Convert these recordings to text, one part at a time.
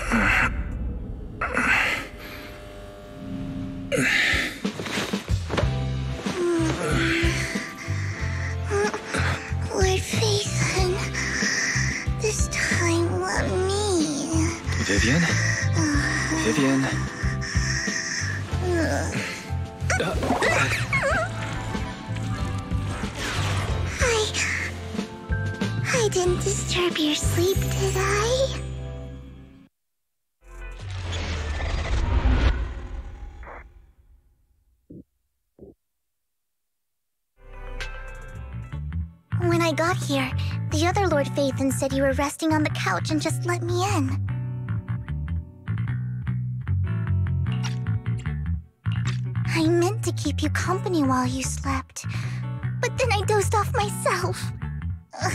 Lord Phaethon, this time let me. Vivian? Vivian? I didn't disturb your sleep, did I? When I got here, the other Lord Phaethon said you were resting on the couch and just let me in. I meant to keep you company while you slept, but then I dozed off myself. Ugh.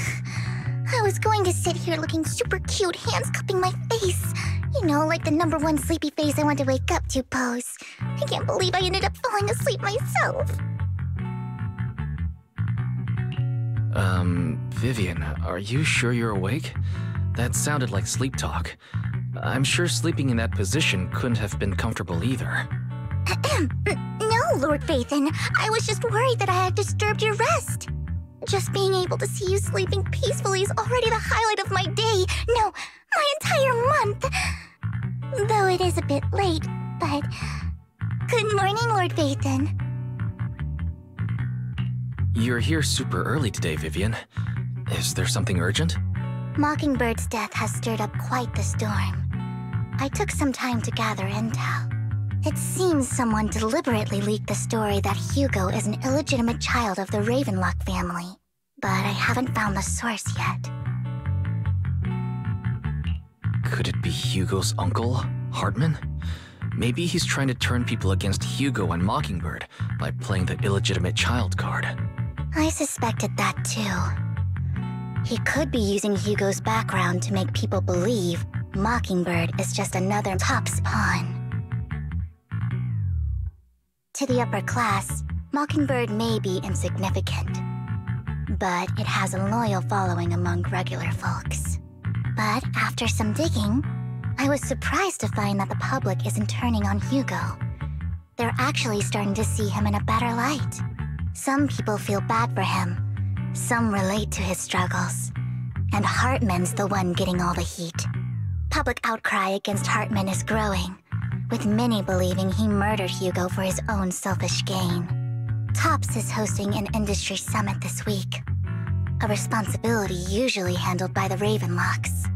I was going to sit here looking super cute, hands cupping my face. You know, like the #1 sleepy face I want to wake up to pose. I can't believe I ended up falling asleep myself. Vivian, are you sure you're awake? That sounded like sleep talk. I'm sure sleeping in that position couldn't have been comfortable either. No, Lord Phaethon. I was just worried that I had disturbed your rest. Just being able to see you sleeping peacefully is already the highlight of my day. No, my entire month. Though it is a bit late, but... Good morning, Lord Phaethon. You're here super early today, Vivian. Is there something urgent? Mockingbird's death has stirred up quite the storm. I took some time to gather intel. It seems someone deliberately leaked the story that Hugo is an illegitimate child of the Ravenlock family, but I haven't found the source yet. Could it be Hugo's uncle, Hartman? Maybe he's trying to turn people against Hugo and Mockingbird by playing the illegitimate child card. I suspected that too. He could be using Hugo's background to make people believe Mockingbird is just another Top's pawn. To the upper class, Mockingbird may be insignificant, but it has a loyal following among regular folks. But after some digging, I was surprised to find that the public isn't turning on Hugo. They're actually starting to see him in a better light. Some people feel bad for him, some relate to his struggles, and Hartman's the one getting all the heat. Public outcry against Hartman is growing, with many believing he murdered Hugo for his own selfish gain. Tops is hosting an industry summit this week, a responsibility usually handled by the Ravenlocks.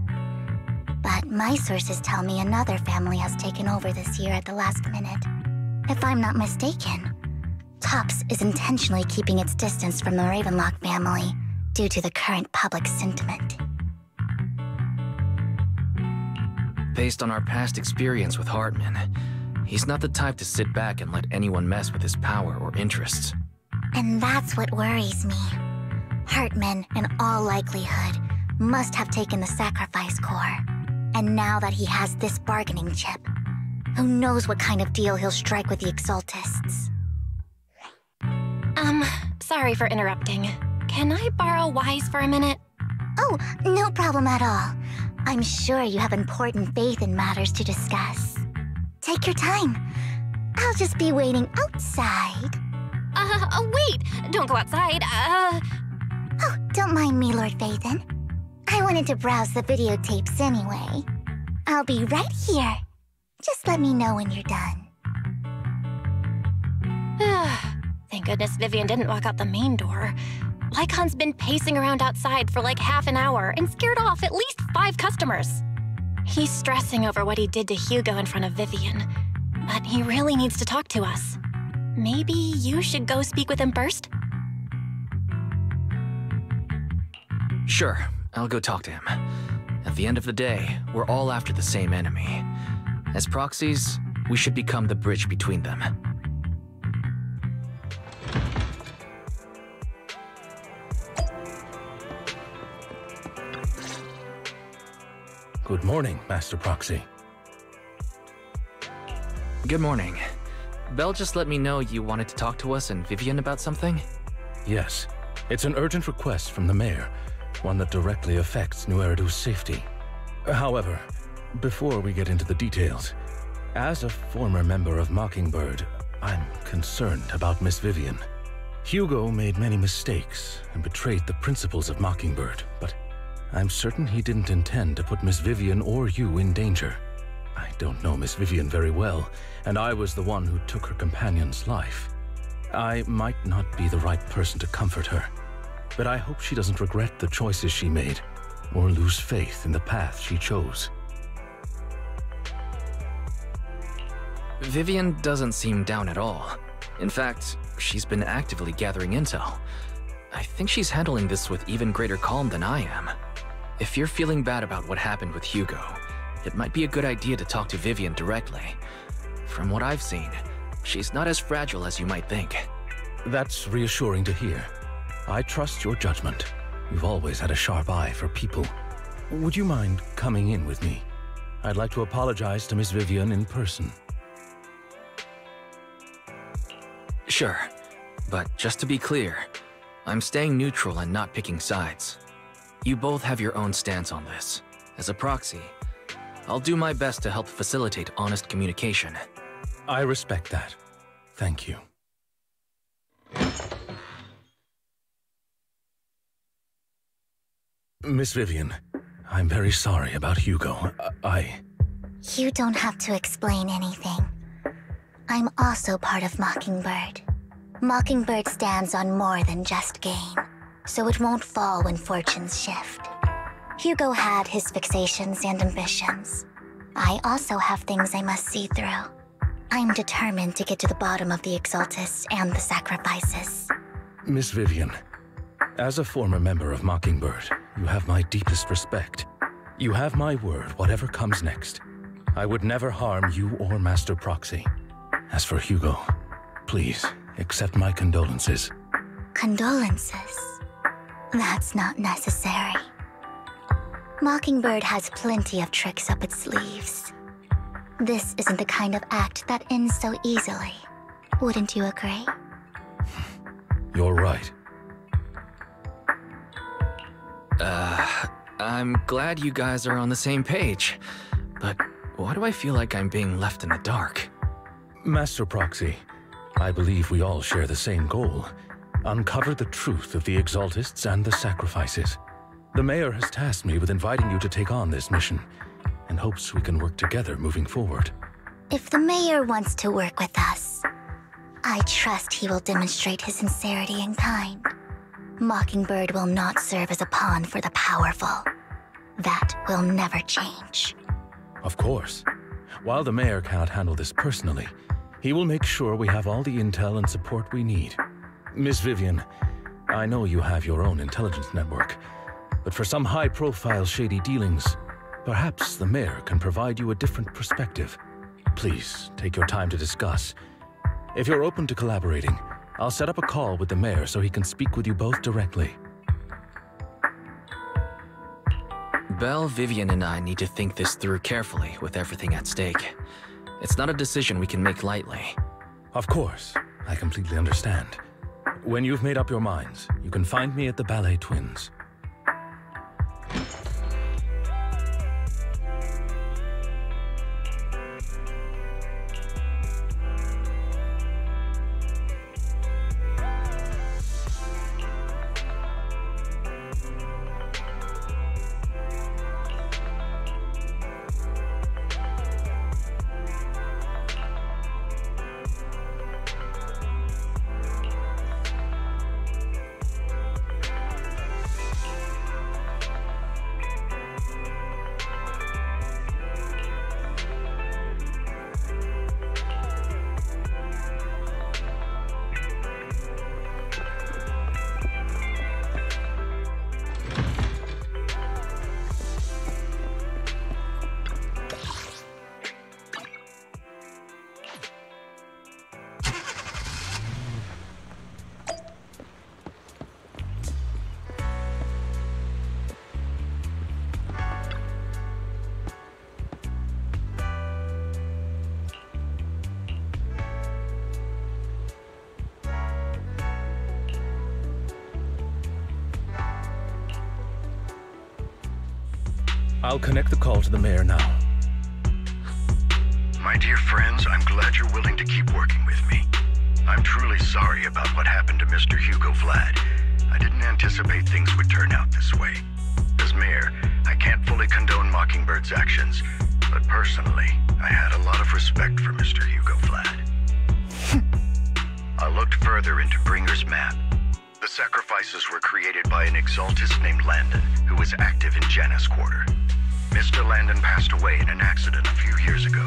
But my sources tell me another family has taken over this year at the last minute. If I'm not mistaken, Tops is intentionally keeping its distance from the Ravenlock family due to the current public sentiment. Based on our past experience with Hartman, he's not the type to sit back and let anyone mess with his power or interests. And that's what worries me. Hartman, in all likelihood, must have taken the sacrifice core. And now that he has this bargaining chip, who knows what kind of deal he'll strike with the Exaltists. Sorry for interrupting. Can I borrow Wise for a minute? Oh, no problem at all. I'm sure you have important Phaethon matters to discuss. Take your time. I'll just be waiting outside. Wait! Don't go outside, Oh, don't mind me, Lord Phaethon. I wanted to browse the videotapes anyway. I'll be right here. Just let me know when you're done. Thank goodness Vivian didn't walk out the main door. Lycon's been pacing around outside for like half an hour and scared off at least 5 customers. He's stressing over what he did to Hugo in front of Vivian, but he really needs to talk to us. Maybe you should go speak with him first? Sure, I'll go talk to him. At the end of the day, we're all after the same enemy. As proxies, we should become the bridge between them. Good morning, Master Proxy. Good morning. Belle just let me know you wanted to talk to us and Vivian about something? Yes, it's an urgent request from the mayor, one that directly affects New Eridu's safety. However, before we get into the details, as a former member of Mockingbird, I'm concerned about Miss Vivian. Hugo made many mistakes and betrayed the principles of Mockingbird, but I'm certain he didn't intend to put Miss Vivian or you in danger. I don't know Miss Vivian very well, and I was the one who took her companion's life. I might not be the right person to comfort her, but I hope she doesn't regret the choices she made or lose faith in the path she chose. Vivian doesn't seem down at all. In fact, she's been actively gathering intel. I think she's handling this with even greater calm than I am. If you're feeling bad about what happened with Hugo, it might be a good idea to talk to Vivian directly. From what I've seen, she's not as fragile as you might think. That's reassuring to hear. I trust your judgment. You've always had a sharp eye for people. Would you mind coming in with me? I'd like to apologize to Miss Vivian in person. Sure, but just to be clear, I'm staying neutral and not picking sides. You both have your own stance on this. As a proxy, I'll do my best to help facilitate honest communication. I respect that. Thank you. Miss Vivian, I'm very sorry about Hugo. You don't have to explain anything. I'm also part of Mockingbird. Mockingbird stands on more than just gain, so it won't fall when fortunes shift. Hugo had his fixations and ambitions. I also have things I must see through. I'm determined to get to the bottom of the Exaltists and the sacrifices. Miss Vivian, as a former member of Mockingbird, you have my deepest respect. You have my word, whatever comes next. I would never harm you or Master Proxy. As for Hugo, please accept my condolences. Condolences? That's not necessary. Mockingbird has plenty of tricks up its sleeves. This isn't the kind of act that ends so easily. Wouldn't you agree? You're right. I'm glad you guys are on the same page, but why do I feel like I'm being left in the dark? Master Proxy, I believe we all share the same goal. Uncover the truth of the Exaltists and the sacrifices. The Mayor has tasked me with inviting you to take on this mission, and hopes we can work together moving forward. If the Mayor wants to work with us, I trust he will demonstrate his sincerity in kind. Mockingbird will not serve as a pawn for the powerful. That will never change. Of course. While the Mayor cannot handle this personally, he will make sure we have all the intel and support we need. Miss Vivian, I know you have your own intelligence network, but for some high-profile shady dealings, perhaps the Mayor can provide you a different perspective. Please, take your time to discuss. If you're open to collaborating, I'll set up a call with the Mayor so he can speak with you both directly. Belle, Vivian, and I need to think this through carefully with everything at stake. It's not a decision we can make lightly. Of course, I completely understand. When you've made up your minds, you can find me at the Ballet Twins. I'll connect the call to the Mayor now. My dear friends, I'm glad you're willing to keep working with me. I'm truly sorry about what happened to Mr. Hugo Vlad. I didn't anticipate things would turn out this way. As mayor, I can't fully condone Mockingbird's actions, but personally, I had a lot of respect for Mr. Hugo Vlad. I looked further into Bringer's map. The sacrifices were created by an exaltist named Landon, who was active in Janus Quarter. Mr. Landon passed away in an accident a few years ago.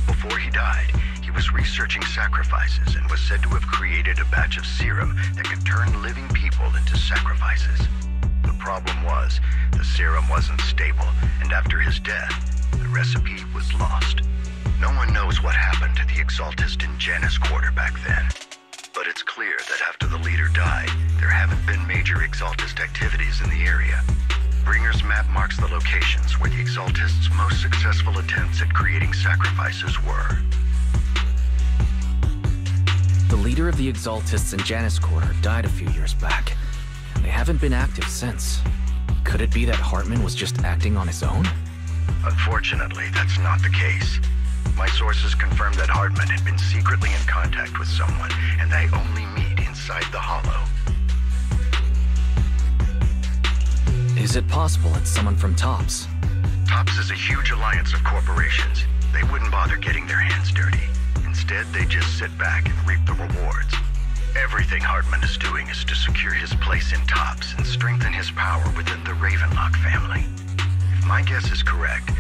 Before he died, he was researching sacrifices and was said to have created a batch of serum that could turn living people into sacrifices. The problem was, the serum wasn't stable, and after his death, the recipe was lost. No one knows what happened to the exaltist in Janus Quarter back then. But it's clear that after the leader died, there haven't been major exaltist activities in the area. Bringer's map marks the locations where the exaltists' most successful attempts at creating sacrifices were. The leader of the exaltists in Janus Quarter died a few years back, and they haven't been active since. Could it be that Hartman was just acting on his own? Unfortunately, that's not the case. My sources confirmed that Hartman had been secretly in contact with someone, and they only meet inside the Hollow. Is it possible it's someone from TOPS? TOPS is a huge alliance of corporations. They wouldn't bother getting their hands dirty. Instead, they just sit back and reap the rewards. Everything Hartman is doing is to secure his place in TOPS and strengthen his power within the Ravenlock family. If my guess is correct,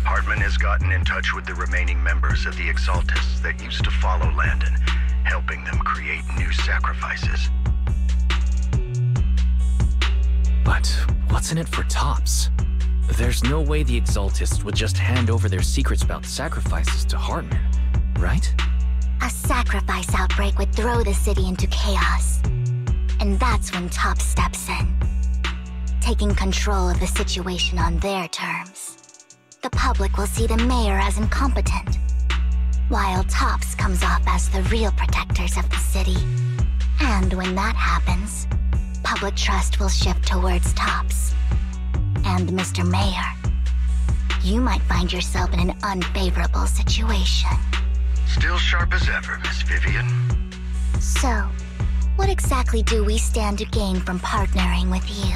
Hartman has gotten in touch with the remaining members of the Exaltists that used to follow Landon, helping them create new sacrifices. But what's in it for TOPS? There's no way the Exaltists would just hand over their secrets about sacrifices to Hartman, right? A sacrifice outbreak would throw the city into chaos. And that's when TOPS steps in, taking control of the situation on their terms. The public will see the mayor as incompetent, while TOPS comes off as the real protectors of the city. And when that happens, public trust will shift towards TOPS. And Mr. Mayor, you might find yourself in an unfavorable situation. Still sharp as ever, Miss Vivian. So, what exactly do we stand to gain from partnering with you?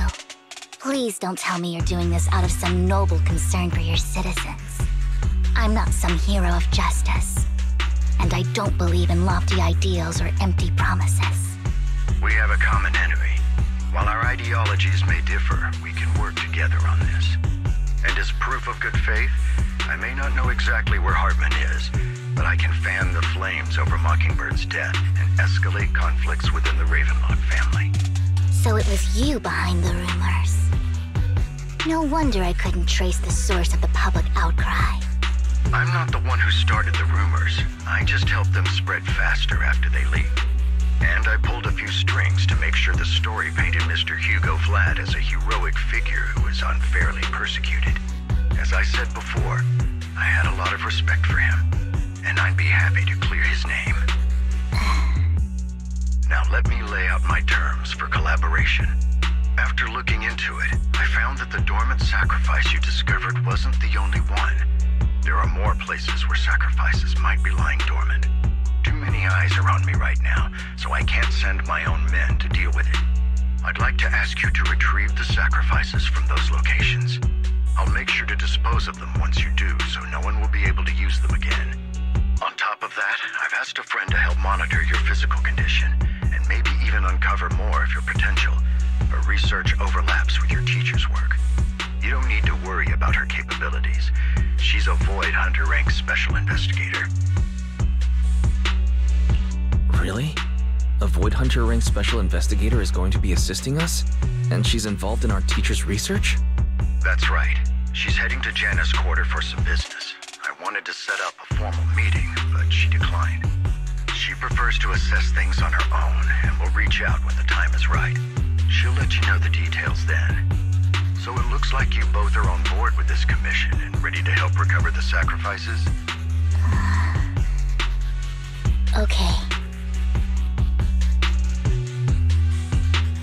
Please don't tell me you're doing this out of some noble concern for your citizens. I'm not some hero of justice, and I don't believe in lofty ideals or empty promises. We have a common enemy. While our ideologies may differ, we can work together on this. And as proof of good faith, I may not know exactly where Hartman is, but I can fan the flames over Mockingbird's death and escalate conflicts within the Ravenlock family. So it was you behind the rumors. No wonder I couldn't trace the source of the public outcry. I'm not the one who started the rumors. I just helped them spread faster after they leaked. And I pulled a few strings to make sure the story painted Mr. Hugo Vlad as a heroic figure who was unfairly persecuted. As I said before, I had a lot of respect for him, and I'd be happy to clear his name. Now let me lay out my terms for collaboration. After looking into it, I found that the dormant sacrifice you discovered wasn't the only one. There are more places where sacrifices might be lying dormant. Too many eyes are on me right now, so I can't send my own men to deal with it. I'd like to ask you to retrieve the sacrifices from those locations. I'll make sure to dispose of them once you do, so no one will be able to use them again. On top of that, I've asked a friend to help monitor your physical condition, and maybe even uncover more of your potential. Her research overlaps with your teacher's work. You don't need to worry about her capabilities. She's a Void Hunter rank special investigator. Really? A Void Hunter rank special investigator is going to be assisting us? And she's involved in our teacher's research? That's right. She's heading to Janus Quarter for some business. I wanted to set up a formal meeting, but she declined. She prefers to assess things on her own, and will reach out when the time is right. She'll let you know the details then. So it looks like you both are on board with this commission and ready to help recover the sacrifices? Okay.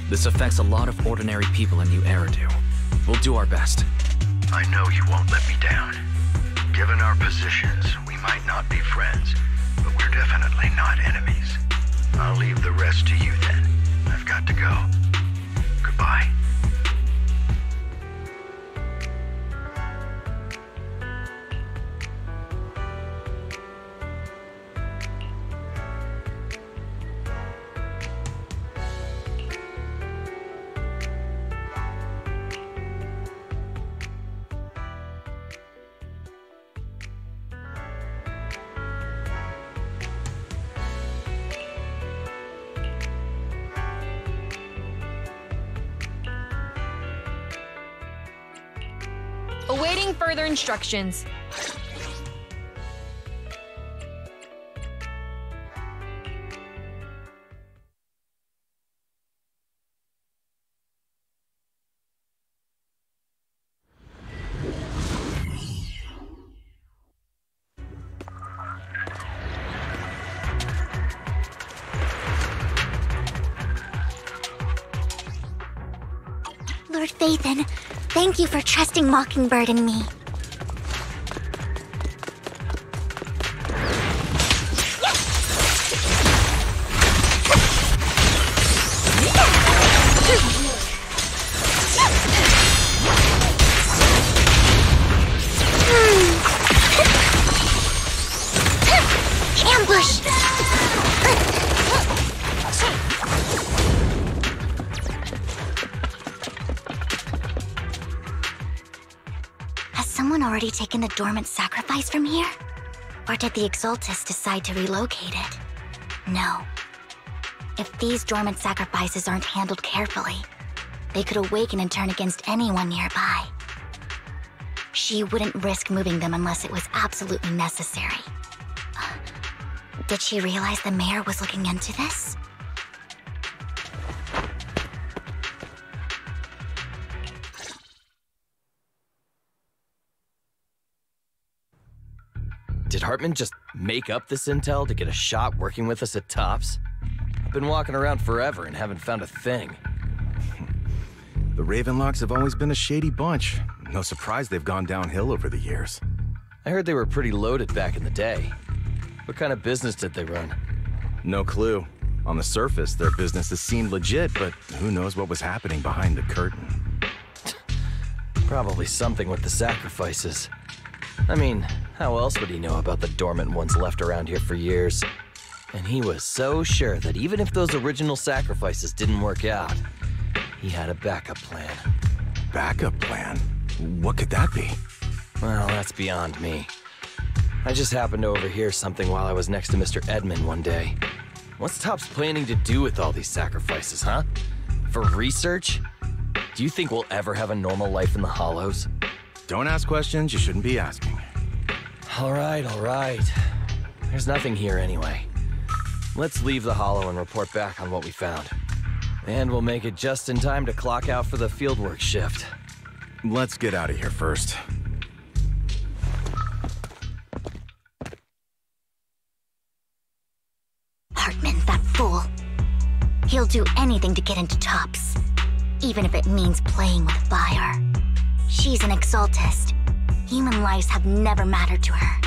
This affects a lot of ordinary people in New Eridu. We'll do our best. I know you won't let me down. Given our positions, we might not be friends, but we're definitely not enemies. I'll leave the rest to you then. I've got to go. Goodbye. Awaiting further instructions. Lord Phaethon, thank you for trusting Mockingbird and me. Ambush! Has someone already taken the dormant sacrifice from here? Or did the Exaltus decide to relocate it? No. If these dormant sacrifices aren't handled carefully, they could awaken and turn against anyone nearby. She wouldn't risk moving them unless it was absolutely necessary. Did she realize the mayor was looking into this? Did Hartman just make up this intel to get a shot working with us at Tops? I've been walking around forever and haven't found a thing. The Ravenlocks have always been a shady bunch. No surprise they've gone downhill over the years. I heard they were pretty loaded back in the day. What kind of business did they run? No clue. On the surface, their businesses seemed legit, but who knows what was happening behind the curtain. Probably something with the sacrifices. I mean, how else would he know about the dormant ones left around here for years? And he was so sure that even if those original sacrifices didn't work out, he had a backup plan. Backup plan? What could that be? Well, that's beyond me. I just happened to overhear something while I was next to Mr. Edmund one day. What's Tops planning to do with all these sacrifices, huh? For research? Do you think we'll ever have a normal life in the Hollows? Don't ask questions you shouldn't be asking. All right. There's nothing here anyway. Let's leave the Hollow and report back on what we found. And we'll make it just in time to clock out for the fieldwork shift. Let's get out of here first. Hartman, that fool. He'll do anything to get into Tops, even if it means playing with fire. She's an Exaltist. Human lives have never mattered to her.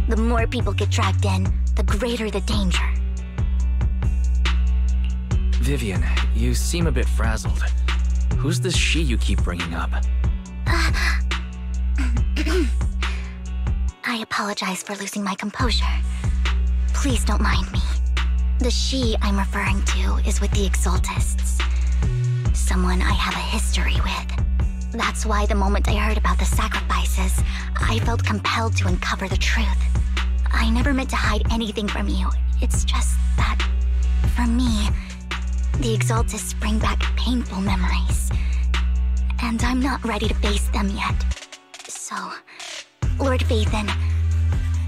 The more people get dragged in, the greater the danger. Vivian, you seem a bit frazzled. Who's this she you keep bringing up? I apologize for losing my composure. Please don't mind me. The she I'm referring to is with the Exaltists. Someone I have a history with. That's why the moment I heard about the sacrifices, I felt compelled to uncover the truth. I never meant to hide anything from you. It's just that, for me, the Exaltists bring back painful memories. And I'm not ready to face them yet. So, Lord Phaethon,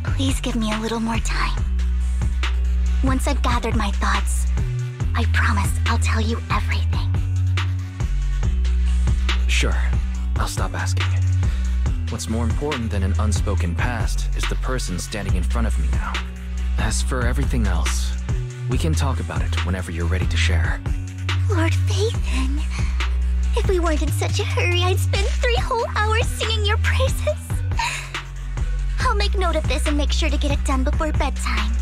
please give me a little more time. Once I've gathered my thoughts, I promise I'll tell you everything. Sure, I'll stop asking. What's more important than an unspoken past is the person standing in front of me now. As for everything else, we can talk about it whenever you're ready to share. Lord Phaethon, if we weren't in such a hurry, I'd spend 3 whole hours singing your praises. make note of this and make sure to get it done before bedtime.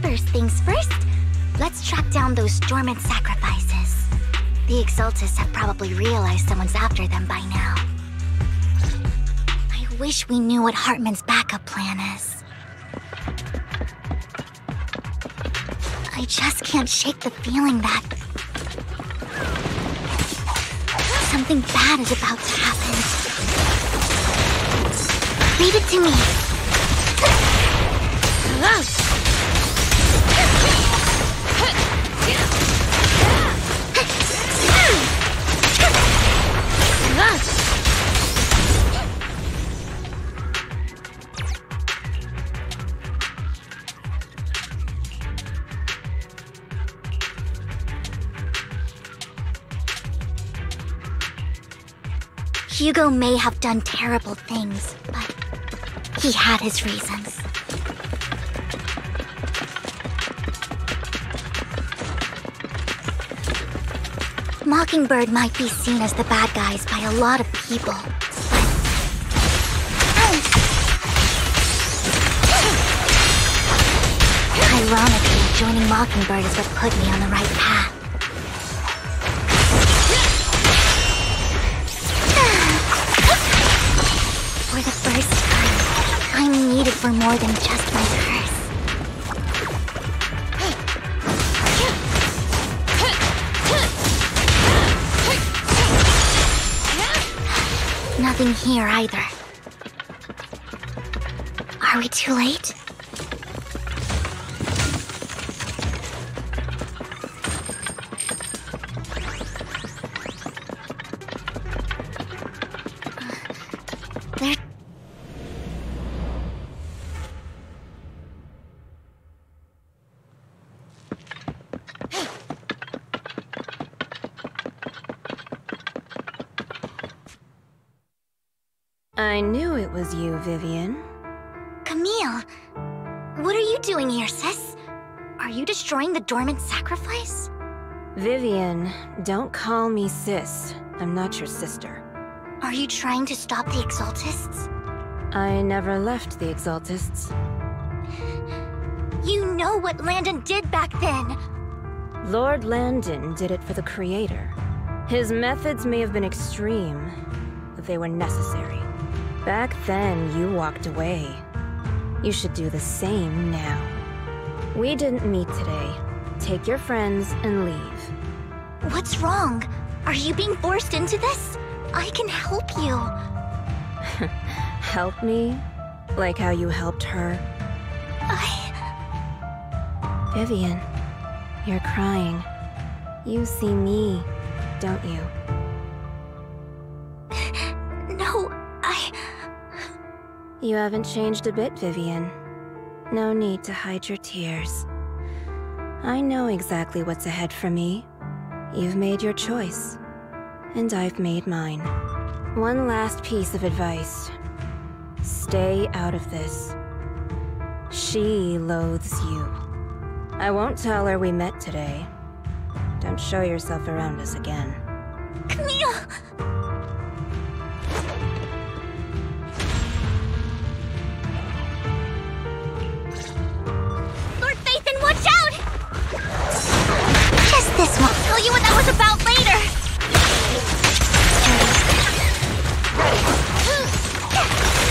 First things first, let's track down those dormant sacrifices. The Exaltists have probably realized someone's after them by now. I wish we knew what Hartman's backup plan is. I just can't shake the feeling that something bad is about to happen. Leave it to me. Hugo may have done terrible things, but he had his reasons. Mockingbird might be seen as the bad guys by a lot of people, but... Ironically, joining Mockingbird is what put me on the right path. For the first time, I'm needed for more than just my curse. Nothing here either. Are we too late? I knew it was you, Vivian. Camille, what are you doing here, sis? Are you destroying the dormant sacrifice? Vivian, don't call me sis. I'm not your sister. Are you trying to stop the Exaltists? I never left the Exaltists. You know what Landon did back then! Lord Landon did it for the Creator. His methods may have been extreme, but they were necessary. Back then, you walked away. You should do the same now. We didn't meet today. Take your friends and leave. What's wrong? Are you being forced into this? I can help you. Help me? Like how you helped her? Vivian, you're crying. You see me, don't you? No, You haven't changed a bit, Vivian. No need to hide your tears. I know exactly what's ahead for me. You've made your choice, and I've made mine. One last piece of advice. Stay out of this. She loathes you. I won't tell her we met today. Don't show yourself around us again. Camille! Watch out! Just this one. I'll tell you what that was about later.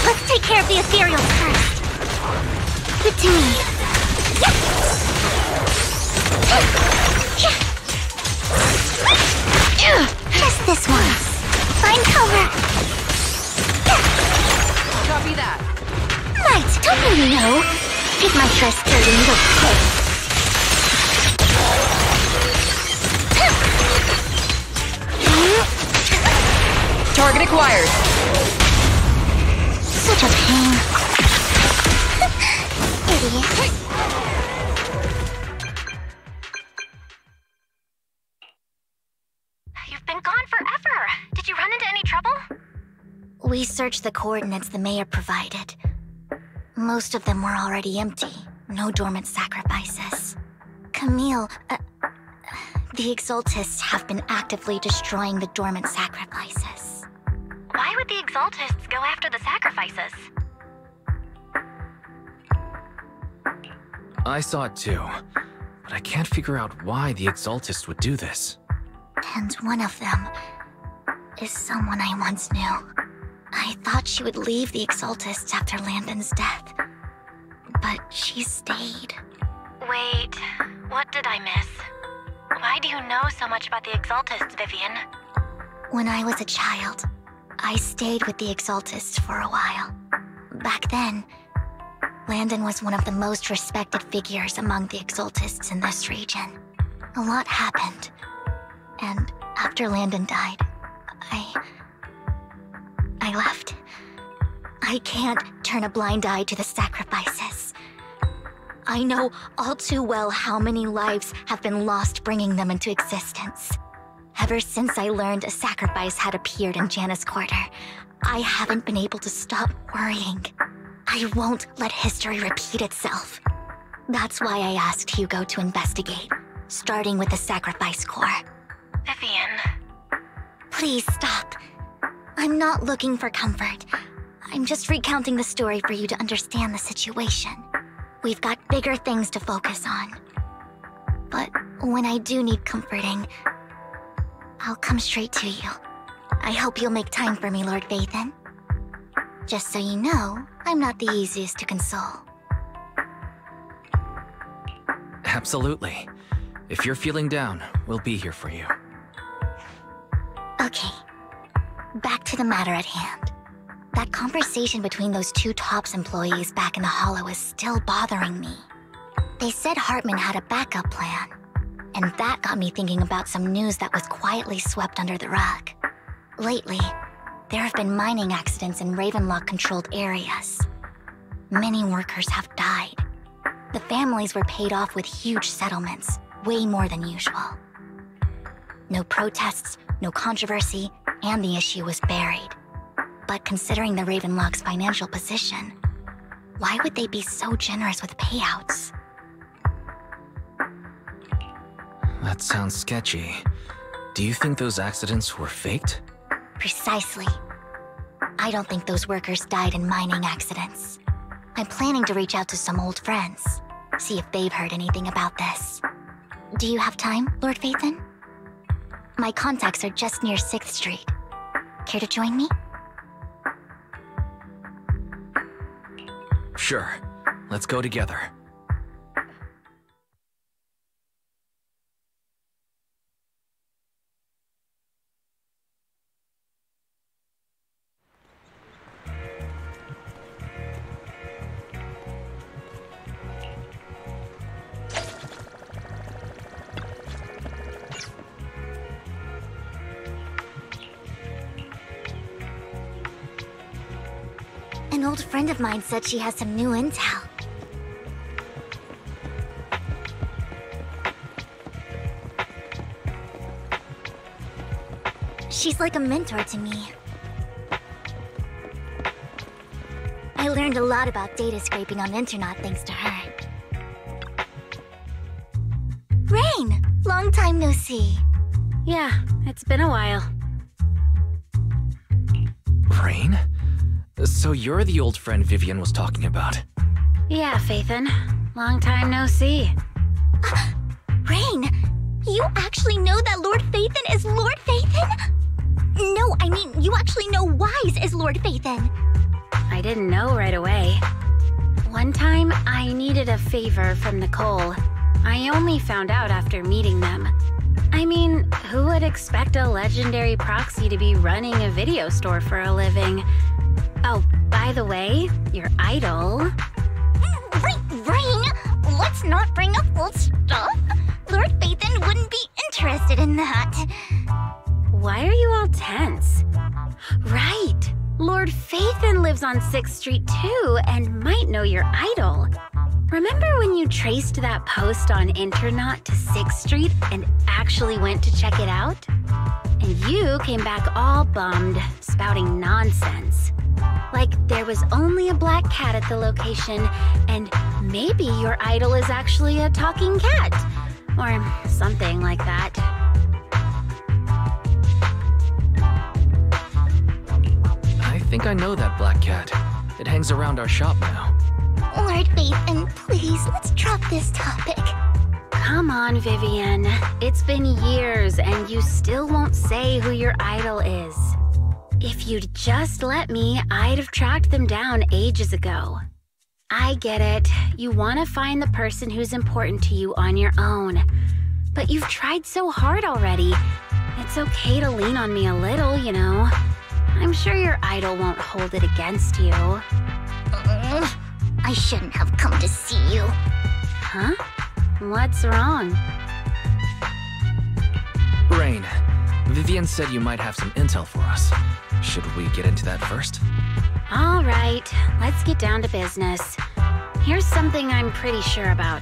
Let's take care of the ethereals first. Give it to me. Just this once. Find cover. Copy that. Right, don't really know. Take my trust dirty little kid. Target acquired. Such a pain. Idiot. You've been gone forever. Did you run into any trouble? We searched the coordinates the mayor provided. Most of them were already empty. No dormant sacrifices. Camille, the Exaltists have been actively destroying the dormant sacrifices. Why would the Exaltists go after the sacrifices? I saw it too, but I can't figure out why the Exaltist would do this. And one of them is someone I once knew. I thought she would leave the Exaltists after Landon's death, but she stayed. Wait, what did I miss? Why do you know so much about the Exaltists, Vivian? When I was a child, I stayed with the Exaltists for a while. Back then, Landon was one of the most respected figures among the Exaltists in this region. A lot happened, and after Landon died, I left. I can't turn a blind eye to the sacrifices. I know all too well how many lives have been lost bringing them into existence. Ever since I learned a sacrifice had appeared in Janus Quarter, I haven't been able to stop worrying. I won't let history repeat itself. That's why I asked Hugo to investigate, starting with the Sacrifice Corps. Vivian. Please stop. I'm not looking for comfort. I'm just recounting the story for you to understand the situation. We've got bigger things to focus on. But when I do need comforting, I'll come straight to you. I hope you'll make time for me, Lord Vathan. Just so you know, I'm not the easiest to console. Absolutely. If you're feeling down, we'll be here for you. Okay. Back to the matter at hand. That conversation between those two TOPS employees back in the Hollow is still bothering me. They said Hartman had a backup plan, and that got me thinking about some news that was quietly swept under the rug. Lately, there have been mining accidents in Ravenlock-controlled areas. Many workers have died. The families were paid off with huge settlements, way more than usual. No protests, no controversy, and the issue was buried. But considering the Ravenlock's financial position, why would they be so generous with payouts? That sounds sketchy. Do you think those accidents were faked? Precisely. I don't think those workers died in mining accidents. I'm planning to reach out to some old friends, see if they've heard anything about this. Do you have time, Lord Vathan? My contacts are just near 6th Street. Care to join me? Sure. Let's go together. An old friend of mine said she has some new intel. She's like a mentor to me. I learned a lot about data scraping on the internet thanks to her. Rain! Long time no see. Yeah, it's been a while. Rain? So you're the old friend Vivian was talking about? Yeah, Phaethon. Long time no see. Rain! You actually know that Lord Vathan is Lord Vathan? No, I mean, you actually know Wise is Lord Vathan. I didn't know right away. One time, I needed a favor from Nicole. I only found out after meeting them. I mean, who would expect a legendary proxy to be running a video store for a living? Oh, by the way, your idol... Rain, let's not bring up old stuff. Lord Vathan wouldn't be interested in that. Why are you all tense? Right! Lord Vathan lives on 6th Street too, and might know your idol. Remember when you traced that post on Internet to 6th Street and actually went to check it out? And you came back all bummed, spouting nonsense. Like there was only a black cat at the location, and maybe your idol is actually a talking cat. Or something like that. I think I know that black cat. It hangs around our shop now. Lord Phaethon, please, let's drop this topic. Come on, Vivian. It's been years and you still won't say who your idol is. If you'd just let me, I'd have tracked them down ages ago. I get it. You want to find the person who's important to you on your own. But you've tried so hard already. It's okay to lean on me a little, you know. I'm sure your idol won't hold it against you. I shouldn't have come to see you. Huh? What's wrong? Rain, Vivian said you might have some intel for us. Should we get into that first? All right, let's get down to business. Here's something I'm pretty sure about.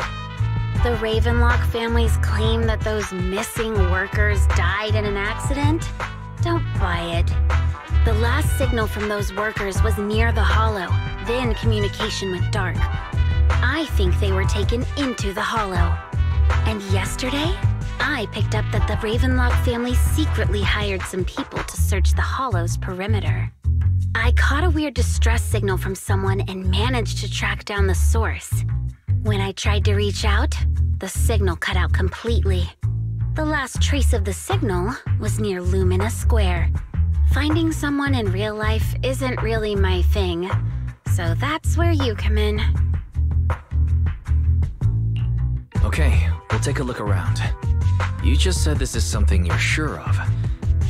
The Ravenlock family's claim that those missing workers died in an accident? Don't buy it. The last signal from those workers was near the Hollow, then communication went dark. I think they were taken into the Hollow. And yesterday, I picked up that the Ravenlock family secretly hired some people to search the Hollow's perimeter. I caught a weird distress signal from someone and managed to track down the source. When I tried to reach out, the signal cut out completely. The last trace of the signal was near Lumina Square. Finding someone in real life isn't really my thing, so that's where you come in. Okay, we'll take a look around. You just said this is something you're sure of.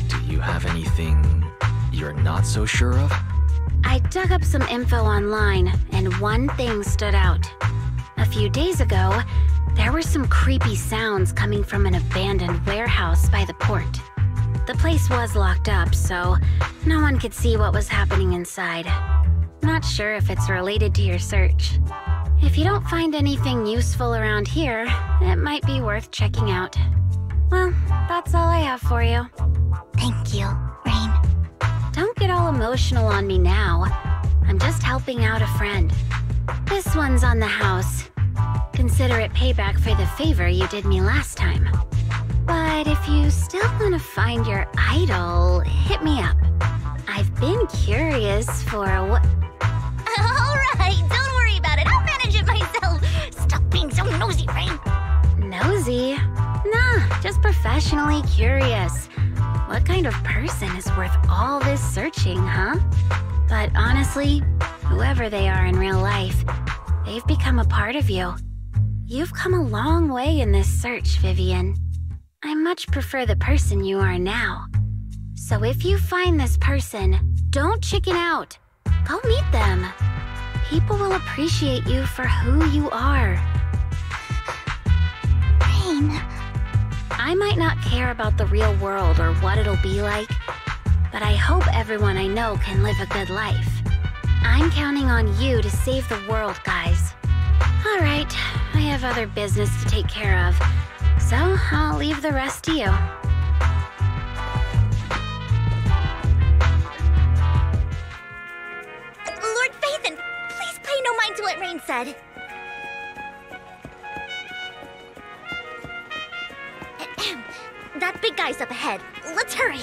Do you have anything you're not so sure of? I dug up some info online, and one thing stood out. A few days ago, there were some creepy sounds coming from an abandoned warehouse by the port. The place was locked up, so no one could see what was happening inside. Not sure if it's related to your search. If you don't find anything useful around here, it might be worth checking out. Well, that's all I have for you. Thank you, Rain. Don't get all emotional on me now. I'm just helping out a friend. This one's on the house. Consider it payback for the favor you did me last time. But if you still want to find your idol, hit me up. I've been curious for what... Alright, don't worry about it. I'll manage it myself. Stop being so nosy, Rain. Nosy? Nah, just professionally curious. What kind of person is worth all this searching, huh? But honestly, whoever they are in real life, they've become a part of you. You've come a long way in this search, Vivian. I much prefer the person you are now. So if you find this person, don't chicken out. Go meet them. People will appreciate you for who you are. Rain. I might not care about the real world or what it'll be like, but I hope everyone I know can live a good life. I'm counting on you to save the world, guys. All right, I have other business to take care of, so I'll leave the rest to you. Lord Phaethon, please pay no mind to what Rain said. That big guy's up ahead. Let's hurry.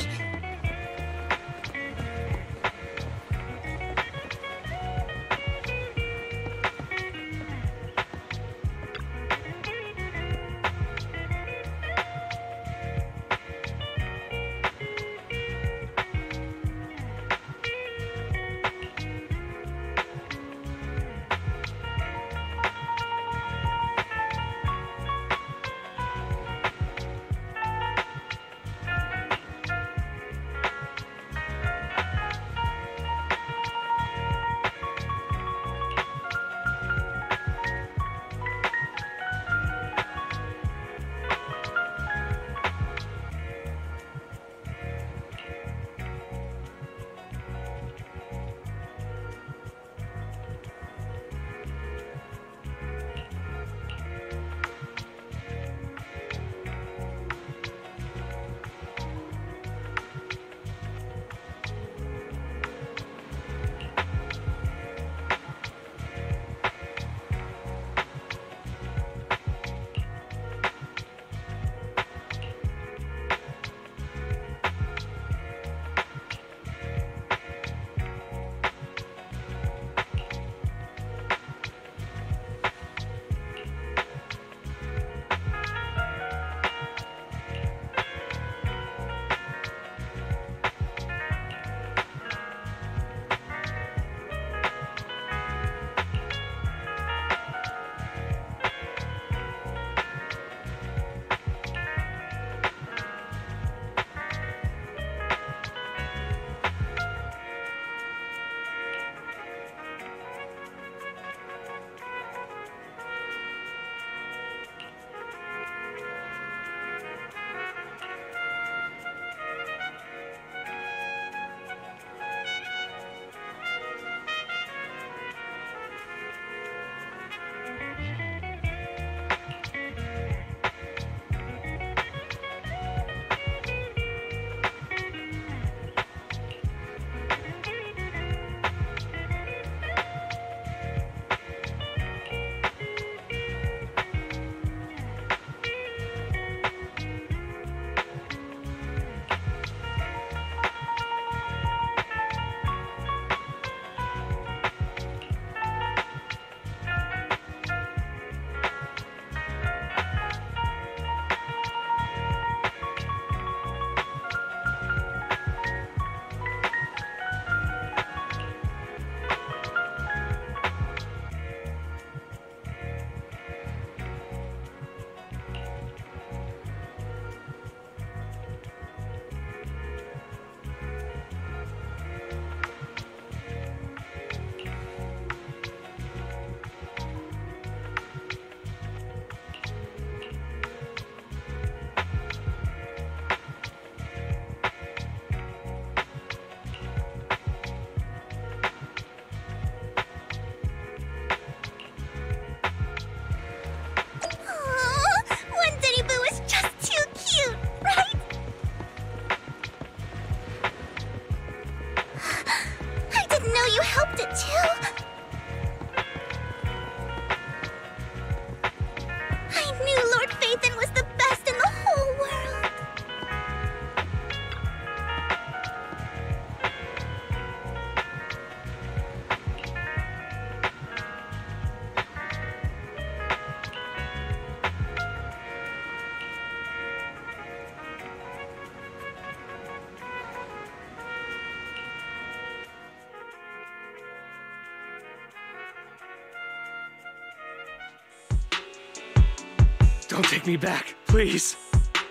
Don't take me back, please.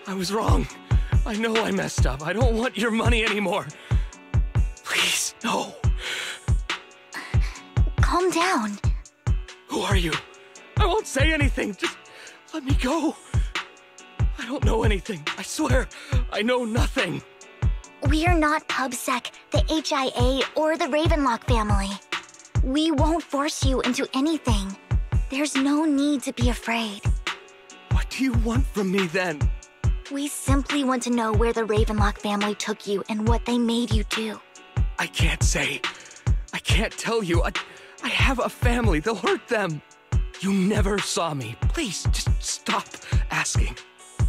I was wrong. I know I messed up. I don't want your money anymore. Please, no. Calm down. Who are you? I won't say anything. Just let me go. I don't know anything. I swear, I know nothing. We're not PubSec, the HIA, or the Ravenlock family. We won't force you into anything. There's no need to be afraid. What do you want from me then? We simply want to know where the Ravenlock family took you and what they made you do. I can't say. I can't tell you. I have a family. They'll hurt them. You never saw me. Please, just stop asking.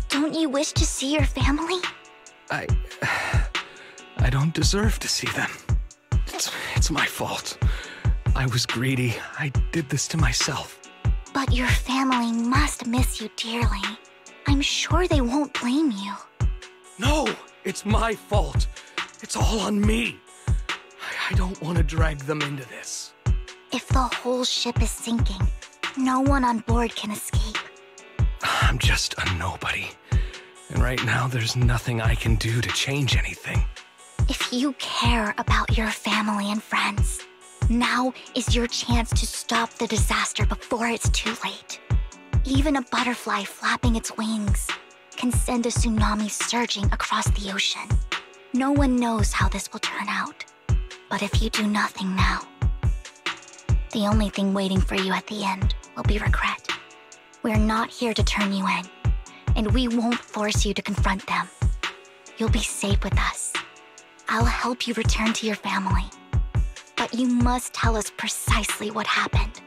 Don't you wish to see your family? I don't deserve to see them. It's my fault. I was greedy. I did this to myself. But your family must miss you dearly. I'm sure they won't blame you. No, it's my fault. It's all on me. I don't want to drag them into this. If the whole ship is sinking, no one on board can escape. I'm just a nobody. And right now, there's nothing I can do to change anything. If you care about your family and friends, now is your chance to stop the disaster before it's too late. Even a butterfly flapping its wings can send a tsunami surging across the ocean. No one knows how this will turn out. But if you do nothing now, the only thing waiting for you at the end will be regret. We're not here to turn you in, and we won't force you to confront them. You'll be safe with us. I'll help you return to your family. But you must tell us precisely what happened.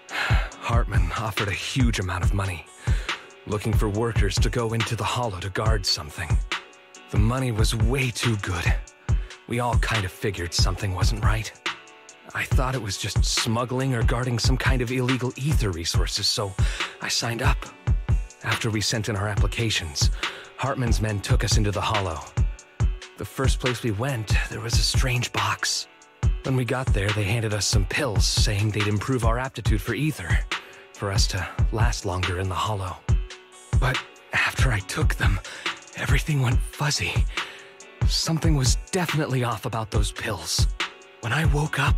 Hartman offered a huge amount of money, looking for workers to go into the hollow to guard something. The money was way too good. We all kind of figured something wasn't right. I thought it was just smuggling or guarding some kind of illegal ether resources, so I signed up. After we sent in our applications, Hartman's men took us into the hollow. The first place we went, there was a strange box. When we got there, they handed us some pills, saying they'd improve our aptitude for ether, for us to last longer in the hollow. But after I took them, everything went fuzzy. Something was definitely off about those pills. When I woke up,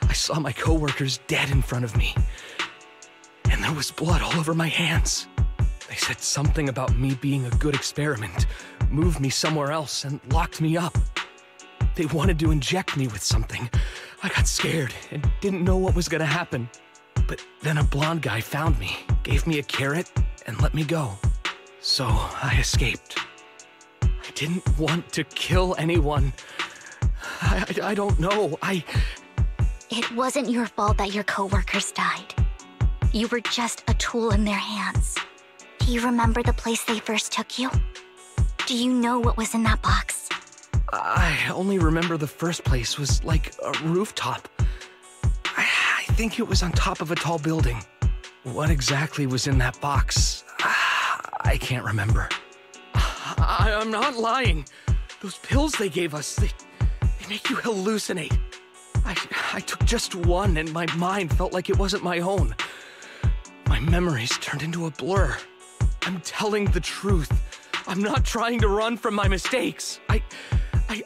I saw my coworkers dead in front of me. And there was blood all over my hands. They said something about me being a good experiment, moved me somewhere else, and locked me up. They wanted to inject me with something. I got scared and didn't know what was gonna happen. But then a blonde guy found me, gave me a carrot, and let me go. So I escaped. I didn't want to kill anyone. I don't know. It wasn't your fault that your coworkers died. You were just a tool in their hands. Do you remember the place they first took you? Do you know what was in that box? I only remember the first place was like a rooftop. I think it was on top of a tall building. What exactly was in that box? I can't remember. I'm not lying. Those pills they gave us, they make you hallucinate. I took just one and my mind felt like it wasn't my own. My memories turned into a blur. I'm telling the truth. I'm not trying to run from my mistakes. I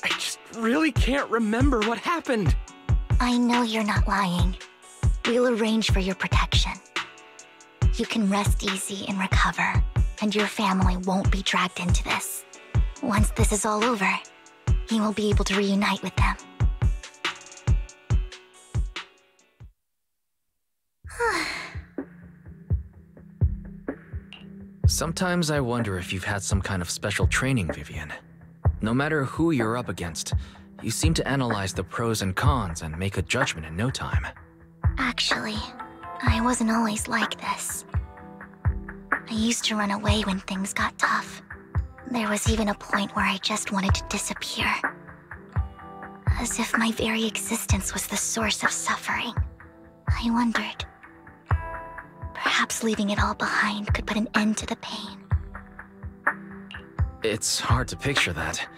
just really can't remember what happened. I know you're not lying. We'll arrange for your protection. You can rest easy and recover, and your family won't be dragged into this. Once this is all over, you will be able to reunite with them. Sometimes I wonder if you've had some kind of special training, Vivian. No matter who you're up against, you seem to analyze the pros and cons and make a judgment in no time. Actually, I wasn't always like this. I used to run away when things got tough. There was even a point where I just wanted to disappear. As if my very existence was the source of suffering. I wondered. Perhaps leaving it all behind could put an end to the pain. It's hard to picture that.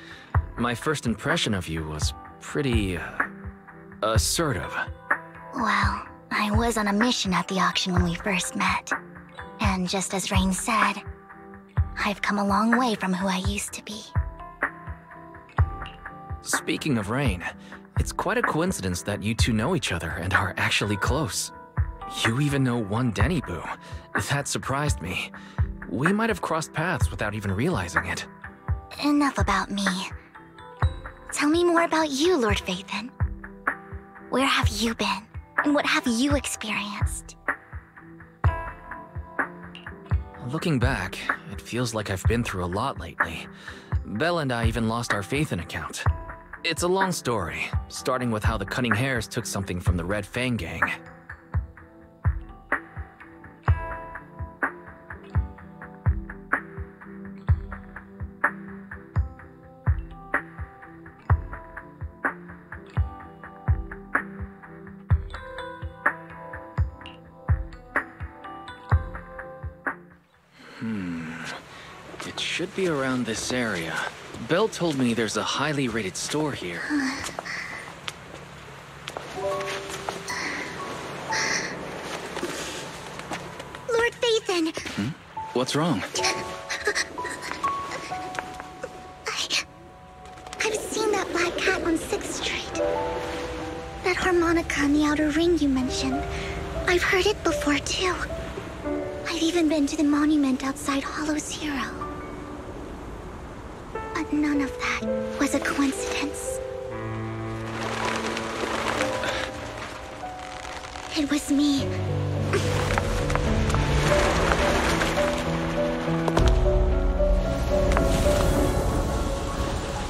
My first impression of you was pretty, assertive. Well, I was on a mission at the auction when we first met. And just as Rain said, I've come a long way from who I used to be. Speaking of Rain, it's quite a coincidence that you two know each other and are actually close. You even know one Denny Boo. That surprised me. We might have crossed paths without even realizing it. Enough about me. Tell me more about you, Lord Phaethon. Where have you been, and what have you experienced? Looking back, it feels like I've been through a lot lately. Belle and I even lost our Phaethon account. It's a long story, starting with how the Cunning Hares took something from the Red Fang gang. It should be around this area. Belle told me there's a highly rated store here. Lord Phaethon! What's wrong? I've seen that black cat on 6th Street. That harmonica in the outer ring you mentioned. I've heard it before, too. I've even been to the monument outside Hollow Zero. But none of that was a coincidence. It was me.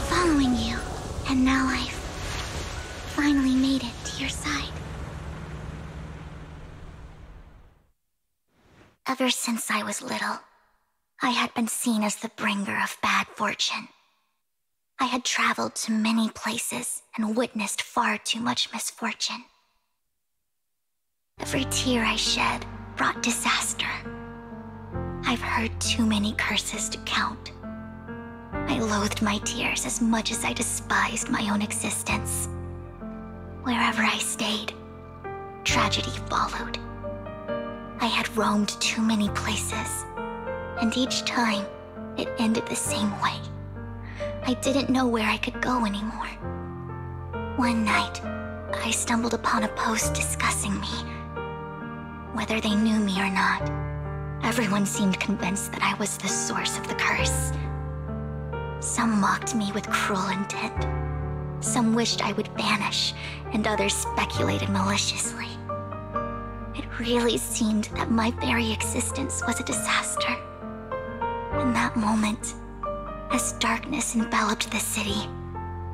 Following you, and now I've finally made it to your side. Ever since I was little, I had been seen as the bringer of bad fortune. I had traveled to many places and witnessed far too much misfortune. Every tear I shed brought disaster. I've heard too many curses to count. I loathed my tears as much as I despised my own existence. Wherever I stayed, tragedy followed. I had roamed too many places, and each time, it ended the same way. I didn't know where I could go anymore. One night, I stumbled upon a post discussing me. Whether they knew me or not, everyone seemed convinced that I was the source of the curse. Some mocked me with cruel intent. Some wished I would vanish, and others speculated maliciously. It really seemed that my very existence was a disaster. In that moment, as darkness enveloped the city,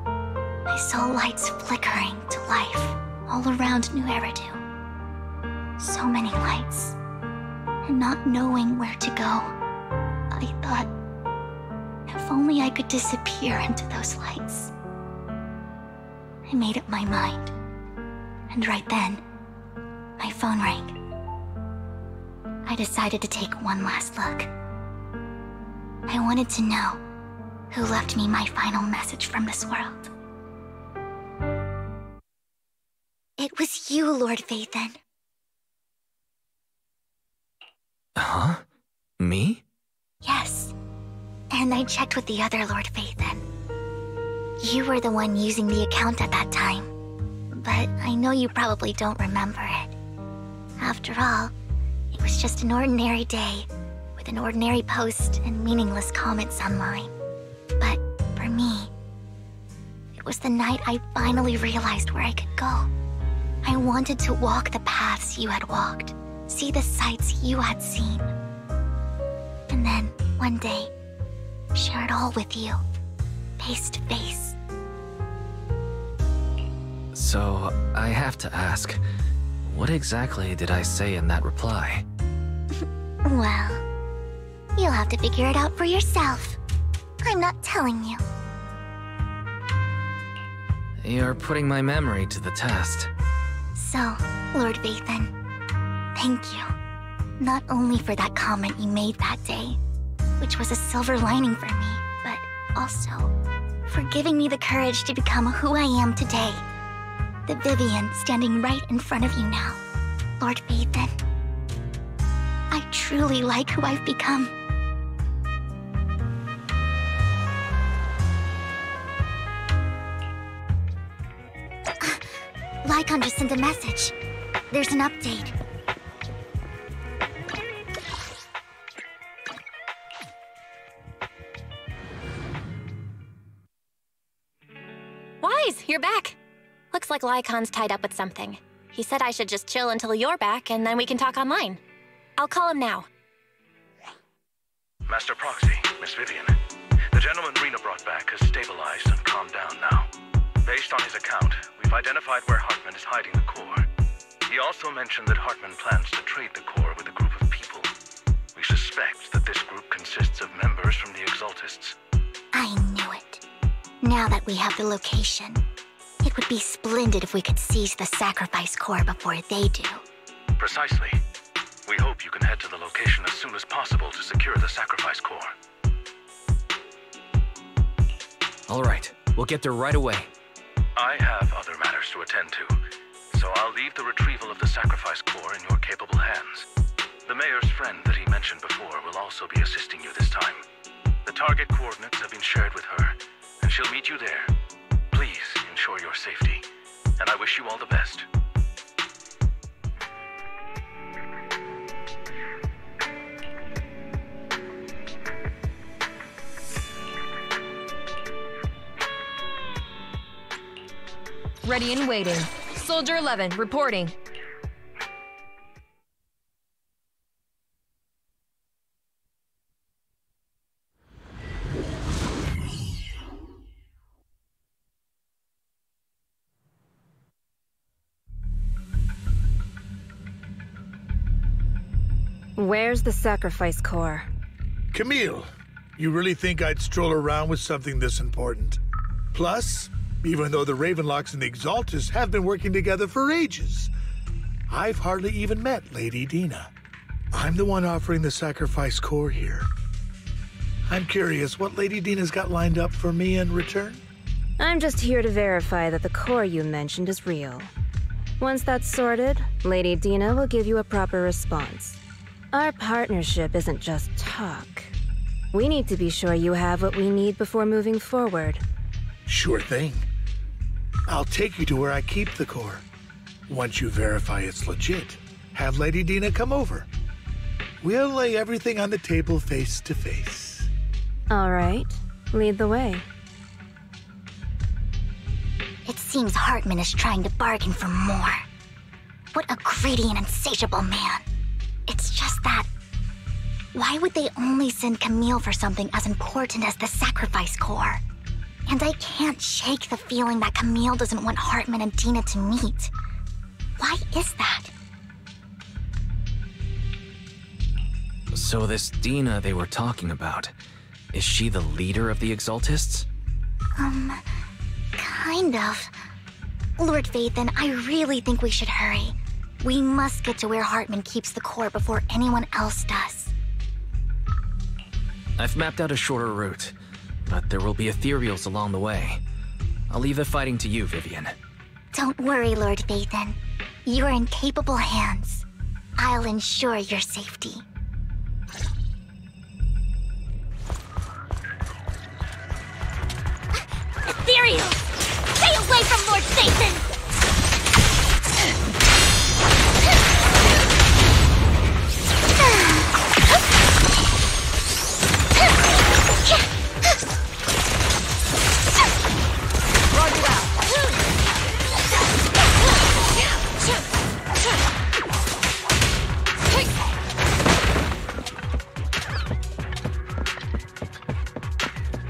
I saw lights flickering to life all around New Eridu. So many lights, and not knowing where to go, I thought, if only I could disappear into those lights. I made up my mind, and right then, my phone rang. I decided to take one last look. I wanted to know who left me my final message from this world. It was you, Lord Phaethon. Huh? Me? Yes. And I checked with the other Lord Phaethon. You were the one using the account at that time. But I know you probably don't remember it. After all, it was just an ordinary day, with an ordinary post and meaningless comments online. But for me, it was the night I finally realized where I could go. I wanted to walk the paths you had walked, see the sights you had seen. And then, one day, share it all with you, face to face. So, I have to ask, what exactly did I say in that reply? Well, you'll have to figure it out for yourself. I'm not telling you. You're putting my memory to the test. So, Lord Phaethon, thank you. Not only for that comment you made that day, which was a silver lining for me, but also for giving me the courage to become who I am today. The Vivian standing right in front of you now. Lord Phaethon. I truly like who I've become. Lycon just sent a message. There's an update. Wise, you're back. Looks like Lycon's tied up with something. He said I should just chill until you're back, and then we can talk online. I'll call him now. Master Proxy, Miss Vivian. The gentleman Rena brought back has stabilized and calmed down now. Based on his account, we've identified where Hartman is hiding the core. He also mentioned that Hartman plans to trade the core with a group of people. We suspect that this group consists of members from the Exaltists. I knew it. Now that we have the location, it would be splendid if we could seize the sacrifice core before they do. Precisely. We hope you can head to the location as soon as possible to secure the sacrifice core. All right, we'll get there right away. I have other matters to attend to, so I'll leave the retrieval of the sacrifice core in your capable hands. The mayor's friend that he mentioned before will also be assisting you this time. The target coordinates have been shared with her, and she'll meet you there. Please ensure your safety, and I wish you all the best. Ready and waiting. Soldier 11, reporting. Where's the sacrifice core? Camille, you really think I'd stroll around with something this important? Plus, even though the Ravenlocks and the Exaltists have been working together for ages, I've hardly even met Lady Dina. I'm the one offering the sacrifice core here. I'm curious what Lady Dina's got lined up for me in return? I'm just here to verify that the core you mentioned is real. Once that's sorted, Lady Dina will give you a proper response. Our partnership isn't just talk. We need to be sure you have what we need before moving forward. Sure thing. I'll take you to where I keep the core. Once you verify it's legit, have Lady Dina come over. We'll lay everything on the table face to face. All right, lead the way. It seems Hartman is trying to bargain for more. What a greedy and insatiable man. It's just that, why would they only send Camille for something as important as the sacrifice core? And I can't shake the feeling that Camille doesn't want Hartman and Dina to meet. Why is that? So this Dina they were talking about, is she the leader of the Exaltists? Kind of. Lord Phaethon, I really think we should hurry. We must get to where Hartman keeps the core before anyone else does. I've mapped out a shorter route, but there will be ethereals along the way. I'll leave the fighting to you, Vivian. Don't worry, Lord Phaethon. You're in capable hands. I'll ensure your safety. Ethereal! Stay away from Lord Phaethon!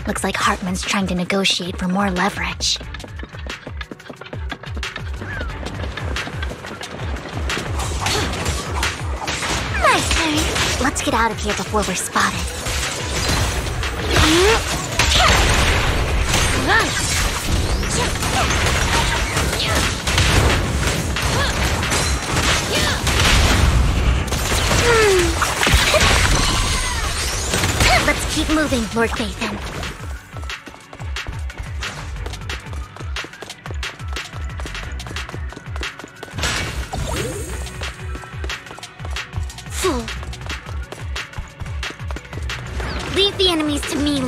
Looks like Hartman's trying to negotiate for more leverage. Nice turn. Let's get out of here before we're spotted. Let's keep moving, Lord Phaethon.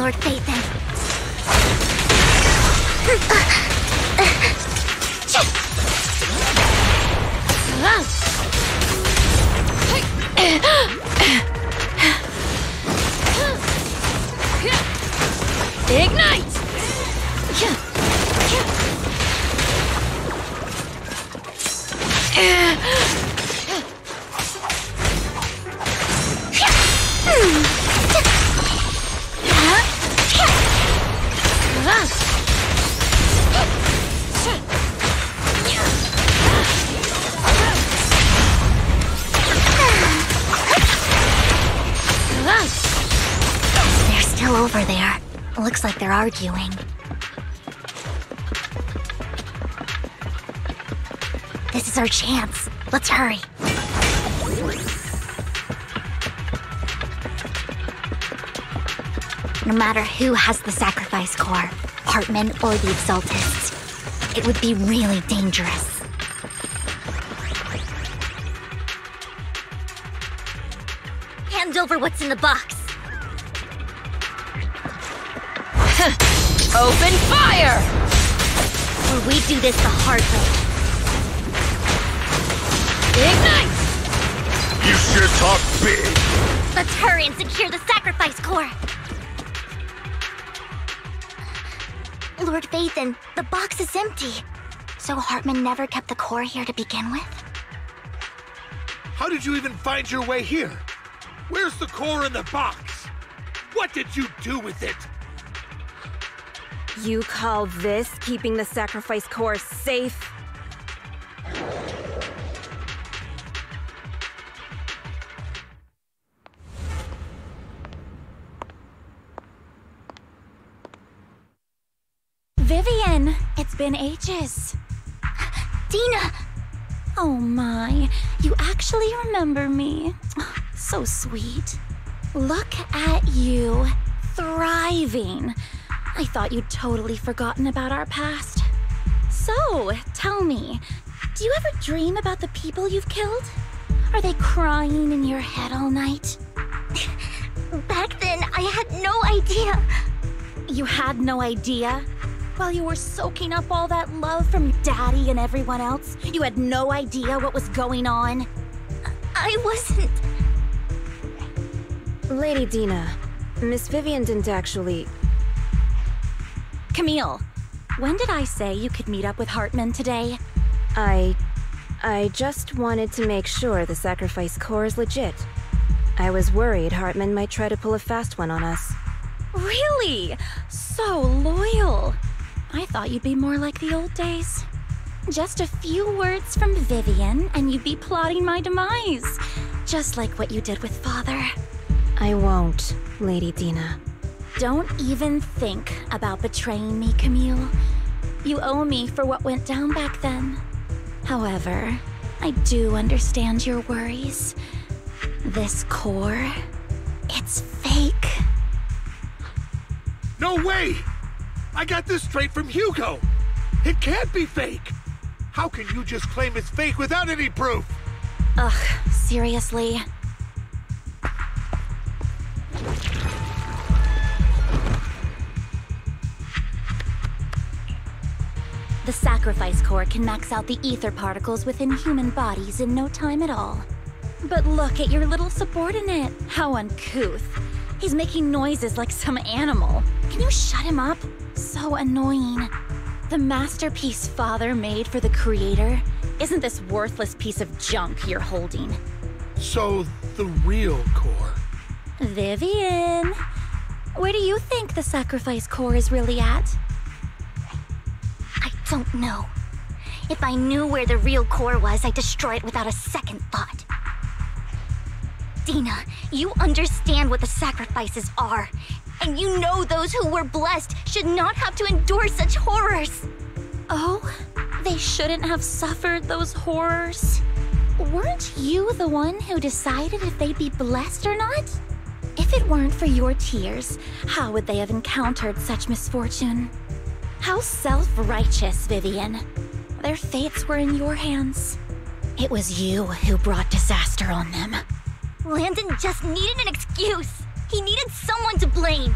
Lord Phaethon. Ignite! They're still over there. Looks like they're arguing. This is our chance. Let's hurry. No matter who has the sacrifice core, Hartman or the Exaltists, it would be really dangerous. Hand over what's in the box. Open fire! Or we do this the hard way. Ignite! You sure talk big. Let's hurry and secure the sacrifice core. Lord Phaethon, the box is empty. So Hartman never kept the core here to begin with? How did you even find your way here? Where's the core in the box? What did you do with it? You call this keeping the sacrifice core safe? Vivian, it's been ages. Dina! Oh my, you actually remember me. So sweet. Look at you, thriving. I thought you'd totally forgotten about our past. So, tell me, do you ever dream about the people you've killed? Are they crying in your head all night? Back then, I had no idea. You had no idea? While you were soaking up all that love from Daddy and everyone else, you had no idea what was going on? I wasn't... Lady Dina, Miss Vivian didn't actually... Camille, when did I say you could meet up with Hartman today? I just wanted to make sure the sacrifice core is legit. I was worried Hartman might try to pull a fast one on us. Really? So loyal. I thought you'd be more like the old days. Just a few words from Vivian and you'd be plotting my demise. Just like what you did with Father. I won't, Lady Dina. Don't even think about betraying me, Camille. You owe me for what went down back then. However, I do understand your worries. This core, it's fake. No way! I got this straight from Hugo! It can't be fake! How can you just claim it's fake without any proof? Ugh, seriously? The sacrifice core can max out the ether particles within human bodies in no time at all. But look at your little subordinate. How uncouth. He's making noises like some animal. Can you shut him up? So annoying. The masterpiece Father made for the Creator isn't this worthless piece of junk you're holding. So, the real core. Vivian, where do you think the sacrifice core is really at? I don't know. If I knew where the real core was, I'd destroy it without a second thought. Dina, you understand what the sacrifices are. And you know those who were blessed should not have to endure such horrors. Oh, they shouldn't have suffered those horrors. Weren't you the one who decided if they'd be blessed or not? If it weren't for your tears, how would they have encountered such misfortune? How self-righteous, Vivian. Their fates were in your hands. It was you who brought disaster on them. Landon just needed an excuse. He needed someone to blame.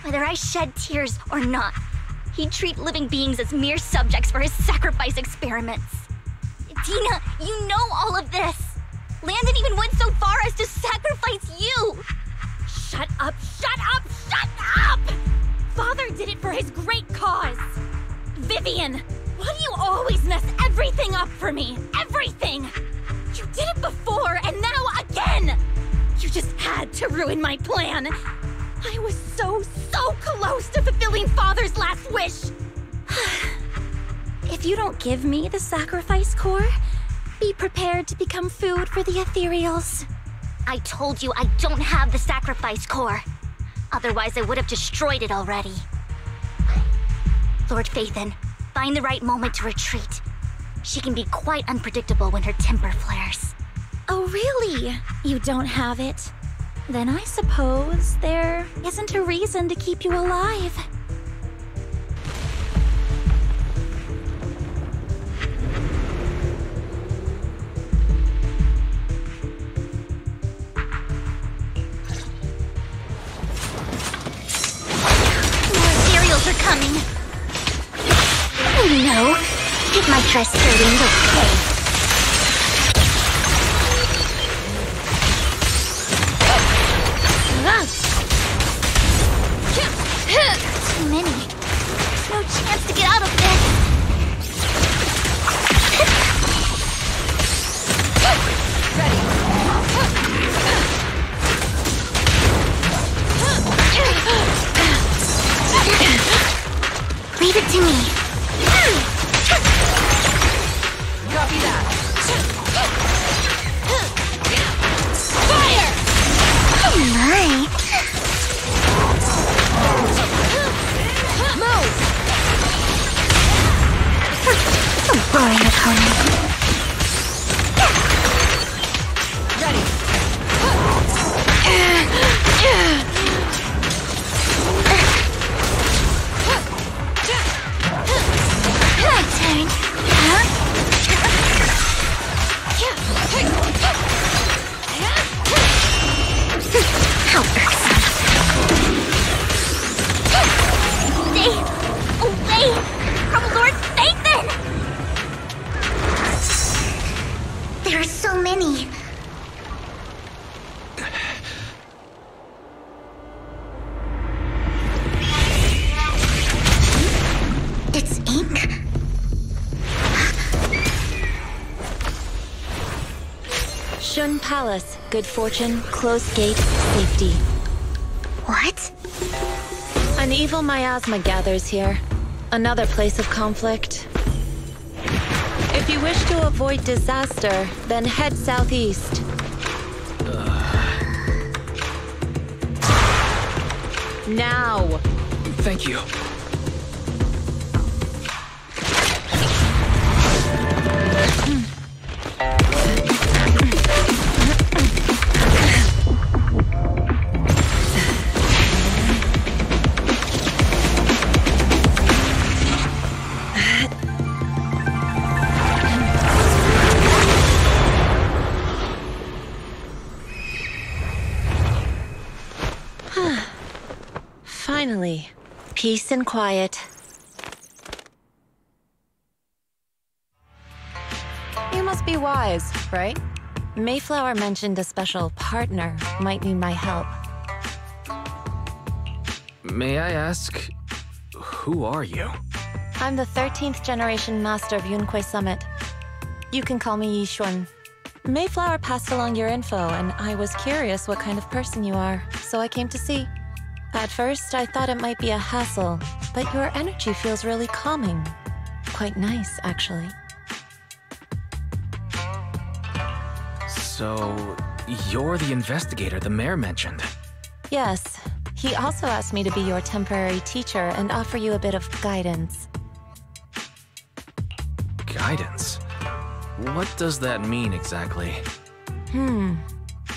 Whether I shed tears or not, he'd treat living beings as mere subjects for his sacrifice experiments. Tina, you know all of this. Landon even went so far as to sacrifice you. Shut up, shut up, shut up! Father did it for his great cause. Vivian, why do you always mess everything up for me? Everything! You did it before, and now again! You just had to ruin my plan. I was so close to fulfilling Father's last wish. If you don't give me the sacrifice core, be prepared to become food for the ethereals. I told you I don't have the sacrifice core. Otherwise, I would have destroyed it already. Lord Phaethon, find the right moment to retreat. She can be quite unpredictable when her temper flares. Oh, really? You don't have it? Then I suppose there isn't a reason to keep you alive. More cereals are coming. Oh no, it might try skirting the way. Too many. There's no chance to get out of this. Ready. Leave it to me. Copy that. Fire! Oh my. Move! A boring opponent. Ready. My turn. Huh? How irksome. Stay away from Lord Phaethon! There are so many. It's ink? Shun Palace, good fortune, closed gate, safety. What? An evil miasma gathers here. Another place of conflict. If you wish to avoid disaster, then head southeast. Now! Thank you. Finally, peace and quiet. You must be wise, right? Mayflower mentioned a special partner might need my help. May I ask, who are you? I'm the 13th generation master of Yunque Summit. You can call me Yixuan. Mayflower passed along your info, and I was curious what kind of person you are, so I came to see. At first, I thought it might be a hassle, but your energy feels really calming. Quite nice, actually. So, you're the investigator the mayor mentioned. Yes. He also asked me to be your temporary teacher and offer you a bit of guidance. Guidance? What does that mean exactly?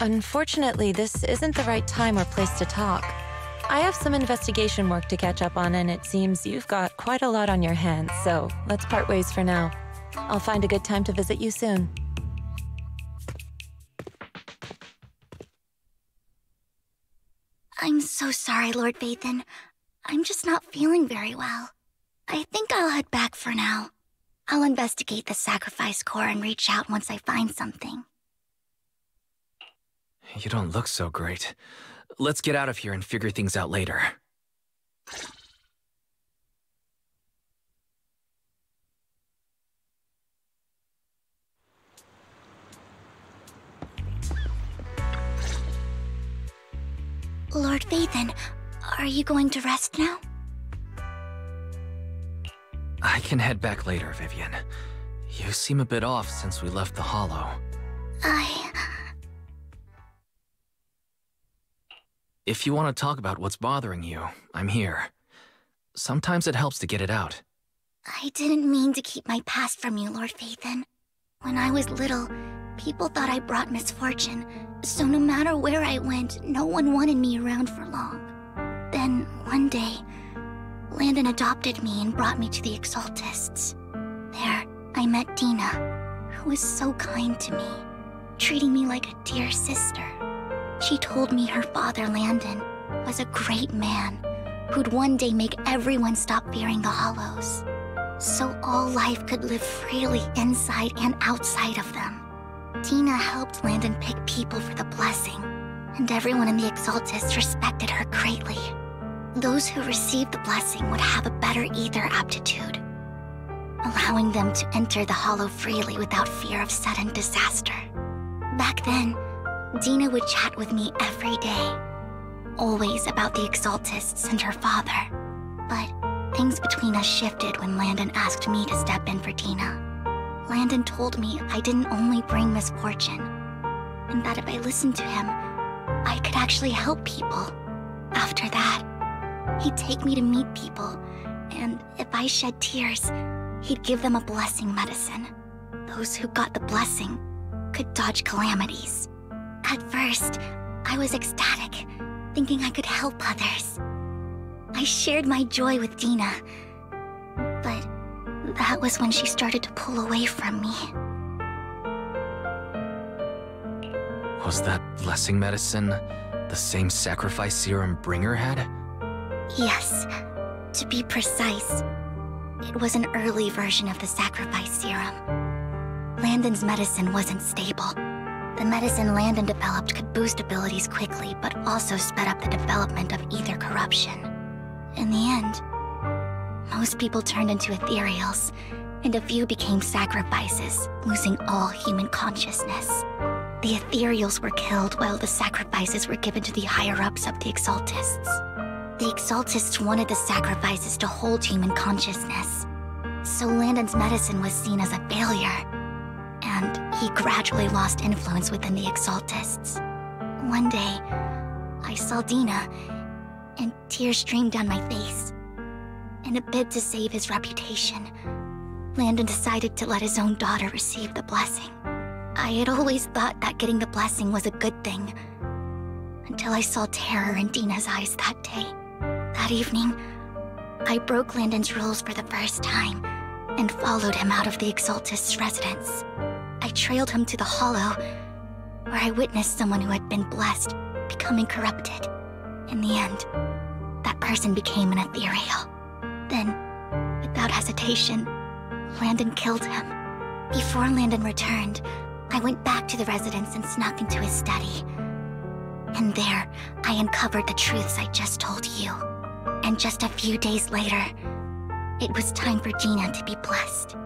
Unfortunately, this isn't the right time or place to talk. I have some investigation work to catch up on, and it seems you've got quite a lot on your hands, so let's part ways for now. I'll find a good time to visit you soon. I'm so sorry, Lord Phaethon. I'm just not feeling very well. I think I'll head back for now. I'll investigate the sacrifice core and reach out once I find something. You don't look so great. Let's get out of here and figure things out later. Lord Vathan, are you going to rest now? I can head back later, Vivian. You seem a bit off since we left the Hollow. If you want to talk about what's bothering you, I'm here. Sometimes it helps to get it out. I didn't mean to keep my past from you, Lord Vathan. When I was little, people thought I brought misfortune, so no matter where I went, no one wanted me around for long. Then, one day, Landon adopted me and brought me to the Exaltists. There, I met Dina, who was so kind to me, treating me like a dear sister. She told me her father, Landon, was a great man who'd one day make everyone stop fearing the Hollows, so all life could live freely inside and outside of them. Dina helped Landon pick people for the blessing, and everyone in the Exaltists respected her greatly. Those who received the blessing would have a better ether aptitude, allowing them to enter the Hollow freely without fear of sudden disaster. Back then, Dina would chat with me every day, always about the Exaltists and her father. But things between us shifted when Landon asked me to step in for Dina. Landon told me I didn't only bring misfortune, and that if I listened to him, I could actually help people. After that, he'd take me to meet people, and if I shed tears, he'd give them a blessing medicine. Those who got the blessing could dodge calamities. At first, I was ecstatic, thinking I could help others. I shared my joy with Dina, but that was when she started to pull away from me. Was that blessing medicine the same sacrifice serum Bringer had? Yes. To be precise, it was an early version of the sacrifice serum. Landon's medicine wasn't stable. The medicine Landon developed could boost abilities quickly, but also sped up the development of ether corruption. In the end, most people turned into ethereals, and a few became sacrifices, losing all human consciousness. The ethereals were killed while the sacrifices were given to the higher-ups of the Exaltists. The Exaltists wanted the sacrifices to hold human consciousness, so Landon's medicine was seen as a failure, and he gradually lost influence within the Exaltists. One day, I saw Dina, and tears streamed down my face. In a bid to save his reputation, Landon decided to let his own daughter receive the blessing. I had always thought that getting the blessing was a good thing, until I saw terror in Dina's eyes that day. That evening, I broke Landon's rules for the first time, and followed him out of the Exaltist's residence. I trailed him to the Hollow, where I witnessed someone who had been blessed becoming corrupted. In the end, that person became an ethereal. Then, without hesitation, Landon killed him. Before Landon returned, I went back to the residence and snuck into his study. And there, I uncovered the truths I just told you. And just a few days later, it was time for Dina to be blessed.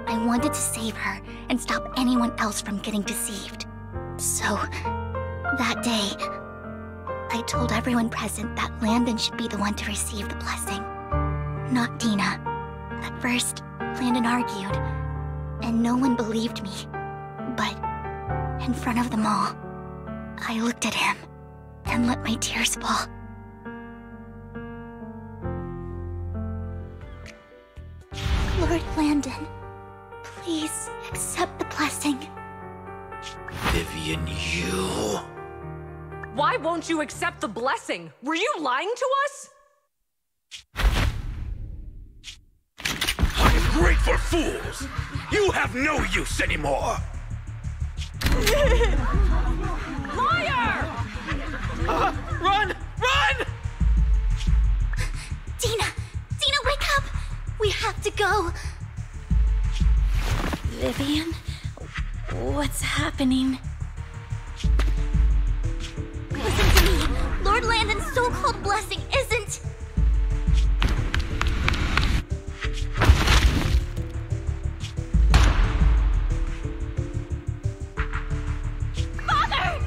I wanted to save her and stop anyone else from getting deceived. So, that day, I told everyone present that Landon should be the one to receive the blessing, not Dina. At first, Landon argued, and no one believed me. But, in front of them all, I looked at him and let my tears fall. Lord Landon, please accept the blessing. Vivian, you... Why won't you accept the blessing? Were you lying to us? Ungrateful fools! You have no use anymore! Liar! Run! Run! We have to go! Vivian? What's happening? Listen to me! Lord Landon's so-called blessing isn't... Father!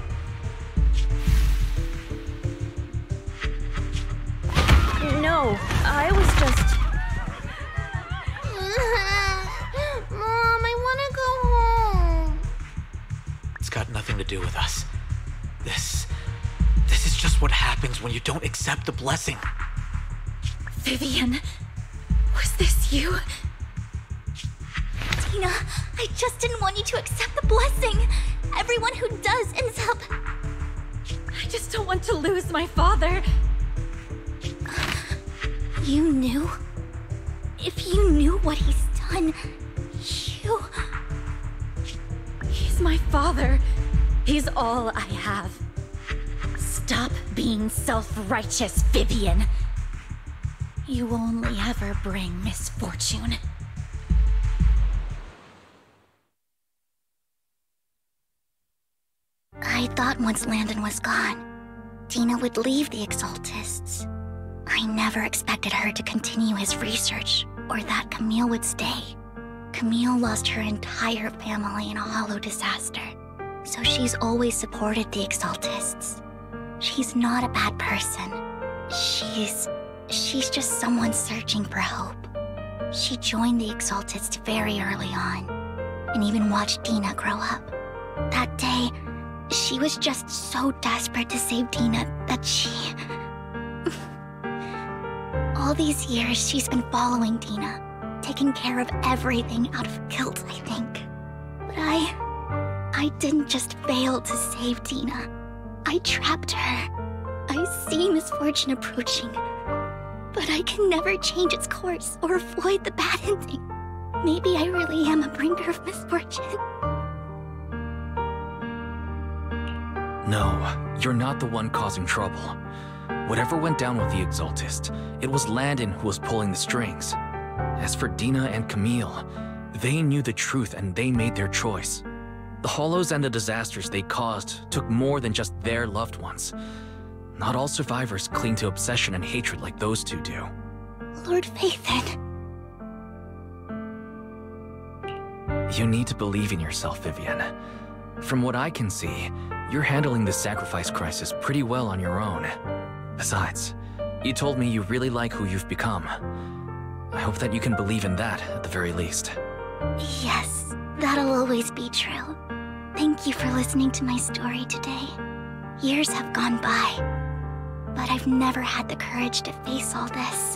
No, I was just... Mom, I want to go home. It's got nothing to do with us. This is just what happens when you don't accept the blessing. Vivian, was this you? Tina, I just didn't want you to accept the blessing. Everyone who does ends up... I just don't want to lose my father. You knew? If you knew what he's done, you... He's my father. He's all I have. Stop being self-righteous, Vivian. You only ever bring misfortune. I thought once Landon was gone, Tina would leave the Exaltists. I never expected her to continue his research, or that Camille would stay. Camille lost her entire family in a hollow disaster, so she's always supported the Exaltists. She's not a bad person. She's just someone searching for hope. She joined the Exaltists very early on, and even watched Tina grow up. That day, she was just so desperate to save Tina that she... All these years, she's been following Tina, taking care of everything out of guilt, I think. But I didn't just fail to save Tina. I trapped her. I see misfortune approaching, but I can never change its course or avoid the bad ending. Maybe I really am a bringer of misfortune. No, you're not the one causing trouble. Whatever went down with the Exaltist, it was Landon who was pulling the strings. As for Dina and Camille, they knew the truth and they made their choice. The hollows and the disasters they caused took more than just their loved ones. Not all survivors cling to obsession and hatred like those two do. Lord Phaethon. You need to believe in yourself, Vivian. From what I can see, you're handling this sacrifice crisis pretty well on your own. Besides, you told me you really like who you've become. I hope that you can believe in that, at the very least. Yes, that'll always be true. Thank you for listening to my story today. Years have gone by, but I've never had the courage to face all this.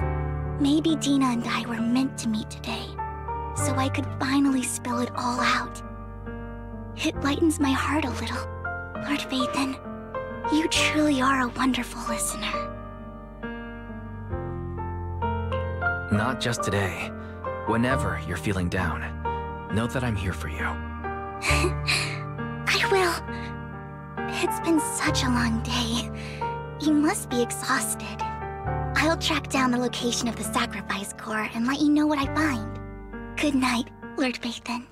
Maybe Dina and I were meant to meet today, so I could finally spill it all out. It lightens my heart a little. Lord Phaethon, you truly are a wonderful listener. Not just today. Whenever you're feeling down, know that I'm here for you. I will. It's been such a long day. You must be exhausted. I'll track down the location of the sacrifice core and let you know what I find. Good night, Lord Phaethon.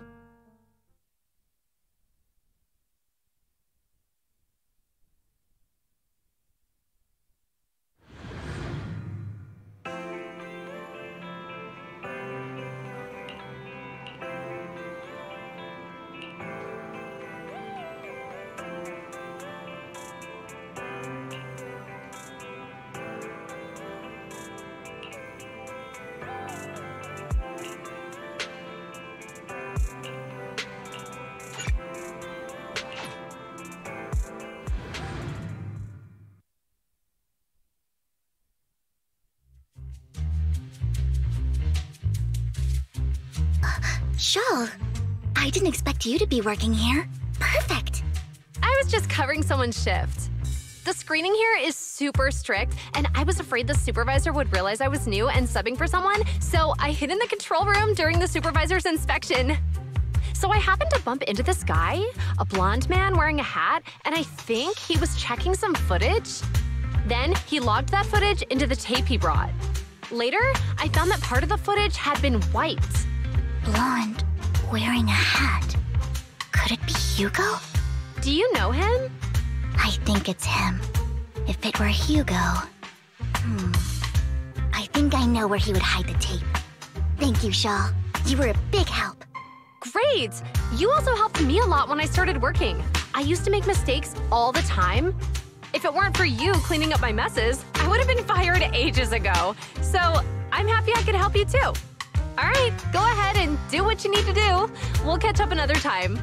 Shul, I didn't expect you to be working here. Perfect. I was just covering someone's shift. The screening here is super strict, and I was afraid the supervisor would realize I was new and subbing for someone, so I hid in the control room during the supervisor's inspection. So I happened to bump into this guy, a blonde man wearing a hat, and I think he was checking some footage. Then he logged that footage into the tape he brought. Later, I found that part of the footage had been wiped. Blonde, wearing a hat. Could it be Hugo? Do you know him? I think it's him. If it were Hugo... I think I know where he would hide the tape. Thank you, Shaw. You were a big help. Great! You also helped me a lot when I started working. I used to make mistakes all the time. If it weren't for you cleaning up my messes, I would have been fired ages ago. So I'm happy I could help you too. All right, go ahead and do what you need to do. We'll catch up another time.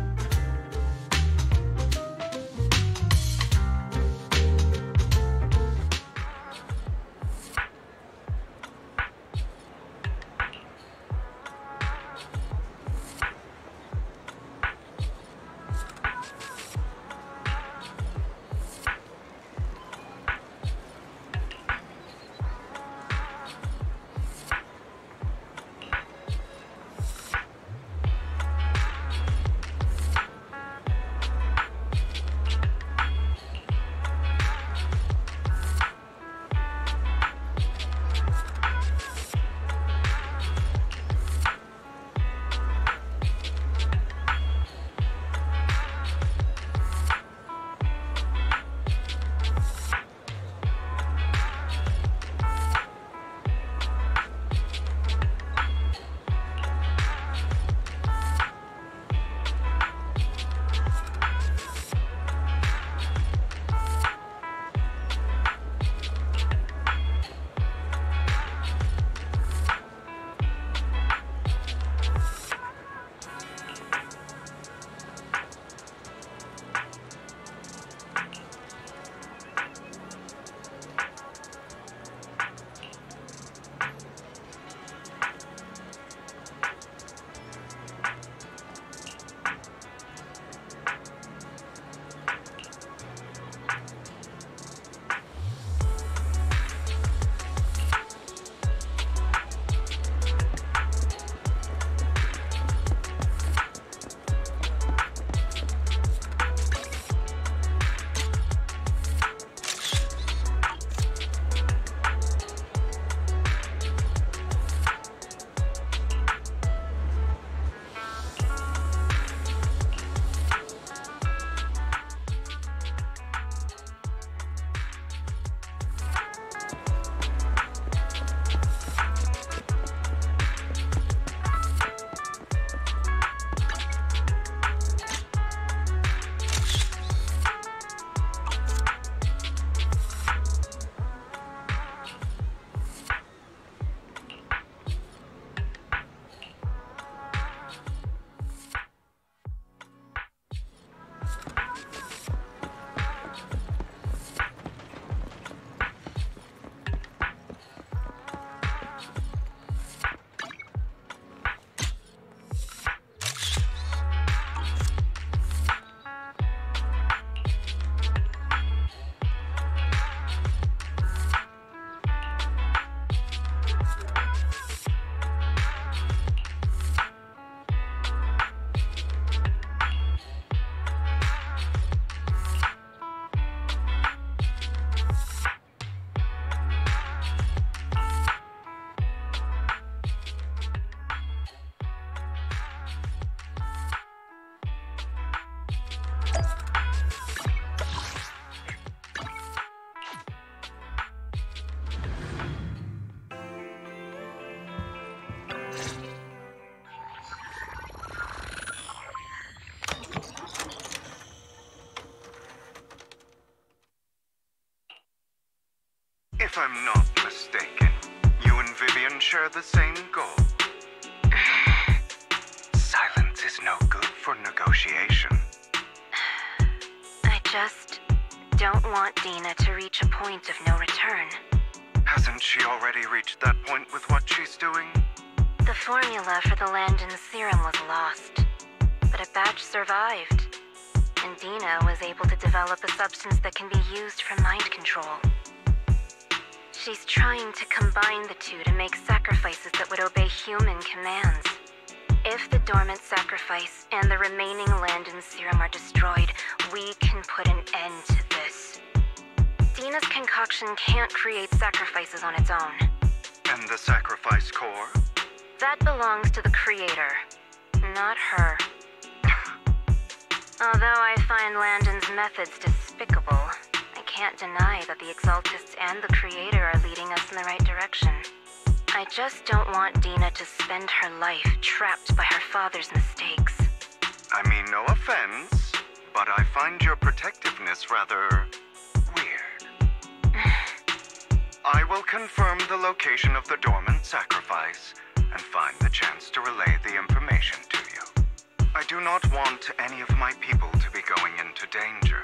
If I'm not mistaken, you and Vivian share the same goal. Silence is no good for negotiation. I just don't want Dina to reach a point of no return. Hasn't she already reached that point with what she's doing? The formula for the Landon serum was lost, but a batch survived, and Dina was able to develop a substance that can be used for mind control. She's trying to combine the two to make sacrifices that would obey human commands. If the dormant sacrifice and the remaining Landon serum are destroyed, we can put an end to this. Dina's concoction can't create sacrifices on its own. And the sacrifice core? That belongs to the creator, not her. Although I find Landon's methods despicable, I can't deny that the Exaltists and the creator are leading us in the right direction. I just don't want Dina to spend her life trapped by her father's mistakes. I mean, no offense, but I find your protectiveness rather weird. I will confirm the location of the dormant sacrifice and find the chance to relay the information to you. I do not want any of my people to be going into danger.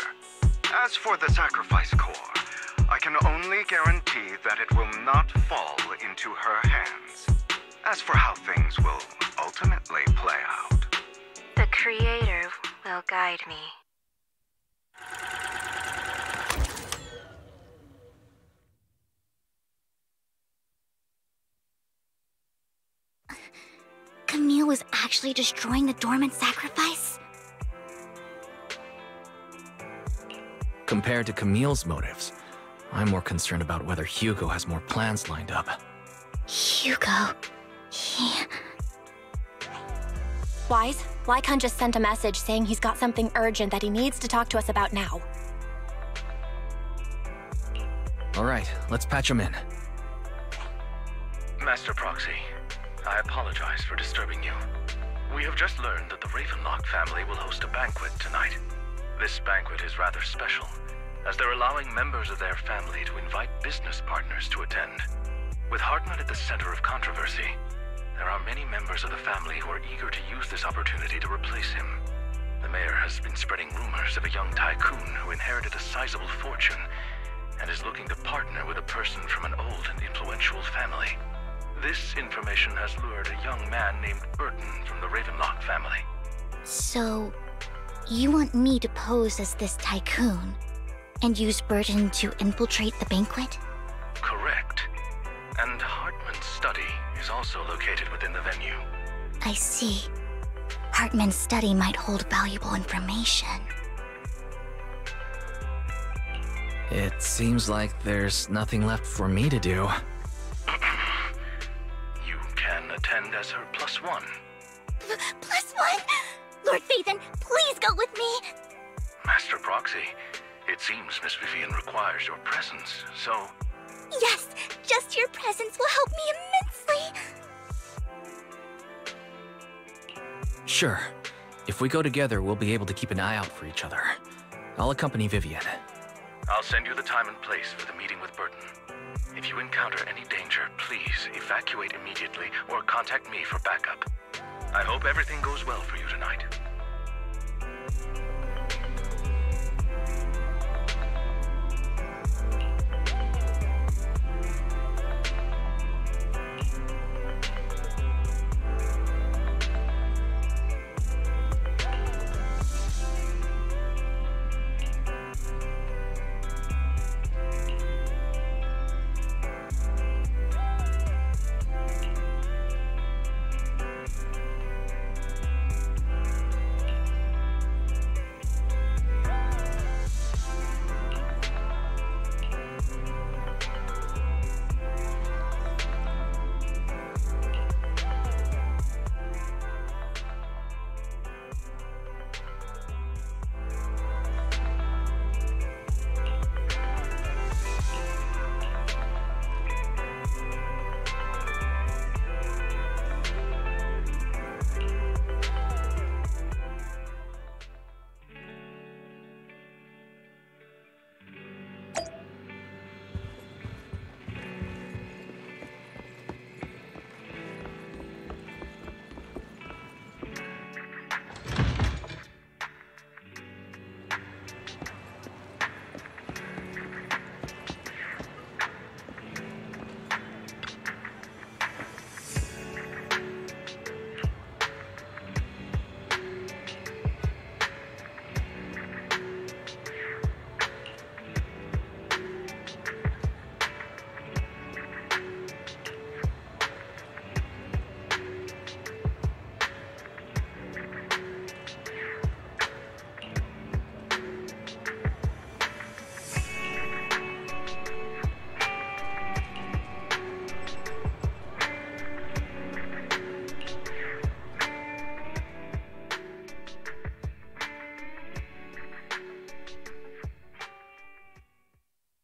As for the sacrifice core, I can only guarantee that it will not fall into her hands. As for how things will ultimately play out, the creator will guide me. Camille was actually destroying the dormant sacrifice? Compared to Camille's motives, I'm more concerned about whether Hugo has more plans lined up. Hugo... Wise, Lycon just sent a message saying he's got something urgent that he needs to talk to us about now. Alright, let's patch him in. Master Proxy, I apologize for disturbing you. We have just learned that the Ravenlock family will host a banquet tonight. This banquet is rather special, as they're allowing members of their family to invite business partners to attend. With Hartman at the center of controversy, there are many members of the family who are eager to use this opportunity to replace him. The mayor has been spreading rumors of a young tycoon who inherited a sizable fortune and is looking to partner with a person from an old and influential family. This information has lured a young man named Burton from the Ravenlock family. So, you want me to pose as this tycoon and use Burton to infiltrate the banquet? Correct. And Hartman's study is also located within the venue. I see. Hartman's study might hold valuable information. It seems like there's nothing left for me to do. You can attend as her +1. +1? Lord Phaethon, please go with me! Master Proxy, it seems Miss Vivian requires your presence, so... Yes, just your presence will help me immensely! Sure. If we go together, we'll be able to keep an eye out for each other. I'll accompany Vivian. I'll send you the time and place for the meeting with Burton. If you encounter any danger, please evacuate immediately or contact me for backup. I hope everything goes well for you tonight.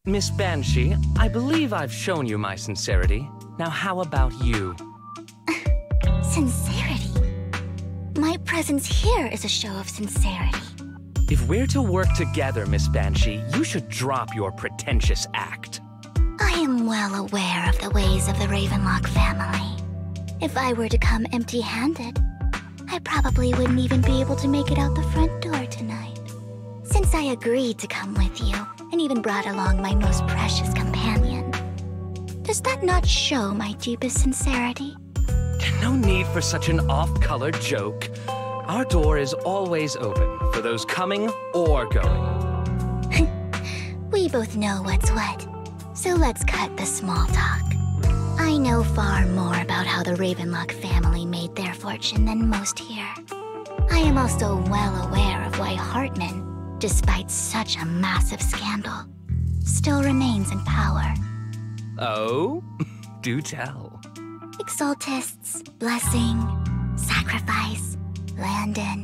Miss Banshee, I believe I've shown you my sincerity. Now how about you? Sincerity? My presence here is a show of sincerity. If we're to work together, Miss Banshee, you should drop your pretentious act. I am well aware of the ways of the Ravenlock family. If I were to come empty-handed, I probably wouldn't even be able to make it out the front door tonight. Since I agreed to come with you, and even brought along my most precious companion, does that not show my deepest sincerity? No need for such an off-color joke. Our door is always open for those coming or going. We both know what's what, so let's cut the small talk. I know far more about how the Ravenlock family made their fortune than most here. I am also well aware of why Hartman, despite such a massive scandal, still remains in power. Oh? Do tell. Exaltists, blessing, sacrifice, Landon.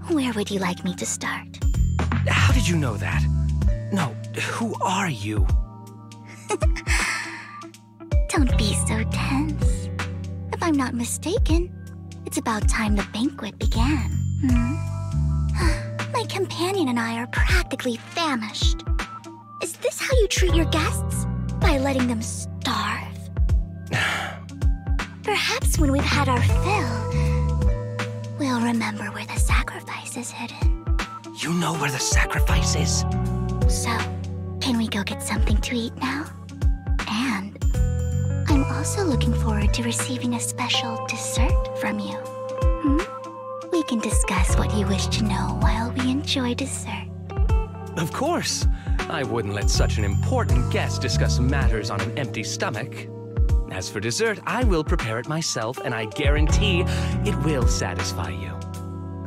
Where would you like me to start? How did you know that? No, who are you? Don't be so tense. If I'm not mistaken, it's about time the banquet began. My companion and I are practically famished. Is this how you treat your guests? By letting them starve? Perhaps when we've had our fill, we'll remember where the sacrifice is hidden. You know where the sacrifice is? So, can we go get something to eat now? And I'm also looking forward to receiving a special dessert from you. We can discuss what you wish to know while we enjoy dessert. Of course. I wouldn't let such an important guest discuss matters on an empty stomach. As for dessert, I will prepare it myself, and I guarantee it will satisfy you.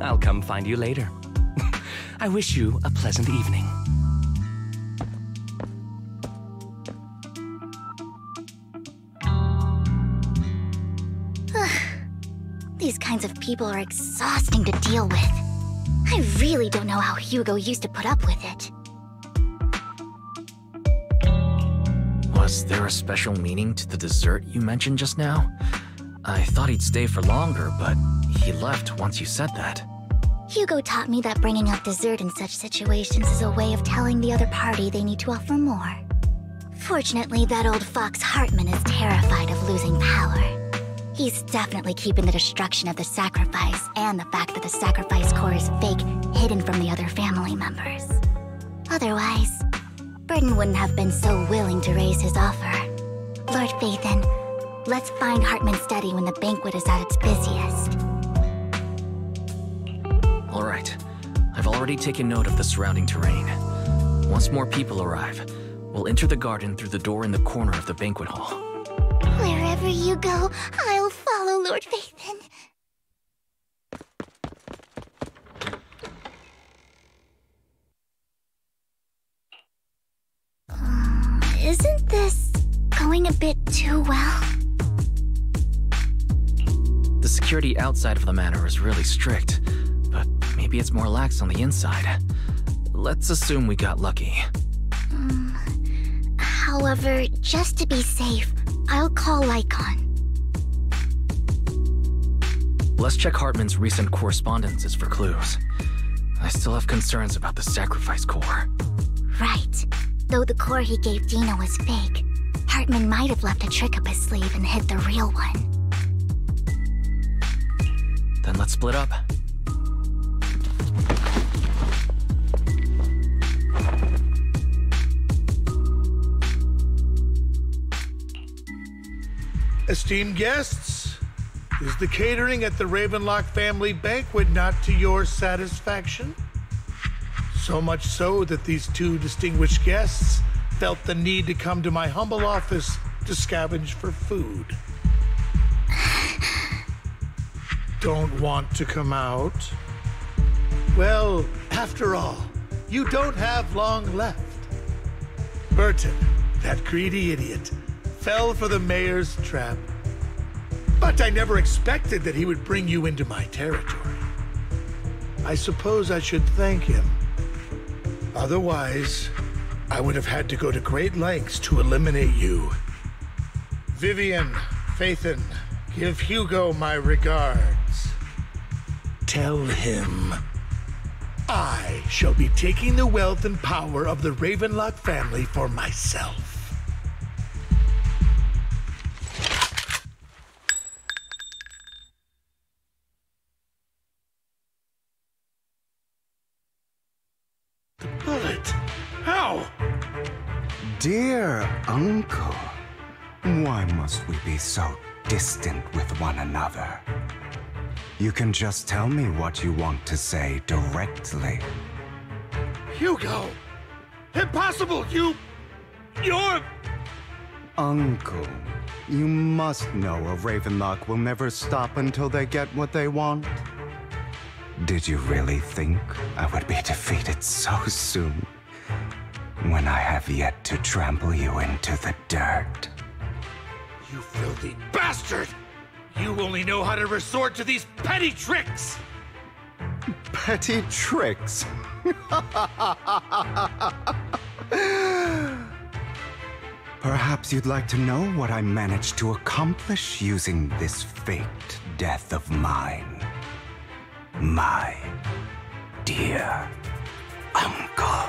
I'll come find you later. I wish you a pleasant evening. These kinds of people are exhausting to deal with. I really don't know how Hugo used to put up with it. Was there a special meaning to the dessert you mentioned just now? I thought he'd stay for longer, but he left once you said that. Hugo taught me that bringing up dessert in such situations is a way of telling the other party they need to offer more. Fortunately, that old fox Hartman is terrified of losing power. He's definitely keeping the destruction of the sacrifice and the fact that the sacrifice core is fake hidden from the other family members. Otherwise, Burden wouldn't have been so willing to raise his offer. Lord Phaethon, let's find Hartman's study when the banquet is at its busiest. All right. I've already taken note of the surrounding terrain. Once more people arrive, we'll enter the garden through the door in the corner of the banquet hall. Wherever you go, I'll follow, Lord Phaethon. Isn't this going a bit too well? The security outside of the manor is really strict, but maybe it's more lax on the inside. Let's assume we got lucky. However, just to be safe, I'll call Lycon. Let's check Hartman's recent correspondences for clues. I still have concerns about the sacrifice core. Right. Though the core he gave Dina was fake, Hartman might have left a trick up his sleeve and hid the real one. Then let's split up. Esteemed guests, is the catering at the Ravenlock family banquet not to your satisfaction? So much so that these two distinguished guests felt the need to come to my humble office to scavenge for food. Don't want to come out? Well, after all, you don't have long left. Burton, that greedy idiot, fell for the mayor's trap. But I never expected that he would bring you into my territory. I suppose I should thank him. Otherwise, I would have had to go to great lengths to eliminate you. Vivian, Phaethon, give Hugo my regards. Tell him I shall be taking the wealth and power of the Ravenlock family for myself. The bullet? How? Dear Uncle, why must we be so distant with one another? You can just tell me what you want to say directly. Hugo! Impossible! You're... Uncle, you must know a Ravenlock will never stop until they get what they want. Did you really think I would be defeated so soon, when I have yet to trample you into the dirt? You filthy bastard! You only know how to resort to these petty tricks! Petty tricks? Perhaps you'd like to know what I managed to accomplish using this faked death of mine. My dear Uncle.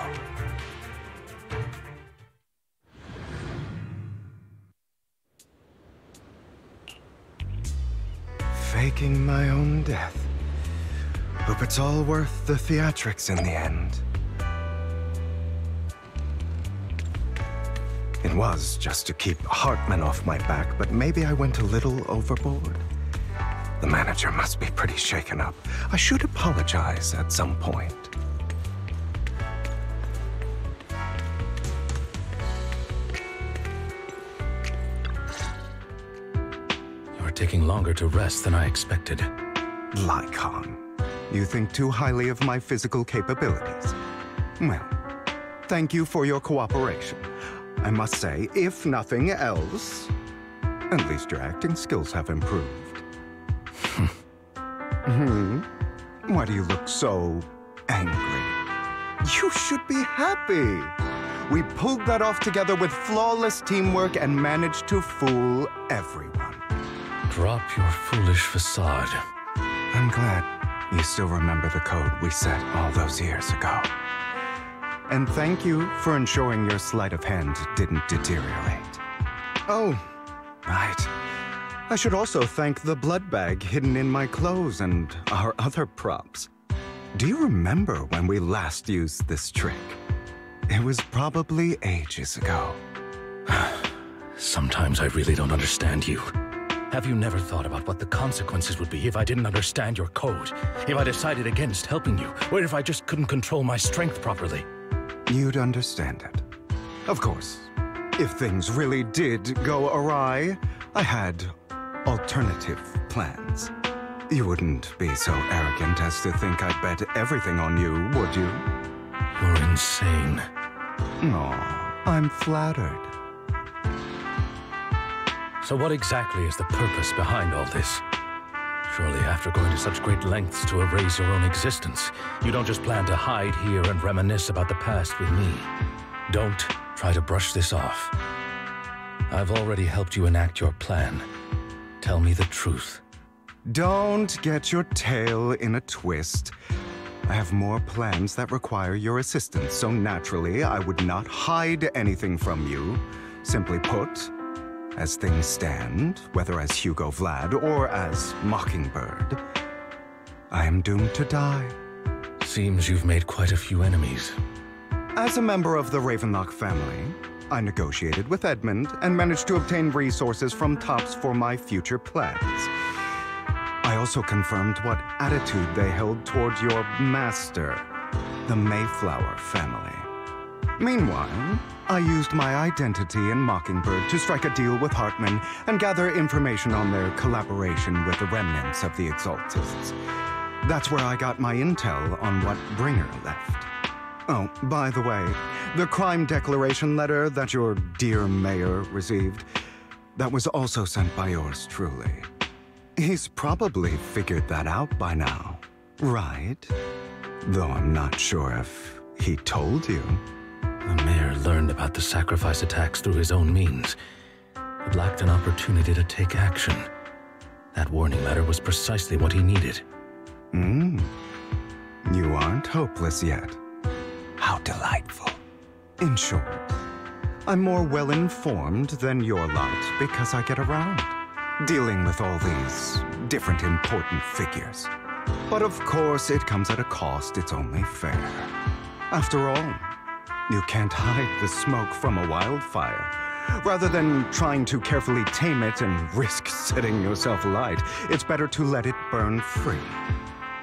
Faking my own death. Hope it's all worth the theatrics in the end. It was just to keep Hartman off my back, but maybe I went a little overboard. The manager must be pretty shaken up. I should apologize at some point. You're taking longer to rest than I expected. Lycon, you think too highly of my physical capabilities. Well, thank you for your cooperation. I must say, if nothing else, at least your acting skills have improved. Why do you look so angry? You should be happy. We pulled that off together with flawless teamwork and managed to fool everyone. Drop your foolish facade. I'm glad you still remember the code we set all those years ago. And thank you for ensuring your sleight of hand didn't deteriorate. Oh, right. I should also thank the blood bag hidden in my clothes and our other props. Do you remember when we last used this trick? It was probably ages ago. Sometimes I really don't understand you. Have you never thought about what the consequences would be if I didn't understand your code? If I decided against helping you? Or if I just couldn't control my strength properly? You'd understand it. Of course, if things really did go awry, I had alternative plans. You wouldn't be so arrogant as to think I'd bet everything on you, would you? You're insane. Aw, I'm flattered. So what exactly is the purpose behind all this? Surely after going to such great lengths to erase your own existence, you don't just plan to hide here and reminisce about the past with me. Don't try to brush this off. I've already helped you enact your plan. Tell me the truth. Don't get your tail in a twist. I have more plans that require your assistance, so naturally I would not hide anything from you. Simply put, as things stand, whether as Hugo Vlad or as Mockingbird, I am doomed to die. Seems you've made quite a few enemies. As a member of the Ravenlock family, I negotiated with Edmund and managed to obtain resources from Tops for my future plans. I also confirmed what attitude they held toward your master, the Mayflower family. Meanwhile, I used my identity in Mockingbird to strike a deal with Hartman and gather information on their collaboration with the remnants of the Exaltists. That's where I got my intel on what Bringer left. Oh, by the way, the crime declaration letter that your dear mayor received, that was also sent by yours truly. He's probably figured that out by now, right? Though I'm not sure if he told you. The mayor learned about the sacrifice attacks through his own means, but lacked an opportunity to take action. That warning letter was precisely what he needed. You aren't hopeless yet. How delightful. In short, I'm more well-informed than your lot because I get around, dealing with all these different important figures. But of course, it comes at a cost. It's only fair. After all, you can't hide the smoke from a wildfire. Rather than trying to carefully tame it and risk setting yourself alight, it's better to let it burn free.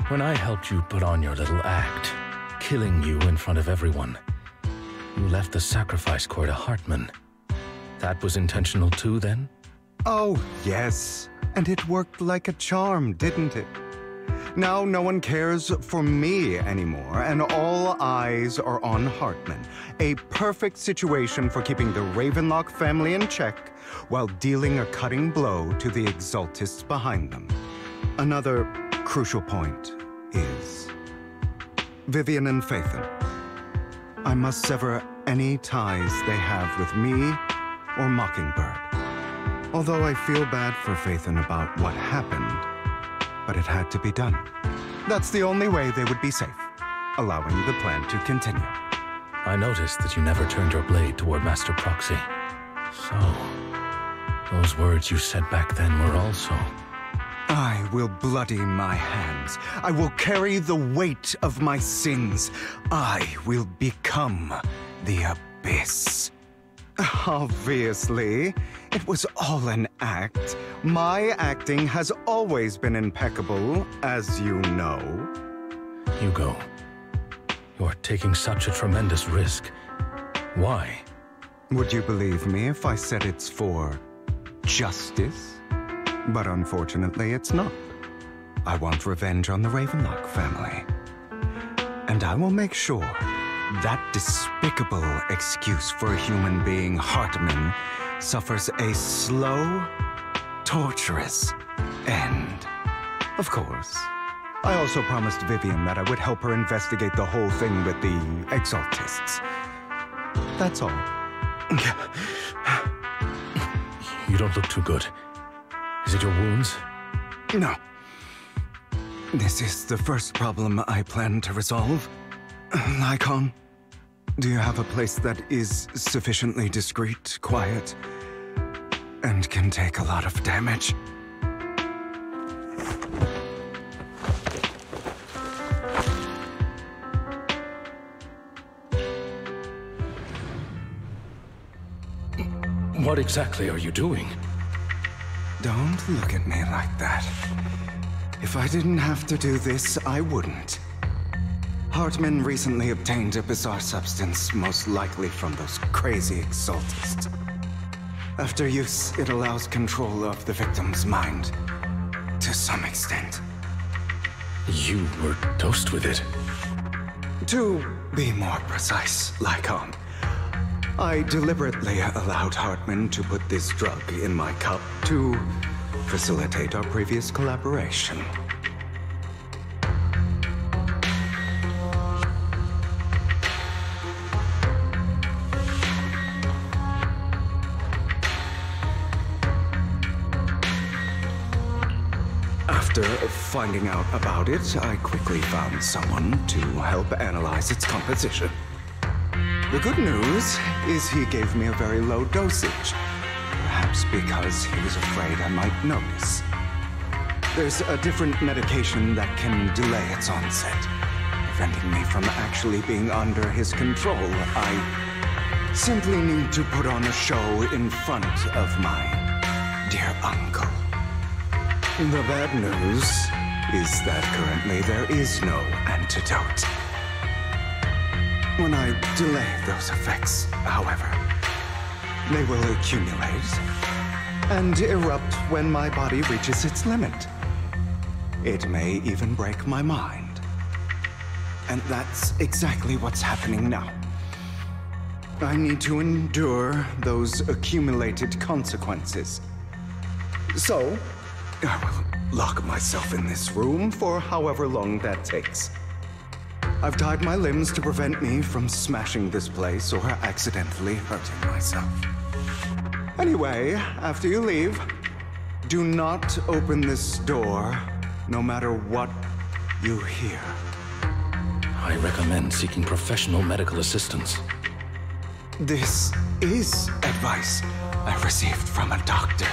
When I helped you put on your little act, killing you in front of everyone, you left the sacrifice core to Hartman. That was intentional too, then? Oh, yes. And it worked like a charm, didn't it? Now no one cares for me anymore, and all eyes are on Hartman. A perfect situation for keeping the Ravenlock family in check while dealing a cutting blow to the Exaltists behind them. Another crucial point is Vivian and Phaethon. I must sever any ties they have with me or Mockingbird. Although I feel bad for Phaethon about what happened, but it had to be done. That's the only way they would be safe, allowing the plan to continue. I noticed that you never turned your blade toward Master Proxy. So, those words you said back then were also... I will bloody my hands. I will carry the weight of my sins. I will become the Abyss. Obviously, it was all an act. My acting has always been impeccable, as you know. Hugo, you're taking such a tremendous risk. Why? Would you believe me if I said it's for justice? But unfortunately, it's not. I want revenge on the Ravenlock family. And I will make sure that despicable excuse for a human being, Hartman, suffers a slow, torturous end. Of course, I also promised Vivian that I would help her investigate the whole thing with the Exaltists. That's all. You don't look too good. Is it your wounds? No. This is the first problem I plan to resolve. Nikon, do you have a place that is sufficiently discreet, quiet, and can take a lot of damage? What exactly are you doing? Don't look at me like that. If I didn't have to do this, I wouldn't. Hartman recently obtained a bizarre substance, most likely from those crazy Exaltists. After use, it allows control of the victim's mind, to some extent. You were dosed with it? To be more precise, Lycon, I deliberately allowed Hartman to put this drug in my cup to facilitate our previous collaboration. After finding out about it, I quickly found someone to help analyze its composition. The good news is he gave me a very low dosage, perhaps because he was afraid I might notice. There's a different medication that can delay its onset, preventing me from actually being under his control. I simply need to put on a show in front of my dear uncle. The bad news is that currently there is no antidote. When I delay those effects, however, they will accumulate and erupt when my body reaches its limit. It may even break my mind. And that's exactly what's happening now. I need to endure those accumulated consequences. So, I will lock myself in this room for however long that takes. I've tied my limbs to prevent me from smashing this place or accidentally hurting myself. Anyway, after you leave, do not open this door, no matter what you hear. I recommend seeking professional medical assistance. This is advice I received from a doctor.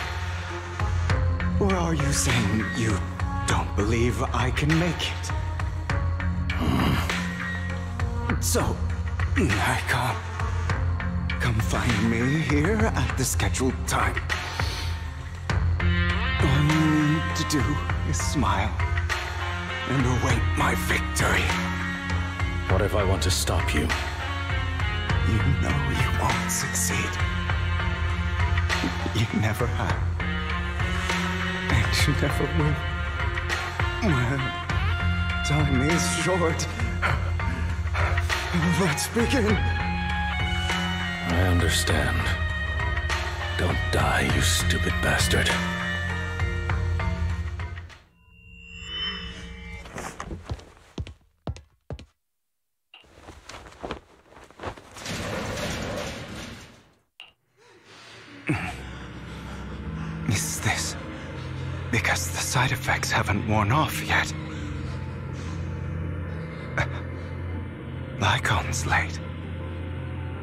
Or are you saying you don't believe I can make it? So, come find me here at the scheduled time. All you need to do is smile and await my victory. What if I want to stop you? You know you won't succeed. You never have. And you never will. Well, time is short. Let's begin. I understand. Don't die, you stupid bastard. Is this because the side effects haven't worn off yet? Lycon's late.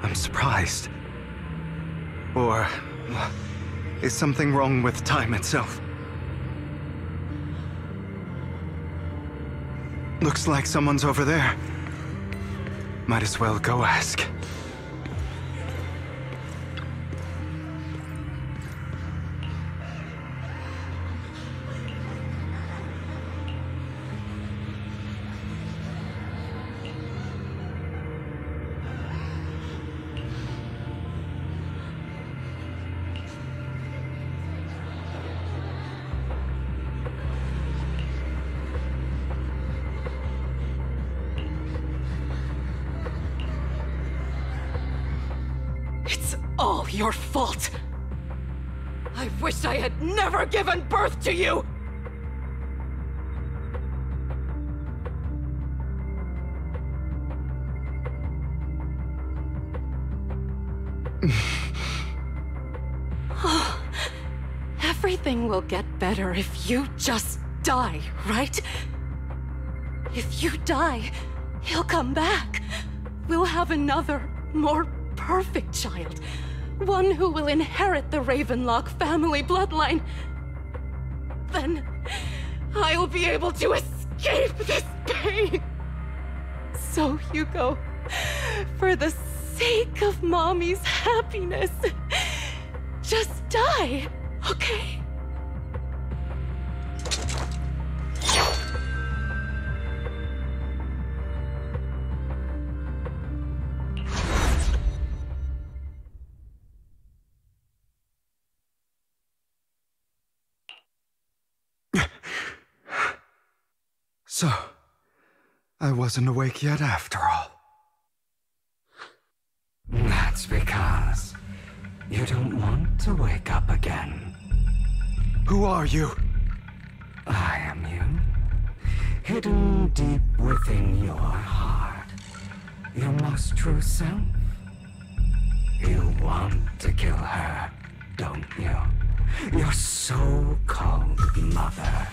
I'm surprised. Or is something wrong with time itself? Looks like someone's over there. Might as well go ask. All your fault! I wish I had never given birth to you! Everything will get better if you just die, right? If you die, he'll come back. We'll have another, more perfect child. One who will inherit the Ravenlock family bloodline. Then I'll be able to escape this pain. So, Hugo, for the sake of Mommy's happiness, just die, okay? So, I wasn't awake yet after all. That's because you don't want to wake up again. Who are you? I am you. Hidden deep within your heart. Your most true self. You want to kill her, don't you? Your so-called mother.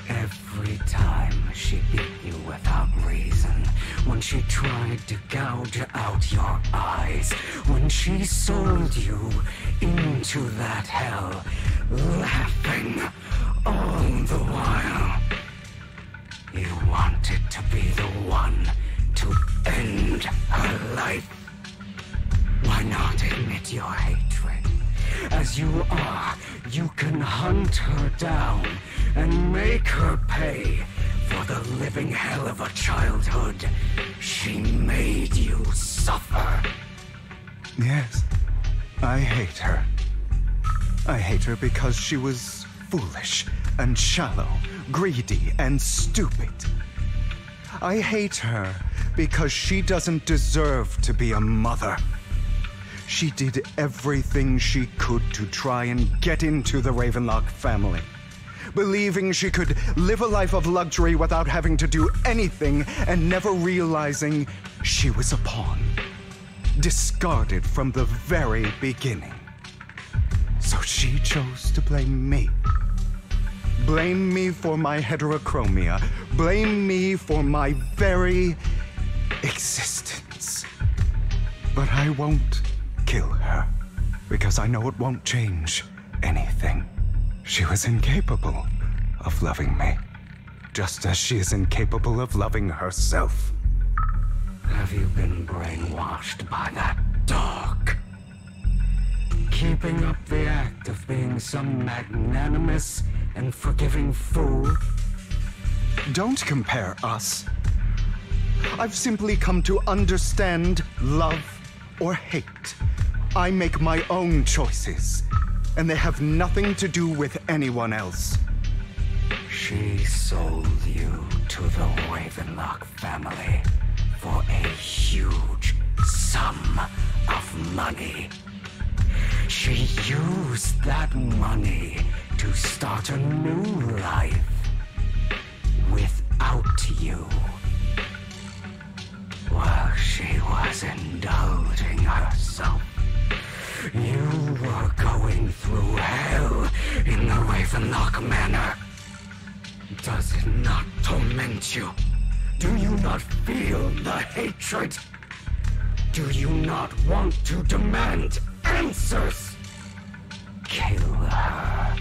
Every time she beat you without reason, when she tried to gouge out your eyes, when she sold you into that hell, laughing all the while. You wanted to be the one to end her life. Why not admit your hatred? As you are, you can hunt her down and make her pay for the living hell of a childhood she made you suffer. Yes, I hate her. I hate her because she was foolish and shallow, greedy and stupid. I hate her because she doesn't deserve to be a mother. She did everything she could to try and get into the Ravenlock family. believing she could live a life of luxury without having to do anything and never realizing she was a pawn, discarded from the very beginning. So she chose to blame me. Blame me for my heterochromia. Blame me for my very existence. But I won't kill her, because I know it won't change anything. She was incapable of loving me, just as she is incapable of loving herself. Have you been brainwashed by that dog? Keeping up the act of being some magnanimous and forgiving fool? Don't compare us. I've simply come to understand love or hate. I make my own choices, and they have nothing to do with anyone else. She sold you to the Ravenlock family for a huge sum of money. She used that money to start a new life without you. While she was indulging herself, you were going through hell in the Ravenlock Manor. Does it not torment you? Do you not feel the hatred? Do you not want to demand answers? Kill her.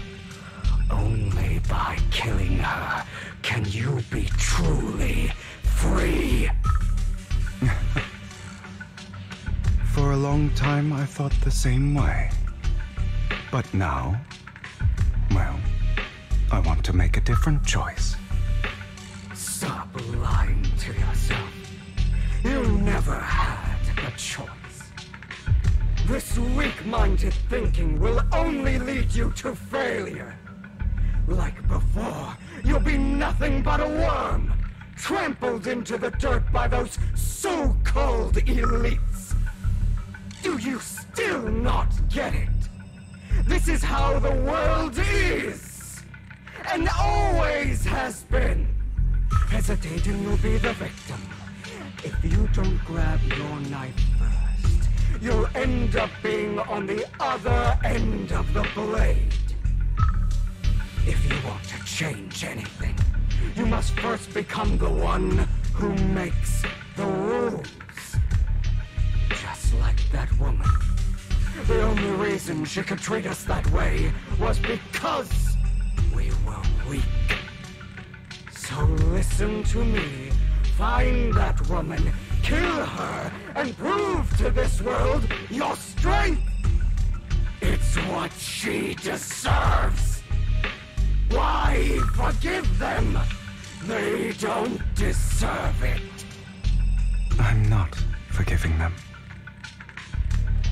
Only by killing her can you be truly free. For a long time, I thought the same way. But now, well, I want to make a different choice. Stop lying to yourself. You never had a choice. This weak-minded thinking will only lead you to failure. Like before, you'll be nothing but a worm, trampled into the dirt by those so-called elites. Do you still not get it? This is how the world is, and always has been. Hesitating will be the victim. If you don't grab your knife first, you'll end up being on the other end of the blade. If you want to change anything, you must first become the one who makes the rules. Just like that woman. The only reason she could treat us that way was because we were weak. So listen to me. Find that woman, kill her, and prove to this world your strength. It's what she deserves. Why forgive them? They don't deserve it. I'm not forgiving them.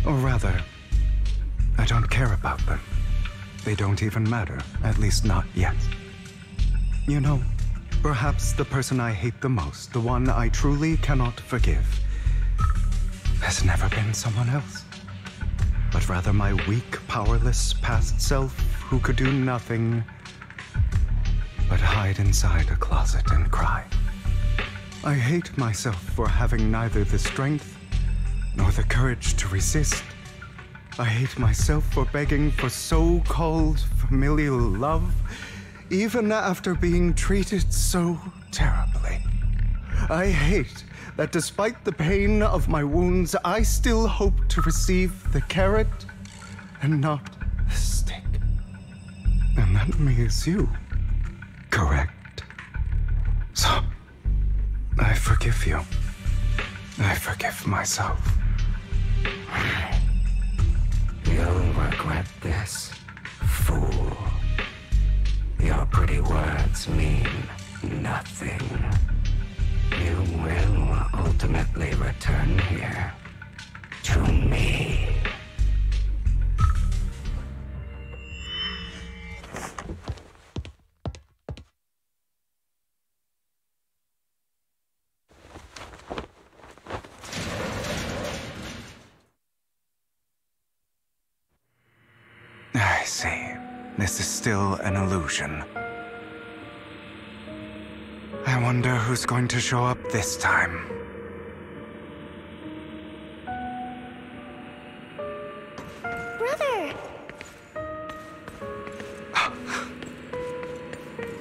Or rather, I don't care about them. They don't even matter, at least not yet. You know, perhaps the person I hate the most, the one I truly cannot forgive, has never been someone else, but rather my weak, powerless past self who could do nothing but hide inside a closet and cry. I hate myself for having neither the strength nor the courage to resist. I hate myself for begging for so-called familial love, even after being treated so terribly. I hate that despite the pain of my wounds, I still hope to receive the carrot and not the stick. And that means you, correct? So, I forgive you. I forgive myself. You'll regret this, fool. Your pretty words mean nothing. You will ultimately return here to me. I see. This is still an illusion. I wonder who's going to show up this time. Brother!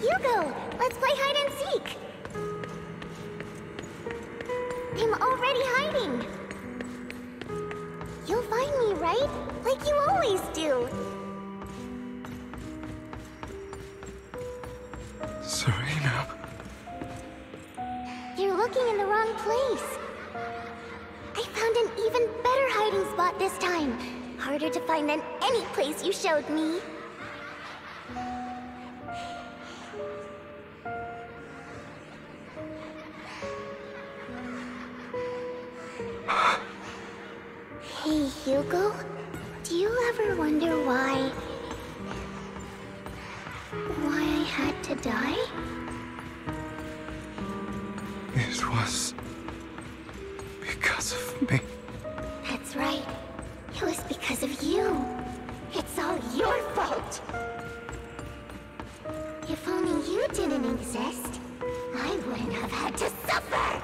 Hugo, let's play hide and seek! I'm already hiding! You'll find me, right? Like you always do! Serena. You're looking in the wrong place. I found an even better hiding spot this time. Harder to find than any place you showed me. Hey, Hugo. Do you ever wonder why I had to die? It was because of me. That's right. It was because of you. It's all your fault. If only you didn't exist, I wouldn't have had to suffer.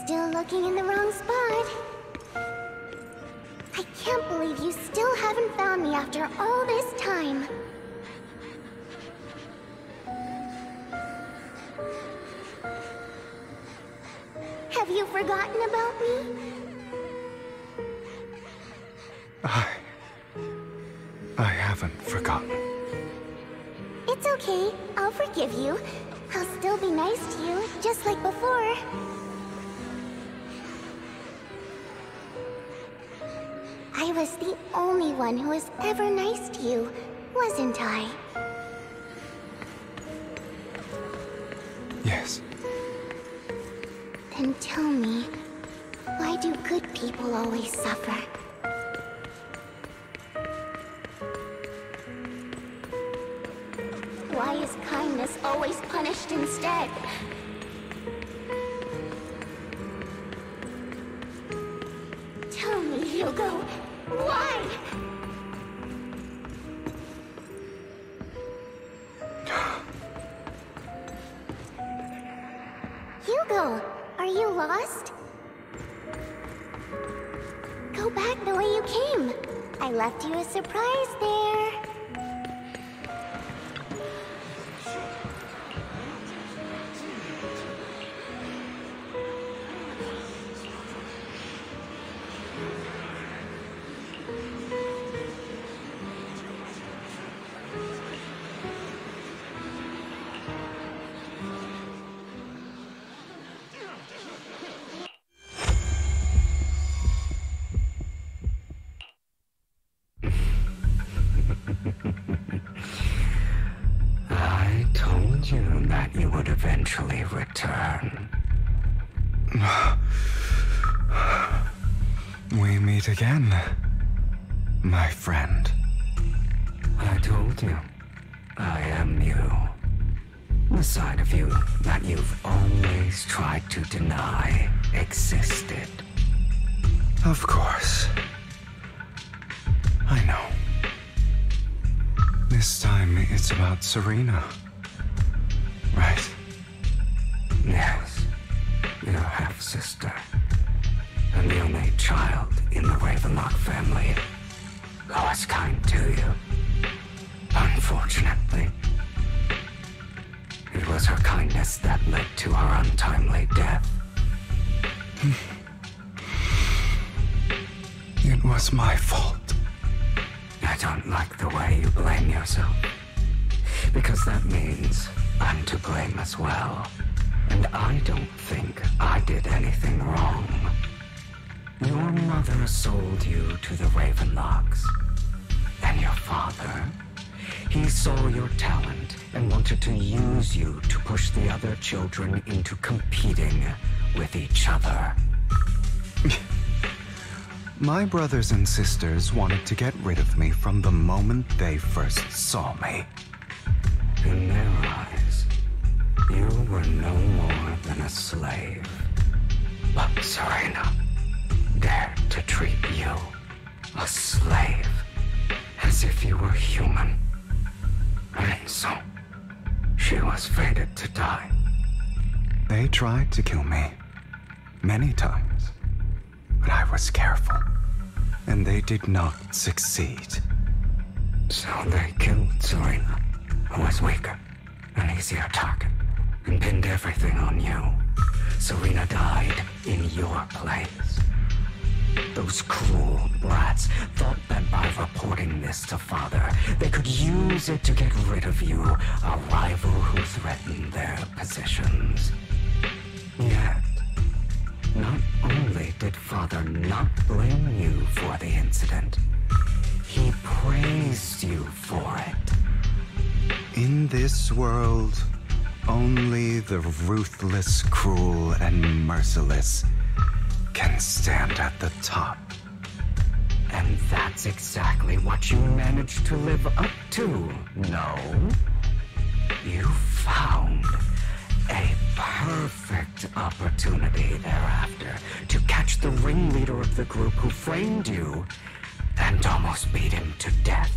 Still looking in the wrong spot. I can't believe you still haven't found me after all this time. Have you forgotten about me? I haven't forgotten. It's okay. I'll forgive you. I'll still be nice to you, just like before. I was the only one who was ever nice to you, wasn't I? Yes. Then tell me, why do good people always suffer? Why is kindness always punished instead? Tell me, Hugo, why? Hugo, are you lost? Go back the way you came. I left you a surprise there. I told you that you would eventually return. We meet again, my friend. I told you, I am you. The side of you that you've always tried to deny existed. Of course. I know. This time it's about Serena. Right? Yes. Your half-sister. And the only child in the Ravenlock family who was kind to you. Unfortunately, it was her kindness that led to her untimely death. It was my fault. I don't like the way you blame yourself. Because that means I'm to blame as well. And I don't think I did anything wrong. Your mother sold you to the Ravenlocks. And your father, he saw your talent and wanted to use you to push the other children into competing with each other. My brothers and sisters wanted to get rid of me from the moment they first saw me. In their eyes, you were no more than a slave. But Serena dared to treat you, a slave, as if you were human. And so, she was fated to die. They tried to kill me many times, but I was careful, and they did not succeed. So they killed Serena, who was weaker, an easier target, and pinned everything on you. Serena died in your place. Those cruel brats thought that by reporting this to Father, they could use it to get rid of you, a rival who threatened their positions. Yet, not only did Father not blame you for the incident, he praised you for it. In this world, only the ruthless, cruel, and merciless can stand at the top. And that's exactly what you managed to live up to, no? You found a perfect opportunity thereafter to catch the ringleader of the group who framed you and almost beat him to death.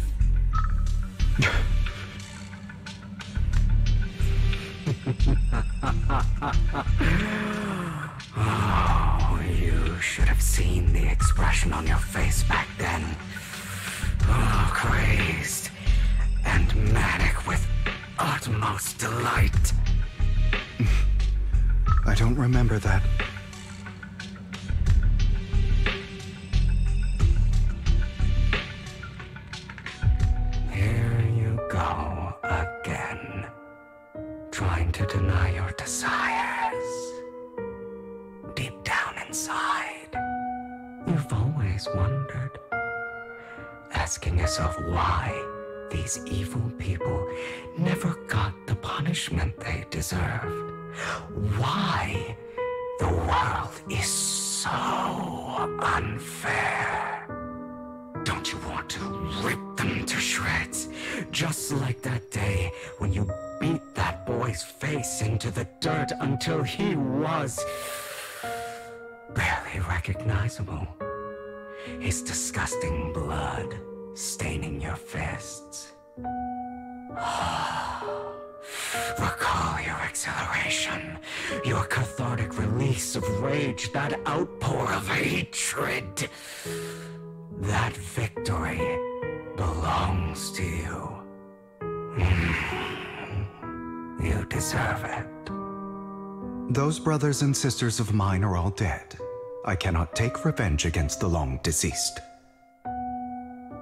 Oh, you should have seen the expression on your face back then. Oh, crazed and manic with utmost delight. I don't remember that. Here you go again, trying to deny your desires. Deep down inside, you've always wondered, asking yourself why these evil people never got the punishment they deserved. Why the world is so unfair. Don't you want to rip them to shreds? Just like that day when you beat that boy's face into the dirt until he was barely recognizable. His disgusting blood staining your fists. Recall your exhilaration, your cathartic release of rage, that outpour of hatred. That victory belongs to you. You deserve it. Those brothers and sisters of mine are all dead. I cannot take revenge against the long deceased.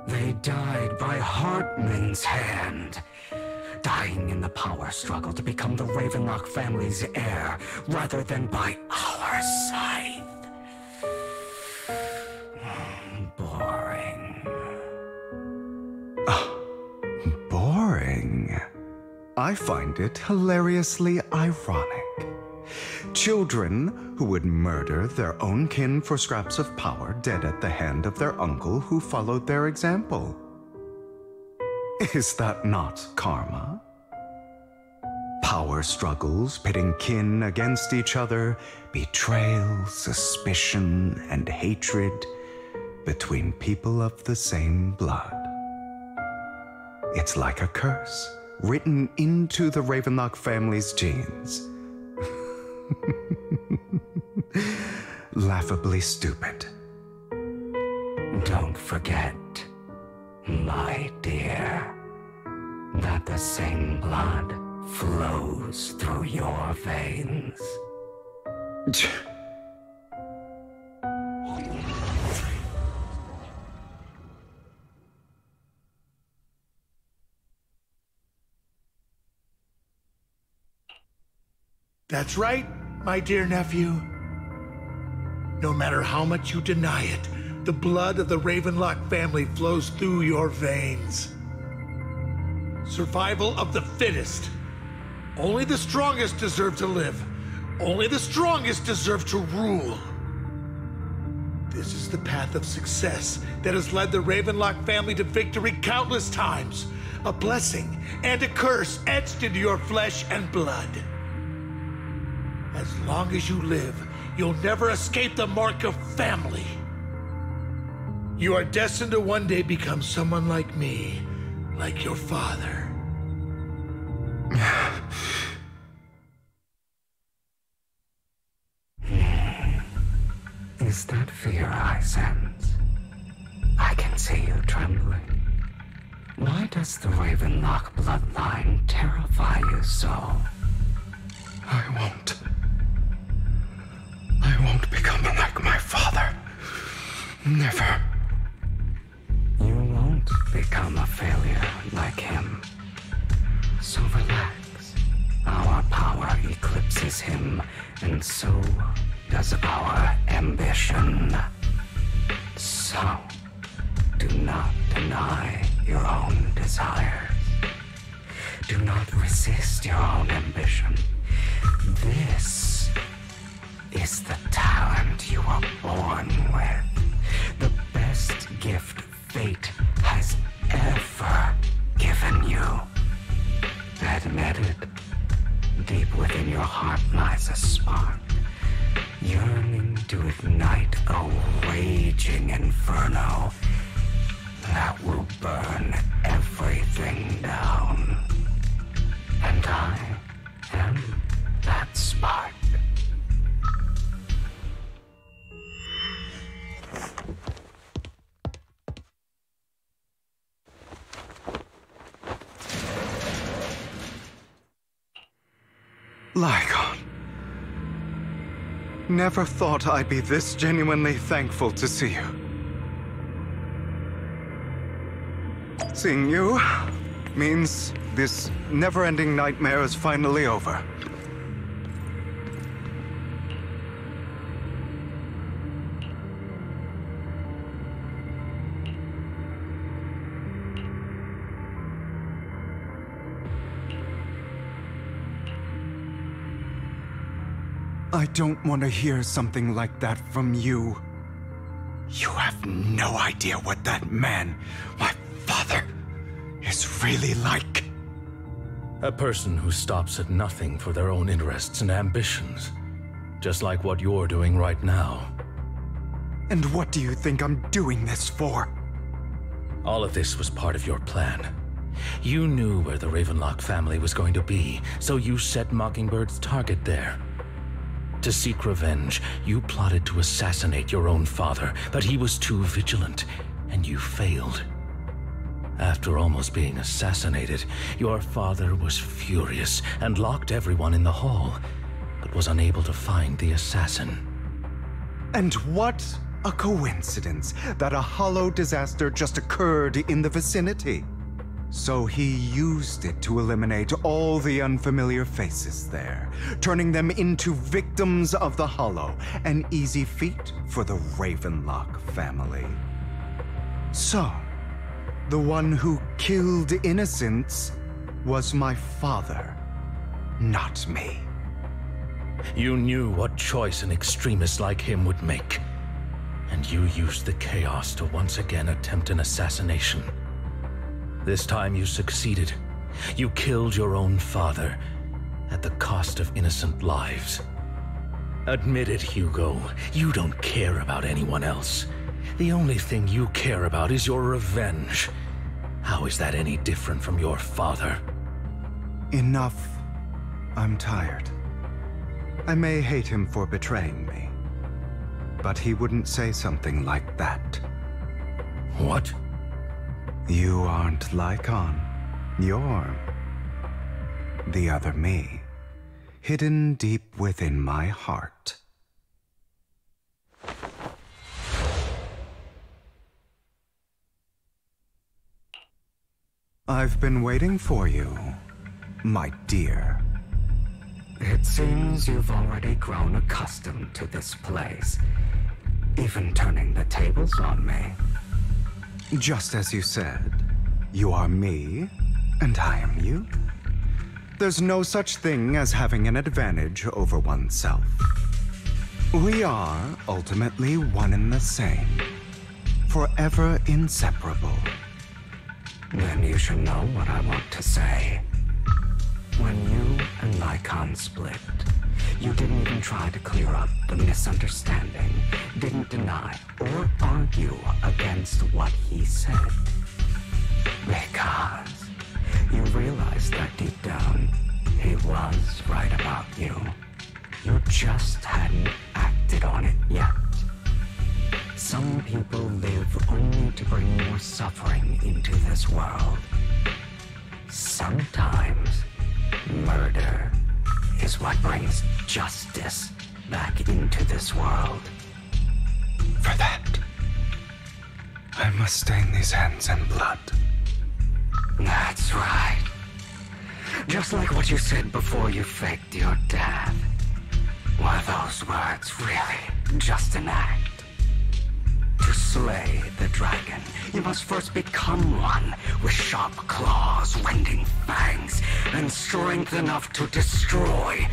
They died by Hartman's hand, dying in the power struggle to become the Ravenlock family's heir, rather than by our scythe. Boring. Boring? I find it hilariously ironic. Children who would murder their own kin for scraps of power, dead at the hand of their uncle who followed their example. Is that not karma? Power struggles pitting kin against each other, betrayal, suspicion, and hatred between people of the same blood. It's like a curse written into the Ravenlock family's genes. Laughably stupid. Don't forget, my dear, that the same blood flows through your veins. That's right, my dear nephew. No matter how much you deny it, the blood of the Ravenlock family flows through your veins. Survival of the fittest. Only the strongest deserve to live. Only the strongest deserve to rule. This is the path of success that has led the Ravenlock family to victory countless times. A blessing and a curse etched into your flesh and blood. As long as you live, you'll never escape the mark of family. You are destined to one day become someone like me, like your father. Is that fear I sense? I can see you trembling. Why does the Ravenlock bloodline terrify you so? I won't become like my father. Never. You won't become a failure like him. So relax. Our power eclipses him, and so does our ambition. So, do not deny your own desires. Do not resist your own ambition. This is the talent you were born with. The best gift fate has ever given you. Admit it. Deep within your heart lies a spark, yearning to ignite a raging inferno that will burn everything down. And I am that spark. Lygon. Never thought I'd be this genuinely thankful to see you. Seeing you means this never-ending nightmare is finally over. I don't want to hear something like that from you. You have no idea what that man, my father, is really like. A person who stops at nothing for their own interests and ambitions. Just like what you're doing right now. And what do you think I'm doing this for? All of this was part of your plan. You knew where the Ravenlock family was going to be, so you set Mockingbird's target there. To seek revenge, you plotted to assassinate your own father, but he was too vigilant, and you failed. After almost being assassinated, your father was furious and locked everyone in the hall, but was unable to find the assassin. And what a coincidence that a hollow disaster just occurred in the vicinity. So he used it to eliminate all the unfamiliar faces there, turning them into victims of the Hollow, an easy feat for the Ravenlock family. So, the one who killed innocents was my father, not me. You knew what choice an extremist like him would make, and you used the chaos to once again attempt an assassination. This time you succeeded. You killed your own father, at the cost of innocent lives. Admit it, Hugo. You don't care about anyone else. The only thing you care about is your revenge. How is that any different from your father? Enough. I'm tired. I may hate him for betraying me, but he wouldn't say something like that. What? You aren't Lygon. You're the other me, hidden deep within my heart. I've been waiting for you, my dear. It seems you've already grown accustomed to this place, even turning the tables on me. Just as you said, you are me, and I am you. There's no such thing as having an advantage over oneself. We are ultimately one and the same. Forever inseparable. Then you should know what I want to say. When you and Lycon split, you didn't even try to clear up the misunderstanding, didn't deny or argue against what he said. Because you realized that deep down, he was right about you. You just hadn't acted on it yet. Some people live only to bring more suffering into this world. Sometimes, murder is what brings justice back into this world. For that, I must stain these hands in blood. That's right. Just like what you said before you faked your death. Were those words really just an act? To slay the dragon, you must first become one with sharp claws, rending fangs, and strength enough to destroy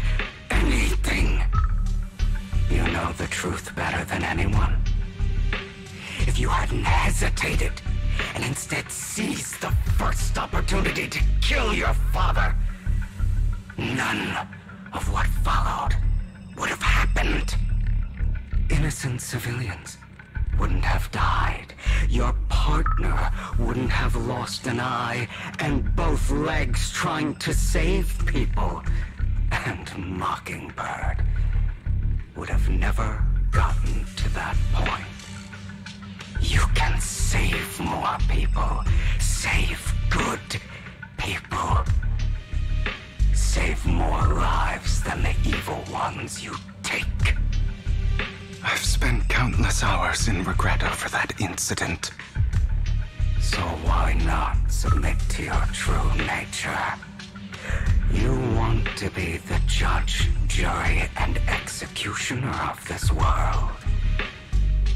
anything. You know the truth better than anyone. If you hadn't hesitated, and instead seized the first opportunity to kill your father, none of what followed would have happened. Innocent civilians wouldn't have died. Your partner wouldn't have lost an eye and both legs trying to save people. And Mockingbird would have never gotten to that point. You can save more people. Save good people. Save more lives than the evil ones you take. I've spent countless hours in regret over that incident. So why not submit to your true nature? You want to be the judge, jury, and executioner of this world.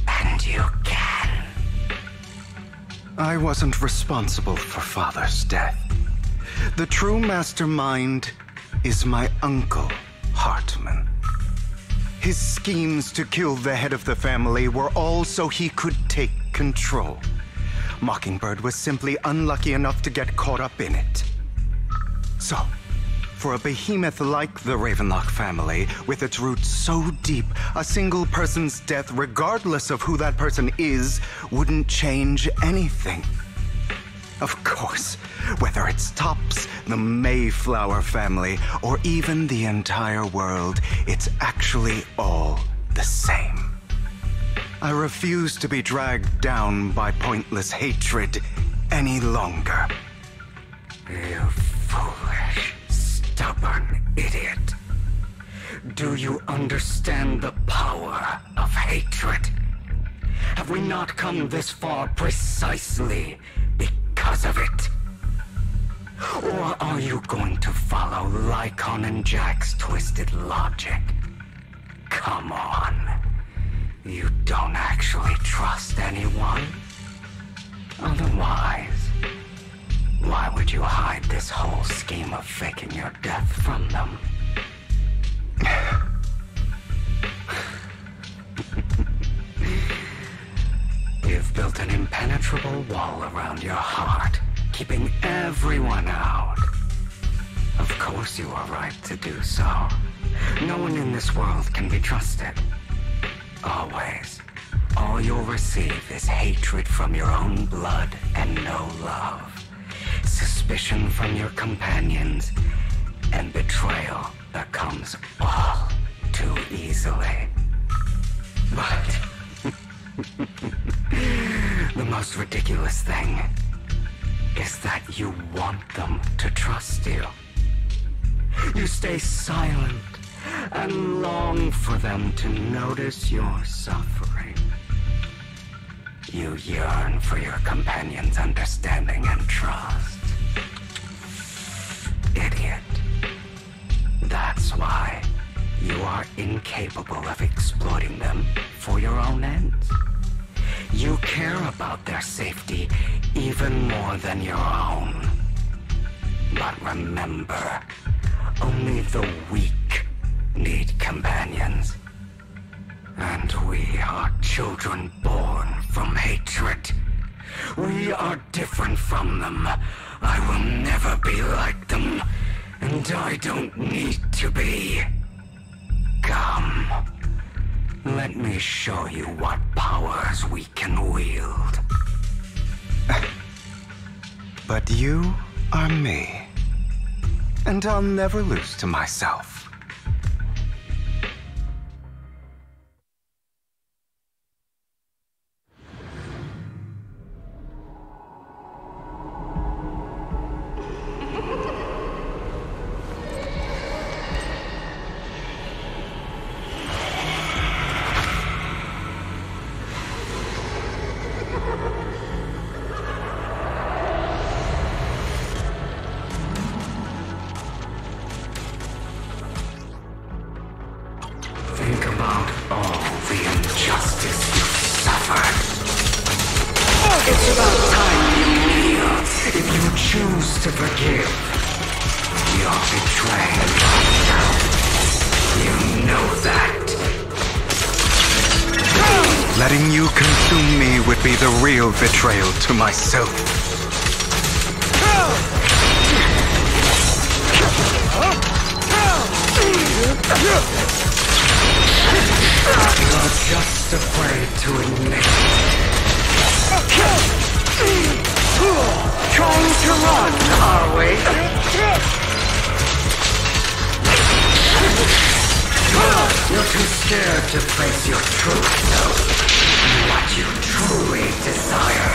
And you can. I wasn't responsible for Father's death. The true mastermind is my uncle, Hartman. His schemes to kill the head of the family were all so he could take control. Mockingbird was simply unlucky enough to get caught up in it. So, for a behemoth like the Ravenlock family, with its roots so deep, a single person's death, regardless of who that person is, wouldn't change anything. Of course, whether it's Tops, the Mayflower family, or even the entire world, it's actually all the same. I refuse to be dragged down by pointless hatred any longer. You foolish, stubborn idiot. Do you understand the power of hatred? Have we not come this far precisely because of it? Or are you going to follow Lycon and Jack's twisted logic? Come on. You don't actually trust anyone? Otherwise, why would you hide this whole scheme of faking your death from them? You've built an impenetrable wall around your heart, keeping everyone out. Of course you are right to do so. No one in this world can be trusted. Always. All you'll receive is hatred from your own blood and no love. Suspicion from your companions, and betrayal that comes all too easily. But the most ridiculous thing is that you want them to trust you. You stay silent and long for them to notice your suffering. You yearn for your companion's understanding and trust. Idiot. That's why you are incapable of exploiting them for your own ends. You care about their safety even more than your own. But remember, only the weak need companions. And we are children born from hatred. We are different from them. I will never be like them. And I don't need to be. Come. Let me show you what powers we can wield. But you are me. And I'll never lose to myself. Think about all the injustice you've suffered. It's about time you kneel if you choose to forgive. You're betraying yourself. You know that. Letting you consume me would be the real betrayal to myself. You're just afraid to admit it. Trying to run, are we? You're too scared to face your truth, though. What you truly desire.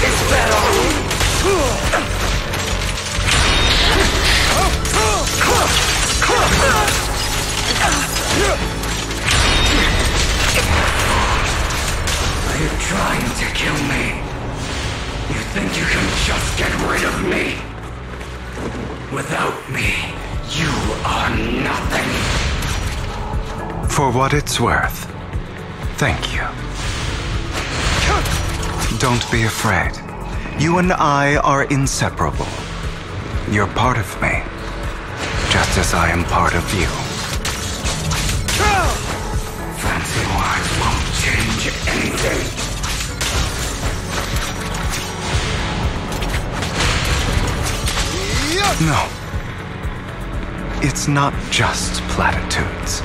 It's better. Are you trying to kill me? You think you can just get rid of me? Without me, you are nothing. For what it's worth, thank you. Don't be afraid. You and I are inseparable. You're part of me, just as I am part of you. Fancy words won't change anything. No. It's not just platitudes.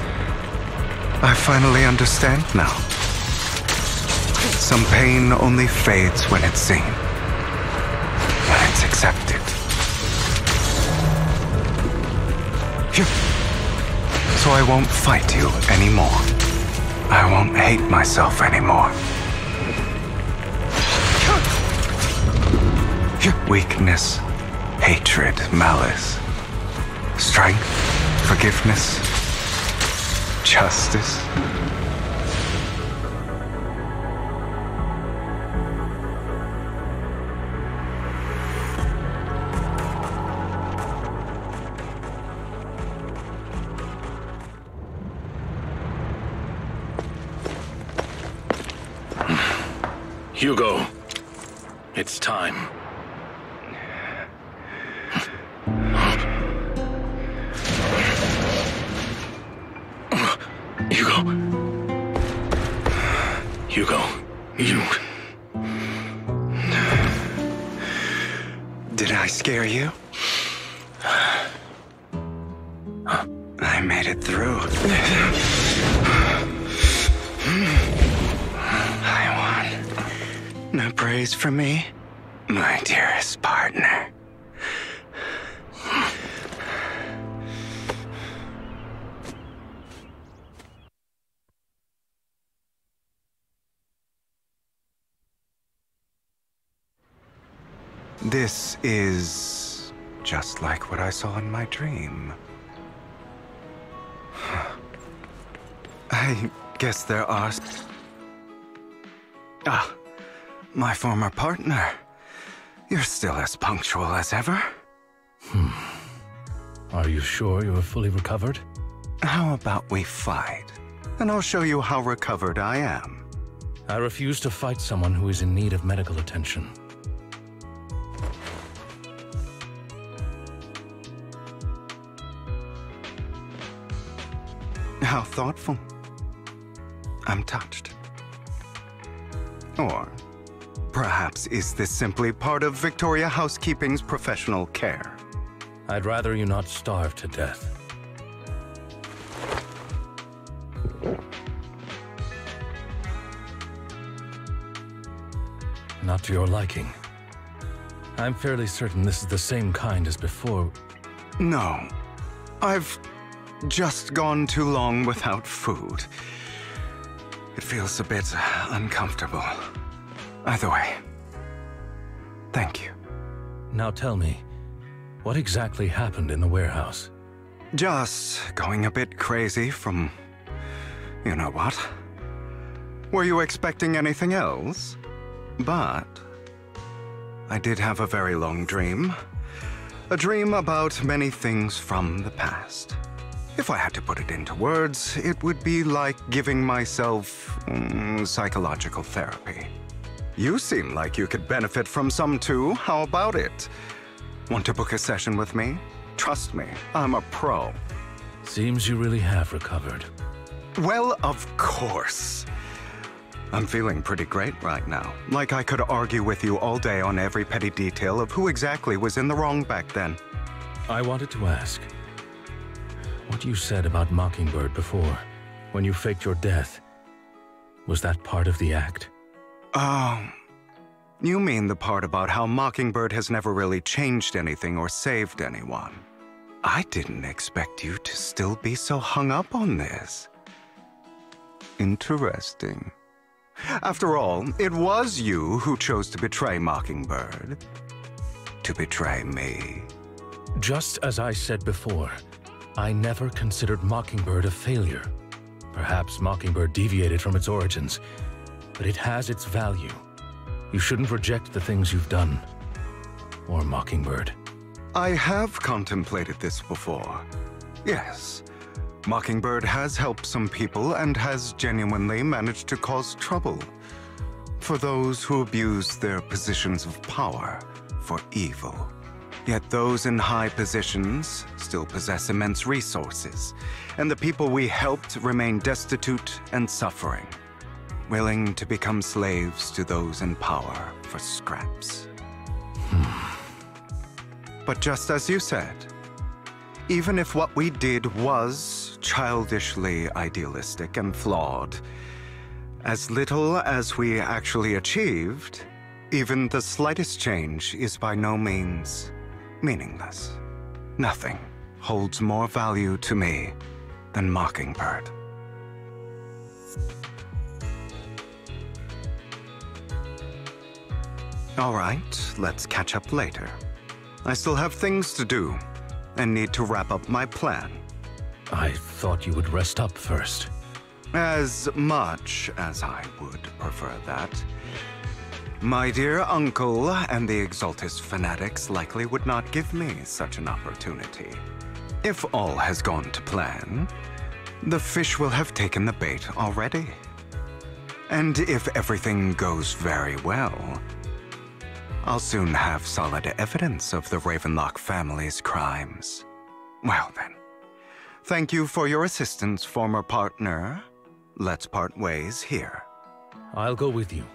I finally understand now. Some pain only fades when it's seen, when it's accepted. So I won't fight you anymore. I won't hate myself anymore. Weakness, hatred, malice, strength, forgiveness, justice. Hugo, it's time. Hugo, you... Did I scare you? I made it through. I won. No praise from me, my dearest partner. This is just like what I saw in my dream. I guess there are... Ah, my former partner. You're still as punctual as ever. Are you sure you're fully recovered? How about we fight? And I'll show you how recovered I am. I refuse to fight someone who is in need of medical attention. How thoughtful. I'm touched. Or perhaps is this simply part of Victoria Housekeeping's professional care? I'd rather you not starve to death. Not to your liking. I'm fairly certain this is the same kind as before. No. I've just gone too long without food. It feels a bit uncomfortable. Either way, thank you. Now tell me, what exactly happened in the warehouse? Just going a bit crazy from... you know what? Were you expecting anything else? But I did have a very long dream. A dream about many things from the past. If I had to put it into words, it would be like giving myself psychological therapy. You seem like you could benefit from some too. How about it? Want to book a session with me? Trust me, I'm a pro. Seems you really have recovered. Well, of course. I'm feeling pretty great right now. Like I could argue with you all day on every petty detail of who exactly was in the wrong back then. I wanted to ask, what you said about Mockingbird before, when you faked your death, was that part of the act? Oh, you mean the part about how Mockingbird has never really changed anything or saved anyone. I didn't expect you to still be so hung up on this. Interesting. After all, it was you who chose to betray Mockingbird. To betray me. Just as I said before, I never considered Mockingbird a failure. Perhaps Mockingbird deviated from its origins, but it has its value. You shouldn't reject the things you've done. Or Mockingbird. I have contemplated this before. Yes. Mockingbird has helped some people and has genuinely managed to cause trouble for those who abuse their positions of power for evil. Yet those in high positions still possess immense resources, and the people we helped remain destitute and suffering, willing to become slaves to those in power for scraps. But just as you said, even if what we did was childishly idealistic and flawed, as little as we actually achieved, even the slightest change is by no means meaningless. Nothing holds more value to me than Mockingbird. All right, let's catch up later. I still have things to do and need to wrap up my plan. I thought you would rest up first. As much as I would prefer that. My dear uncle and the Exaltus fanatics likely would not give me such an opportunity. If all has gone to plan, the fish will have taken the bait already. And if everything goes very well, I'll soon have solid evidence of the Ravenlock family's crimes. Well then, thank you for your assistance, former partner. Let's part ways here. I'll go with you.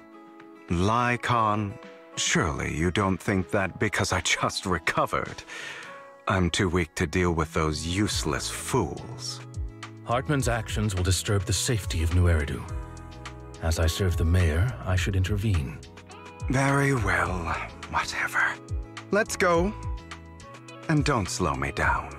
Lycon, surely you don't think that because I just recovered, I'm too weak to deal with those useless fools. Hartman's actions will disturb the safety of New Eridu. As I serve the mayor, I should intervene. Very well, whatever. Let's go. And don't slow me down.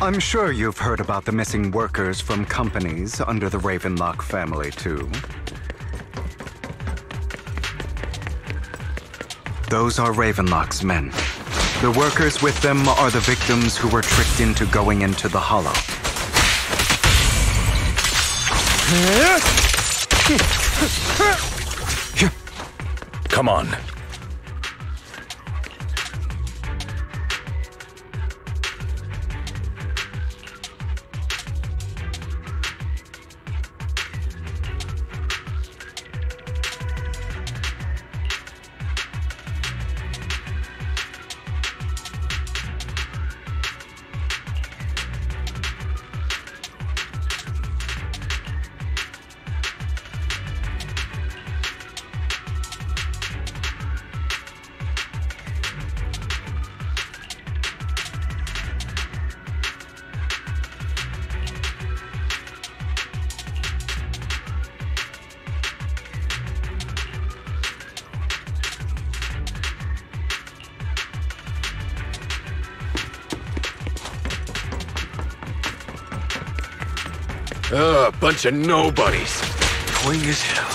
I'm sure you've heard about the missing workers from companies under the Ravenlock family, too. Those are Ravenlock's men. The workers with them are the victims who were tricked into going into the Hollow. Come on. Bunch of nobodies. Annoying as hell.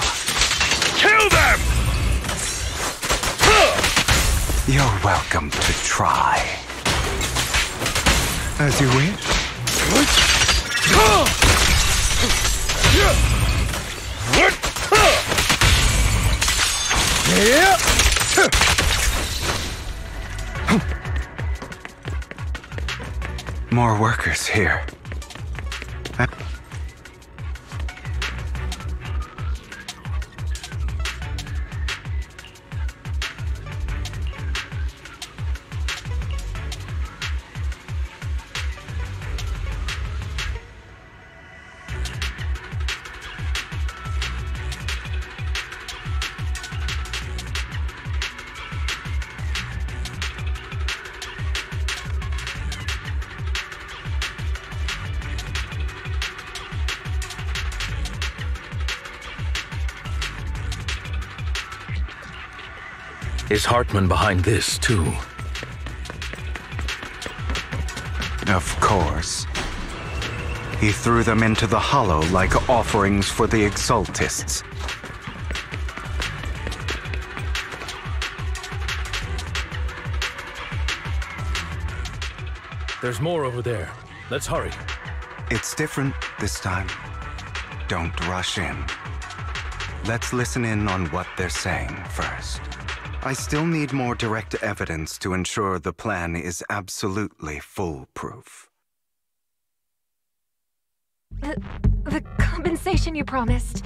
Kill them! You're welcome to try. As you wish. More workers here. Is Hartman behind this, too? Of course. He threw them into the Hollow like offerings for the Exaltists. There's more over there. Let's hurry. It's different this time. Don't rush in. Let's listen in on what they're saying first. I still need more direct evidence to ensure the plan is absolutely foolproof. The compensation you promised,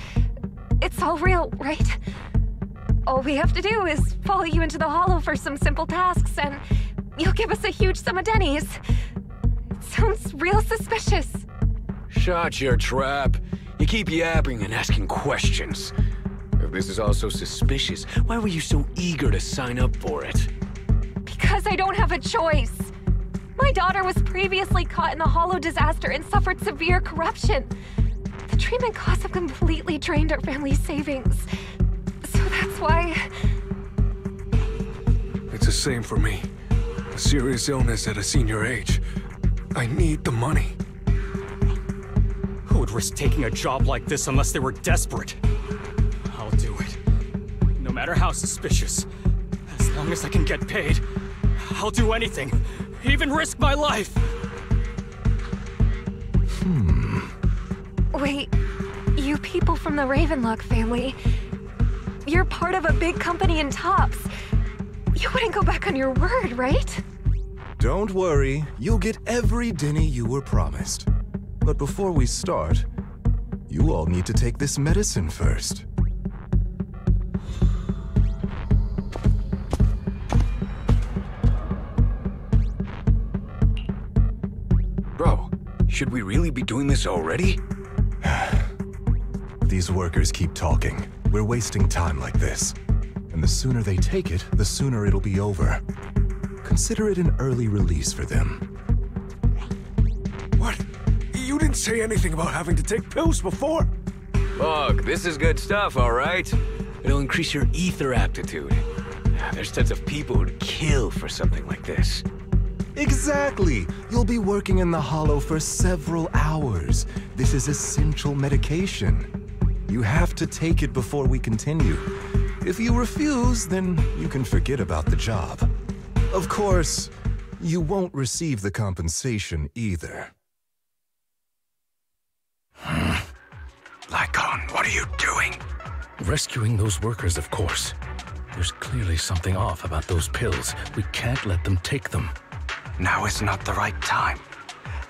it's all real, right? All we have to do is follow you into the Hollow for some simple tasks, and you'll give us a huge sum of dennies. It sounds real suspicious. Shut your trap. You keep yapping and asking questions. If this is all so suspicious, why were you so eager to sign up for it? Because I don't have a choice. My daughter was previously caught in the Hollow disaster and suffered severe corruption. The treatment costs have completely drained our family's savings. So that's why... It's the same for me. A serious illness at a senior age. I need the money. Who would risk taking a job like this unless they were desperate? I'll do it. No matter how suspicious. As long as I can get paid, I'll do anything. Even risk my life. Wait, you people from the Ravenlock family, you're part of a big company in Tops. You wouldn't go back on your word, right? Don't worry, you'll get every dinny you were promised. But before we start, you all need to take this medicine first. Bro, should we really be doing this already? These workers keep talking. We're wasting time like this. And the sooner they take it, the sooner it'll be over. Consider it an early release for them. What? You didn't say anything about having to take pills before. Look, this is good stuff, all right? It'll increase your ether aptitude. There's tons of people who'd kill for something like this. Exactly! You'll be working in the Hollow for several hours. This is essential medication. You have to take it before we continue. If you refuse, then you can forget about the job. Of course, you won't receive the compensation either. Lycon, what are you doing? Rescuing those workers, of course. There's clearly something off about those pills. We can't let them take them. Now is not the right time.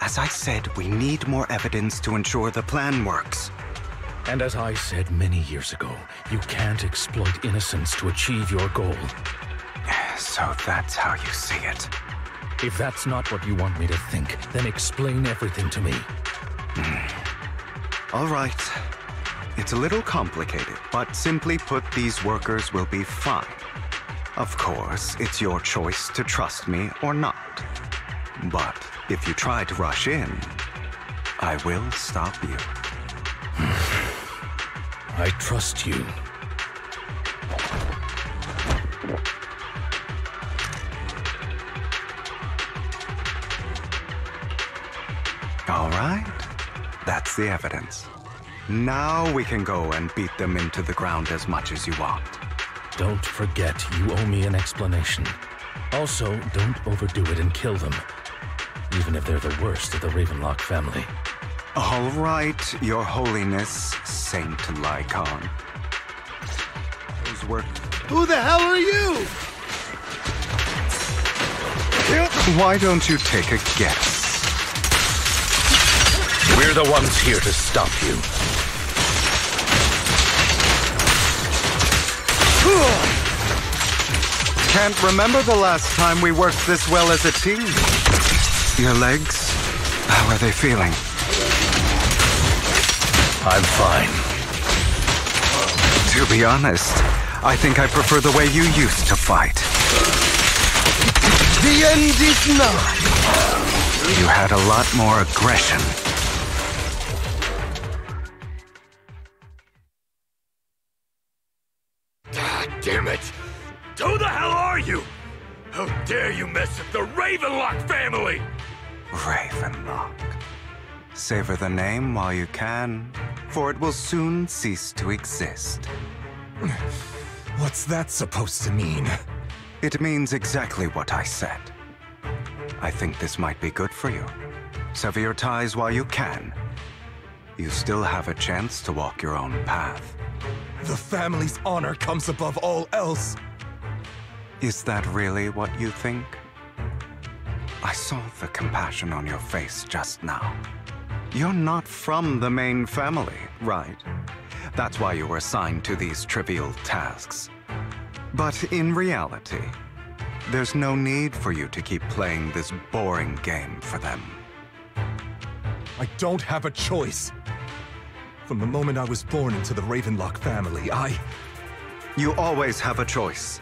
As I said, we need more evidence to ensure the plan works. And as I said many years ago, you can't exploit innocence to achieve your goal. So that's how you see it. If that's not what you want me to think, then explain everything to me. All right. It's a little complicated, but simply put, these workers will be fine. Of course, it's your choice to trust me or not. But if you try to rush in, I will stop you. I trust you. All right. That's the evidence. Now we can go and beat them into the ground as much as you want. Don't forget, you owe me an explanation. Also, don't overdo it and kill them. Even if they're the worst of the Ravenlock family. All right, Your Holiness, Saint Lycon. Who the hell are you? Why don't you take a guess? We're the ones here to stop you. Can't remember the last time we worked this well as a team. Your legs, how are they feeling? I'm fine. To be honest, I think I prefer the way you used to fight. The end is nigh. You had a lot more aggression. Damn it! Who the hell are you? How dare you mess with the Ravenlock family? Ravenlock. Savor the name while you can, for it will soon cease to exist. What's that supposed to mean? It means exactly what I said. I think this might be good for you. Sever your ties while you can. You still have a chance to walk your own path. The family's honor comes above all else. Is that really what you think? I saw the compassion on your face just now. You're not from the main family, right? That's why you were assigned to these trivial tasks. But in reality, there's no need for you to keep playing this boring game for them. I don't have a choice. From the moment I was born into the Ravenlock family, You always have a choice,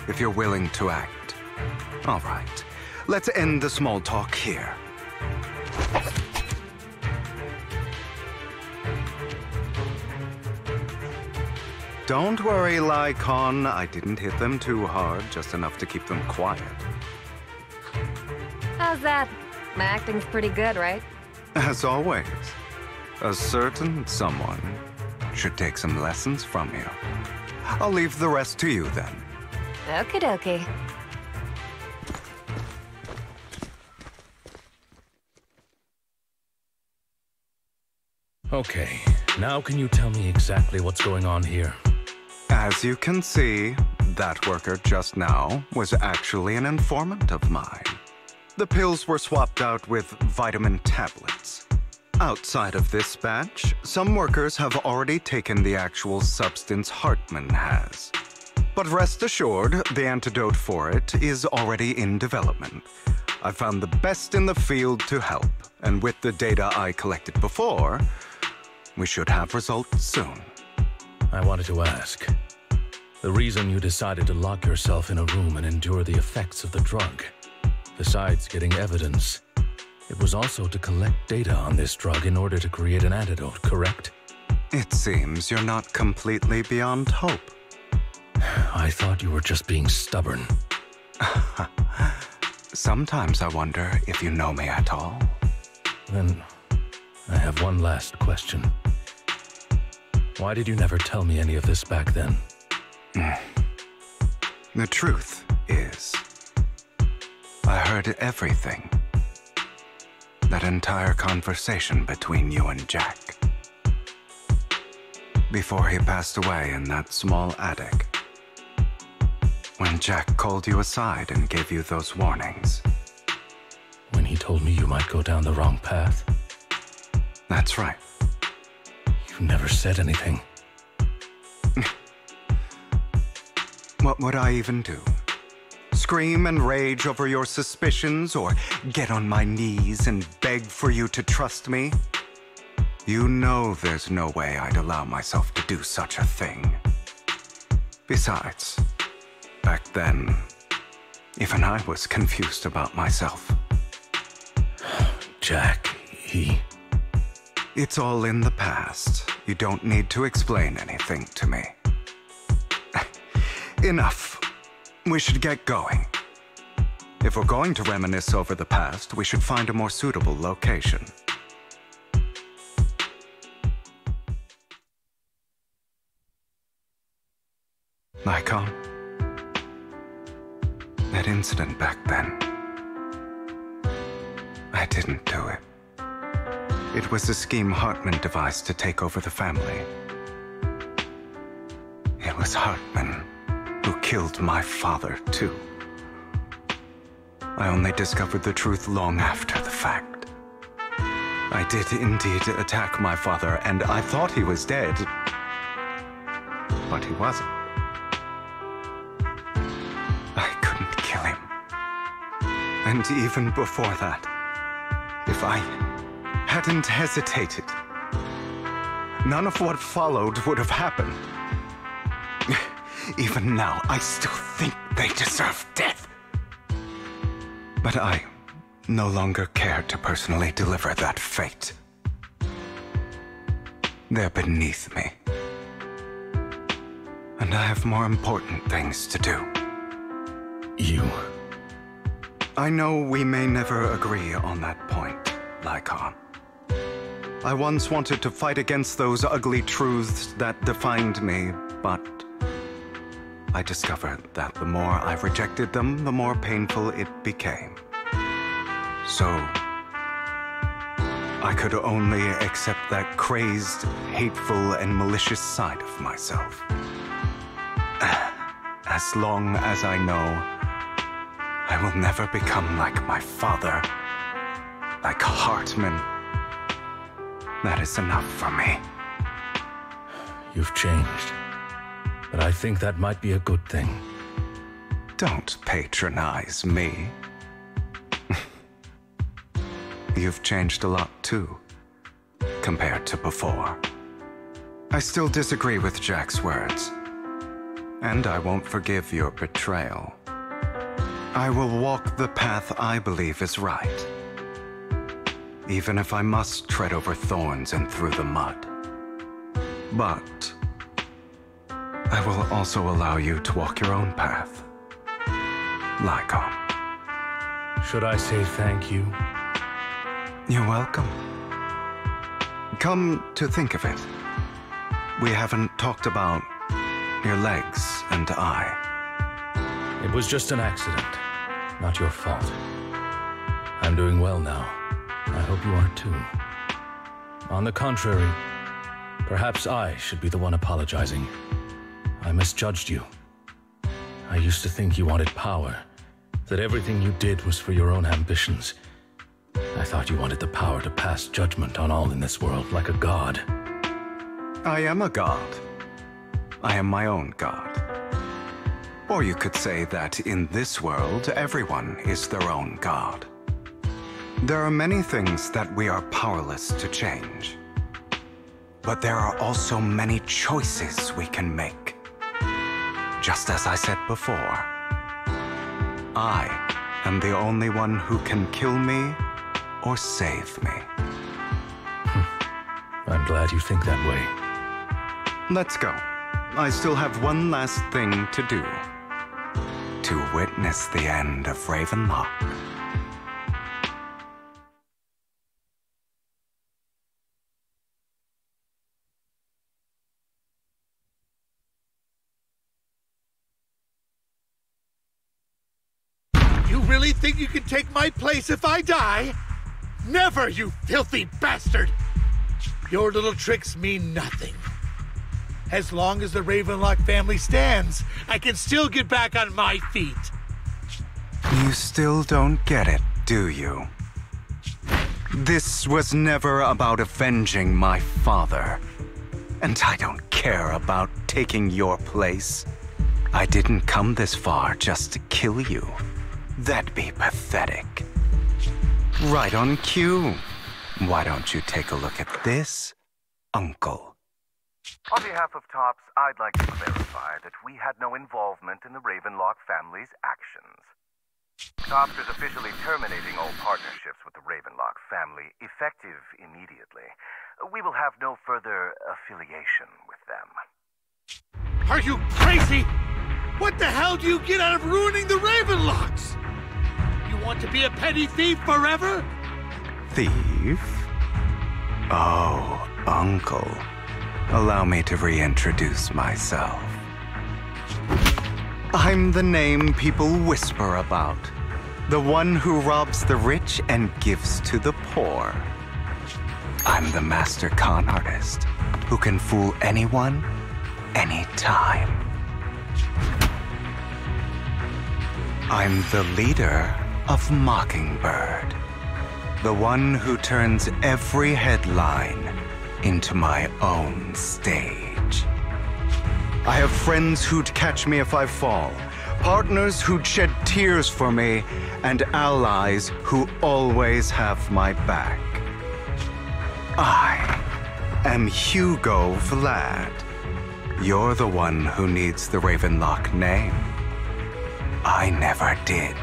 if you're willing to act. All right, let's end the small talk here. Don't worry, Lycon. I didn't hit them too hard, just enough to keep them quiet. How's that? My acting's pretty good, right? As always, a certain someone should take some lessons from you. I'll leave the rest to you then. Okie dokie. Okay, now can you tell me exactly what's going on here? As you can see, that worker just now was actually an informant of mine. The pills were swapped out with vitamin tablets. Outside of this batch, some workers have already taken the actual substance Hartman has. But rest assured, the antidote for it is already in development. I found the best in the field to help, and with the data I collected before, we should have results soon. I wanted to ask. The reason you decided to lock yourself in a room and endure the effects of the drug, besides getting evidence, it was also to collect data on this drug in order to create an antidote, correct? It seems you're not completely beyond hope. I thought you were just being stubborn. Sometimes I wonder if you know me at all. Then, I have one last question. Why did you never tell me any of this back then? The truth is, I heard everything. That entire conversation between you and Jack. Before he passed away in that small attic. When Jack called you aside and gave you those warnings. When he told me you might go down the wrong path? That's right. You never said anything. What would I even do? Scream and rage over your suspicions, or get on my knees and beg for you to trust me? You know there's no way I'd allow myself to do such a thing. Besides, back then, even I was confused about myself. Jack, It's all in the past. You don't need to explain anything to me. Enough. We should get going. If we're going to reminisce over the past, we should find a more suitable location. Lycon, that incident back then, I didn't do it. It was a scheme Hartman devised to take over the family. It was Hartman who killed my father, too. I only discovered the truth long after the fact. I did indeed attack my father, and I thought he was dead. But he wasn't. I couldn't kill him. And even before that, if I hadn't hesitated, none of what followed would have happened. Even now, I still think they deserve death. But I no longer care to personally deliver that fate. They're beneath me. And I have more important things to do. I know we may never agree on that point, Lycon. I once wanted to fight against those ugly truths that defined me, but I discovered that the more I rejected them, the more painful it became. So, I could only accept that crazed, hateful, and malicious side of myself. As long as I know, I will never become like my father, like Hartman. That is enough for me. You've changed. But I think that might be a good thing. Don't patronize me. you've changed a lot too, compared to before. I still disagree with Jack's words, and I won't forgive your betrayal. I will walk the path I believe is right, even if I must tread over thorns and through the mud. But I will also allow you to walk your own path. Lycon. Should I say thank you? You're welcome. Come to think of it, we haven't talked about your legs and eye. It was just an accident, not your fault. I'm doing well now. I hope you are too. On the contrary, perhaps I should be the one apologizing. I misjudged you. I used to think you wanted power, that everything you did was for your own ambitions. I thought you wanted the power to pass judgment on all in this world like a god. I am a god. I am my own god. Or you could say that in this world, everyone is their own god. There are many things that we are powerless to change. But there are also many choices we can make. Just as I said before, I am the only one who can kill me or save me. I'm glad you think that way. Let's go. I still have one last thing to do. To witness the end of Ravenlock. You really think you can take my place if I die? Never, you filthy bastard! Your little tricks mean nothing. As long as the Ravenlock family stands, I can still get back on my feet. You still don't get it, do you? This was never about avenging my father. And I don't care about taking your place. I didn't come this far just to kill you. That'd be pathetic. Right on cue. Why don't you take a look at this, Uncle? On behalf of TOPS, I'd like to clarify that we had no involvement in the Ravenlock family's actions. TOPS is officially terminating all partnerships with the Ravenlock family, effective immediately. We will have no further affiliation with them. Are you crazy? What the hell do you get out of ruining the Ravenlocks? You want to be a petty thief forever? Thief? Oh, Uncle. Allow me to reintroduce myself. I'm the name people whisper about. The one who robs the rich and gives to the poor. I'm the master con artist who can fool anyone, anytime. I'm the leader of Mockingbird. The one who turns every headline into my own stage. I have friends who'd catch me if I fall, partners who'd shed tears for me, and allies who always have my back. I am Hugo Vlad. You're the one who needs the Ravenlock name. I never did.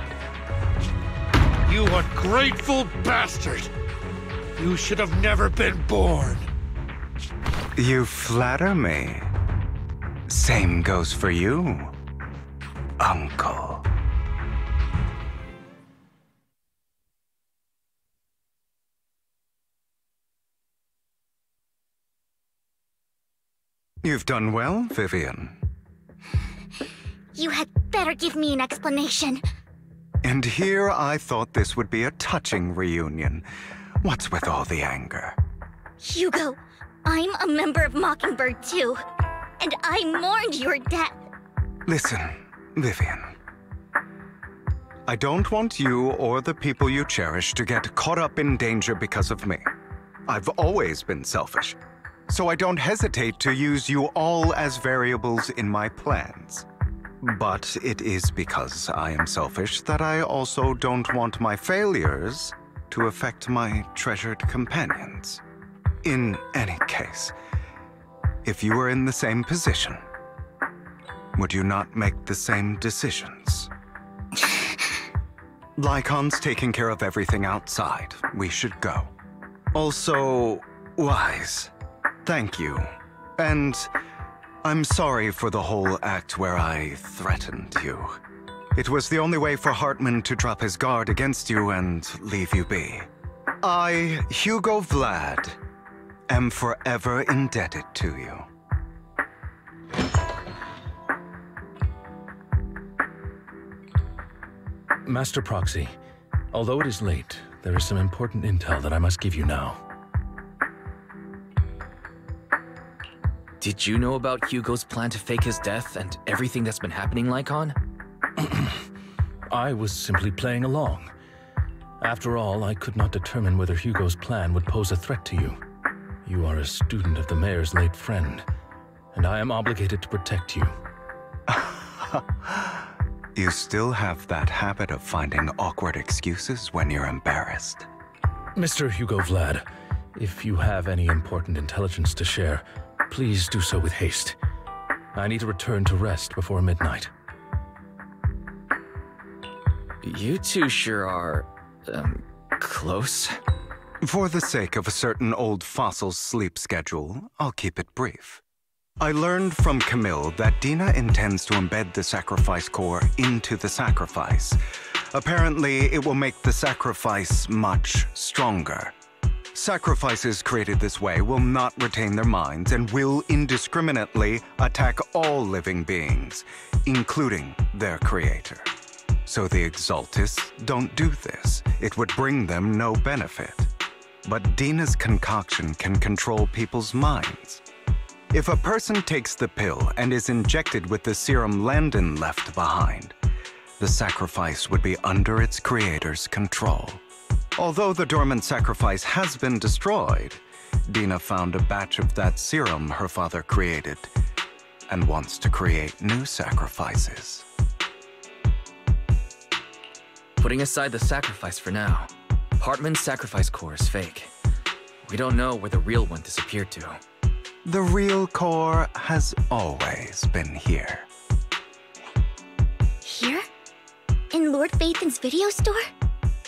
You ungrateful bastard! You should have never been born. You flatter me. Same goes for you, Uncle. You've done well, Vivian. You had better give me an explanation. And here I thought this would be a touching reunion. What's with all the anger? Hugo, I'm a member of Mockingbird too, and I mourned your death. Listen, Vivian. I don't want you or the people you cherish to get caught up in danger because of me. I've always been selfish, so I don't hesitate to use you all as variables in my plans. But it is because I am selfish that I also don't want my failures to affect my treasured companions. In any case, if you were in the same position, would you not make the same decisions? Lycon's taking care of everything outside. We should go. Also, Wise, thank you. And I'm sorry for the whole act where I threatened you. It was the only way for Hartman to drop his guard against you and leave you be. I, Hugo Vlad, am forever indebted to you. Master Proxy, although it is late, there is some important intel that I must give you now. Did you know about Hugo's plan to fake his death and everything that's been happening, Lycon? I was simply playing along. After all, I could not determine whether Hugo's plan would pose a threat to you. You are a student of the mayor's late friend, and I am obligated to protect you. You still have that habit of finding awkward excuses when you're embarrassed. Mr. Hugo Vlad, if you have any important intelligence to share, please do so with haste. I need to return to rest before midnight. You two sure are, close. For the sake of a certain old fossil's sleep schedule, I'll keep it brief. I learned from Camille that Dina intends to embed the sacrifice core into the sacrifice. Apparently, it will make the sacrifice much stronger. Sacrifices created this way will not retain their minds and will indiscriminately attack all living beings, including their creator. So the Exaltists don't do this. It would bring them no benefit. But Dina's concoction can control people's minds. If a person takes the pill and is injected with the serum Landon left behind, the sacrifice would be under its creator's control. Although the dormant sacrifice has been destroyed, Dina found a batch of that serum her father created and wants to create new sacrifices. Putting aside the sacrifice for now, Hartman's sacrifice core is fake. We don't know where the real one disappeared to. The real core has always been here. Here? In Lord Phaethan's video store?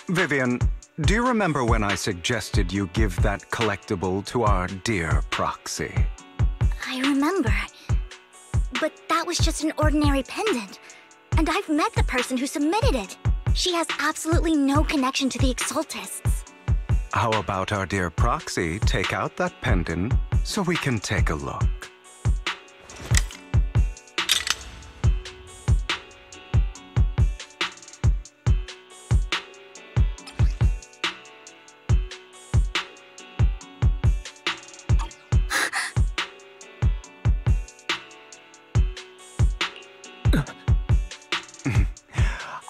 Vivian, do you remember when I suggested you give that collectible to our dear Proxy? I remember. But that was just an ordinary pendant. And I've met the person who submitted it. She has absolutely no connection to the Exaltists. How about our dear Proxy take out that pendant so we can take a look?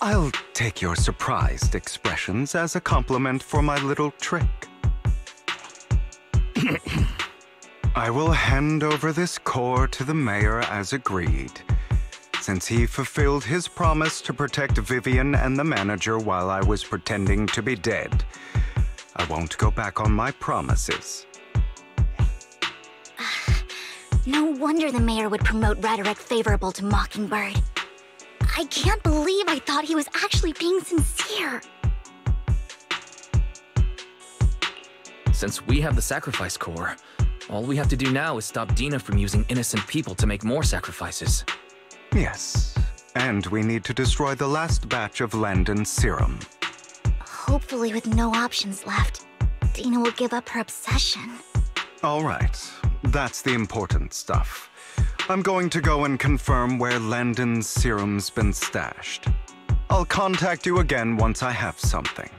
I'll take your surprised expressions as a compliment for my little trick. I will hand over this core to the mayor as agreed, since he fulfilled his promise to protect Vivian and the manager while I was pretending to be dead. I won't go back on my promises. No wonder the mayor would promote rhetoric favorable to Mockingbird. I can't believe I thought he was actually being sincere. Since we have the sacrifice core, all we have to do now is stop Dina from using innocent people to make more sacrifices. Yes, and we need to destroy the last batch of Landon's serum. Hopefully with no options left, Dina will give up her obsession. All right, that's the important stuff. I'm going to go and confirm where Landon's serum's been stashed. I'll contact you again once I have something.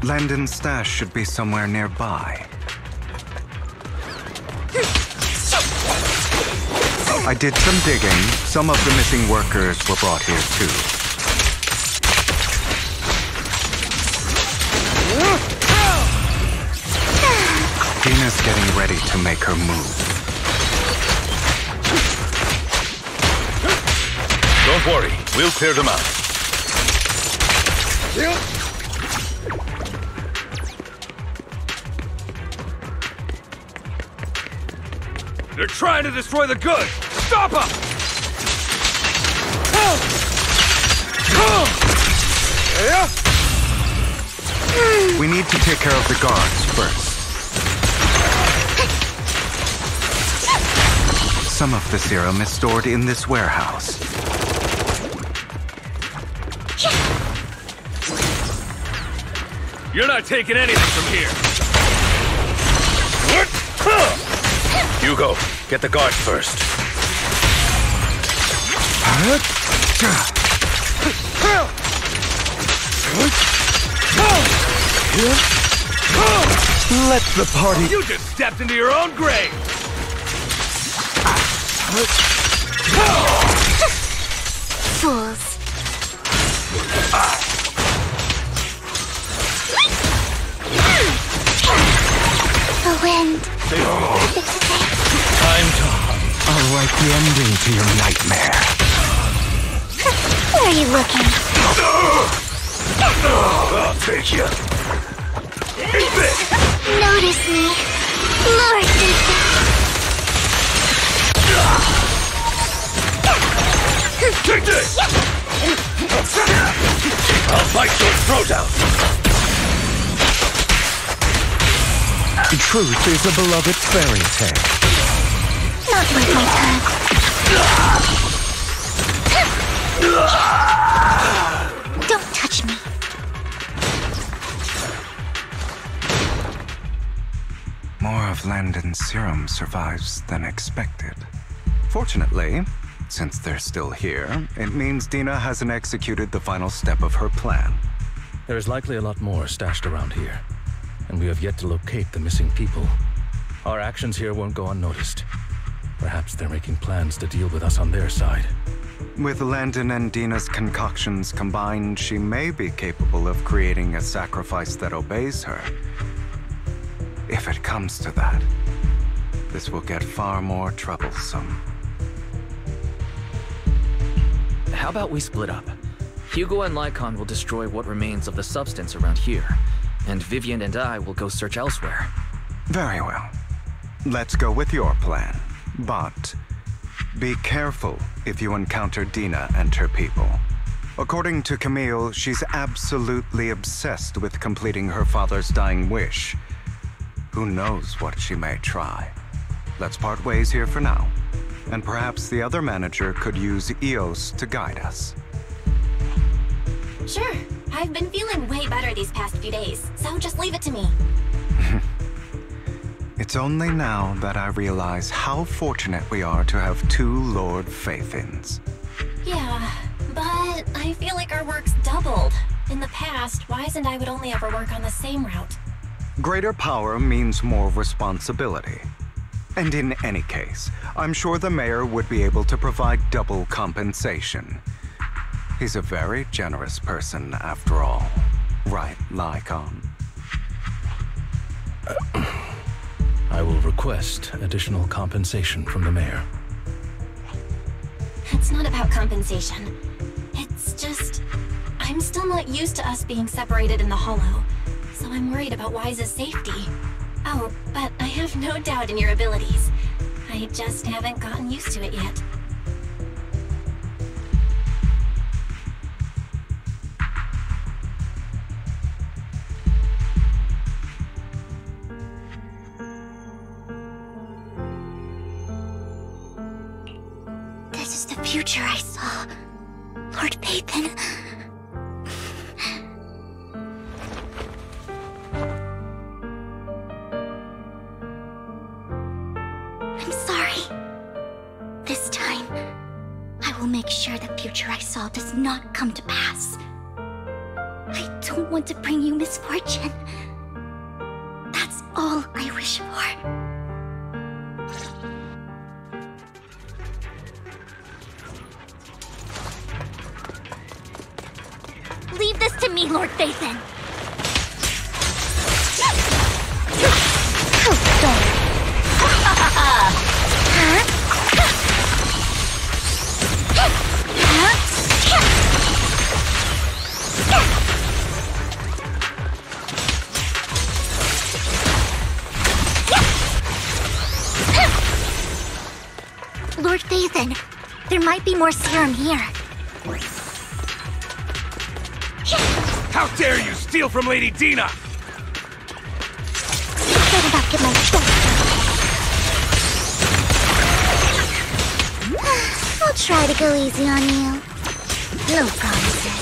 Landon's stash should be somewhere nearby. I did some digging. Some of the missing workers were brought here too. Dina's getting ready to make her move. Don't worry, we'll clear them out. They're trying to destroy the goods! Stop them! We need to take care of the guards first. Some of the serum is stored in this warehouse. You're not taking anything from here! Hugo, get the guards first. Let the party... You just stepped into your own grave! Fools. The wind. Time to... I'll write the ending to your nightmare. Where are you looking? I'll take you. Notice me. Lord Deacon. Take this! I'll bite your throat out! Truth is a beloved fairy tale. Not worth my time. Don't touch me. More of Landon's serum survives than expected. Fortunately, since they're still here, it means Dina hasn't executed the final step of her plan. There is likely a lot more stashed around here, and we have yet to locate the missing people. Our actions here won't go unnoticed. Perhaps they're making plans to deal with us on their side. With Landon and Dina's concoctions combined, she may be capable of creating a sacrifice that obeys her. If it comes to that, this will get far more troublesome. How about we split up? Hugo and Lycon will destroy what remains of the substance around here, and Vivian and I will go search elsewhere. Very well. Let's go with your plan. But be careful if you encounter Dina and her people. According to Camille, she's absolutely obsessed with completing her father's dying wish. Who knows what she may try? Let's part ways here for now. And perhaps the other manager could use EOS to guide us. Sure. I've been feeling way better these past few days, so just leave it to me. It's only now that I realize how fortunate we are to have two Lord Faithins. Yeah, but I feel like our work's doubled. In the past, Wise and I would only ever work on the same route. Greater power means more responsibility. And in any case, I'm sure the mayor would be able to provide double compensation. He's a very generous person, after all. Right, Lycon? I will request additional compensation from the mayor. It's not about compensation. It's just... I'm still not used to us being separated in the Hollow, so I'm worried about Wise's safety. Oh, but I have no doubt in your abilities. I just haven't gotten used to it yet. This is the future I saw. Lord Pathan. I'm sorry. This time, I will make sure the future I saw does not come to pass. I don't want to bring you misfortune. That's all I wish for. Leave this to me, Lord Phaethon. How dare Lord Phaethon, there might be more serum here. How dare you steal from Lady Dina! Better not get my best. I'll try to go easy on you. No promises.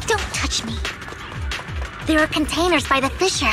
Don't touch me. There are containers by the fissure.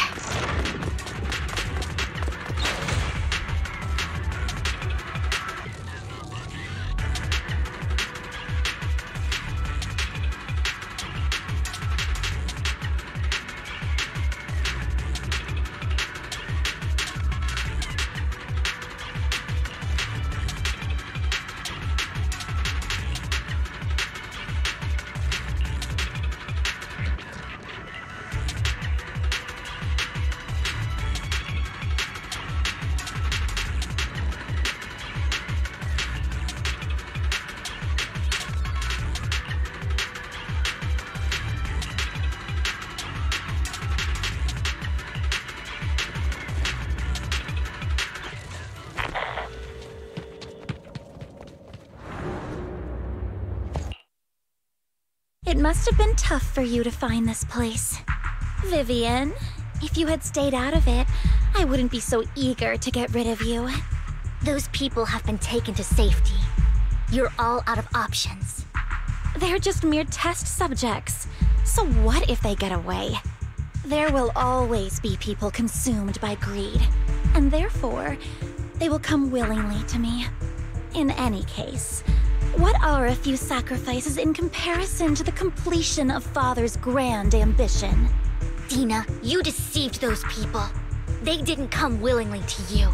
It must have been tough for you to find this place. Vivian, if you had stayed out of it, I wouldn't be so eager to get rid of you. Those people have been taken to safety. You're all out of options. They're just mere test subjects. So what if they get away? There will always be people consumed by greed, and therefore, they will come willingly to me. In any case, what are a few sacrifices in comparison to the completion of Father's grand ambition? Dina, you deceived those people. They didn't come willingly to you.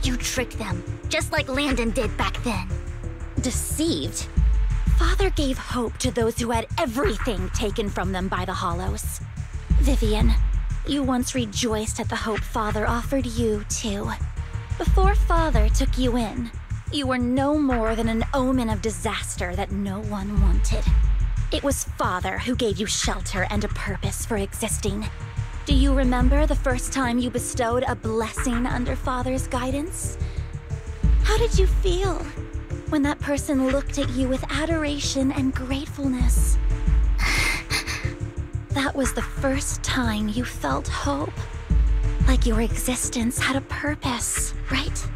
You tricked them, just like Landon did back then. Deceived? Father gave hope to those who had everything taken from them by the Hollows. Vivian, you once rejoiced at the hope Father offered you, too. Before Father took you in, you were no more than an omen of disaster that no one wanted. It was Father who gave you shelter and a purpose for existing. Do you remember the first time you bestowed a blessing under Father's guidance? How did you feel when that person looked at you with adoration and gratefulness? That was the first time you felt hope. Like your existence had a purpose, right?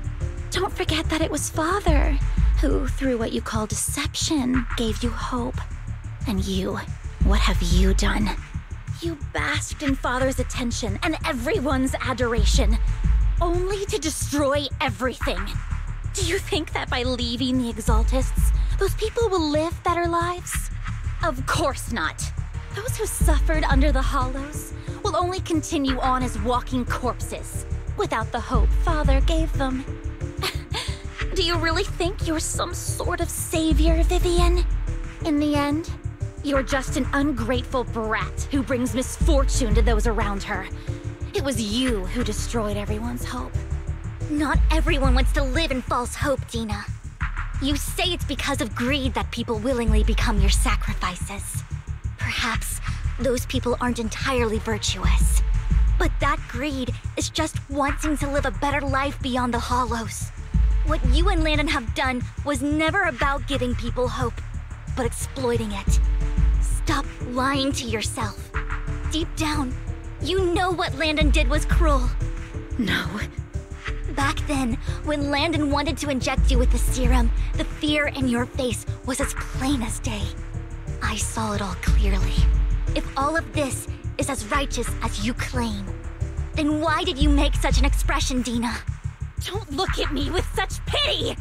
Don't forget that it was Father who, through what you call deception, gave you hope. And you, what have you done? You basked in Father's attention and everyone's adoration, only to destroy everything. Do you think that by leaving the Exaltists, those people will live better lives? Of course not. Those who suffered under the Hollows will only continue on as walking corpses, without the hope Father gave them. Do you really think you're some sort of savior, Vivian? In the end, you're just an ungrateful brat who brings misfortune to those around her. It was you who destroyed everyone's hope. Not everyone wants to live in false hope, Dina. You say it's because of greed that people willingly become your sacrifices. Perhaps those people aren't entirely virtuous. But that greed is just wanting to live a better life beyond the Hollows. What you and Landon have done was never about giving people hope, but exploiting it. Stop lying to yourself. Deep down, you know what Landon did was cruel. No. Back then, when Landon wanted to inject you with the serum, the fear in your face was as plain as day. I saw it all clearly. If all of this is as righteous as you claim, Then why did you make such an expression, Dina? Don't look at me with such pity!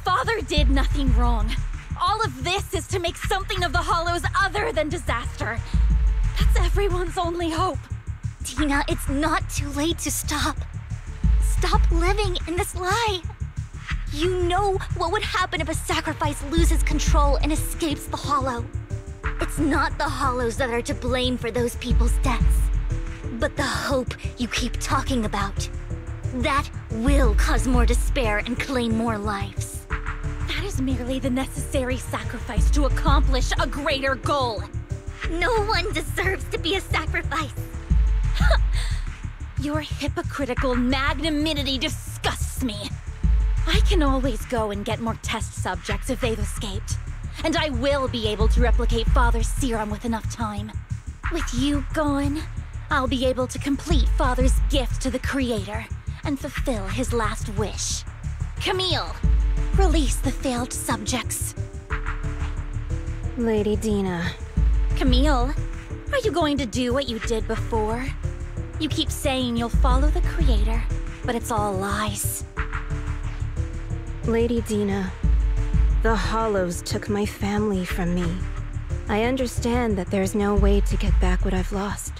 Father did nothing wrong. All of this is to make something of the Hollows other than disaster. That's everyone's only hope. Dina, it's not too late to stop. Stop living in this lie. You know what would happen if a sacrifice loses control and escapes the Hollow. It's not the Hollows that are to blame for those people's deaths, but the hope you keep talking about. That will cause more despair and claim more lives. That is merely the necessary sacrifice to accomplish a greater goal. No one deserves to be a sacrifice. Your hypocritical magnanimity disgusts me. I can always go and get more test subjects if they've escaped. And I will be able to replicate Father's serum with enough time. With you gone, I'll be able to complete Father's gift to the Creator and fulfill his last wish. Camille, release the failed subjects. Lady Dina. Camille, are you going to do what you did before? You keep saying you'll follow the Creator, but it's all lies. Lady Dina, the Hollows took my family from me. I understand that there's no way to get back what I've lost.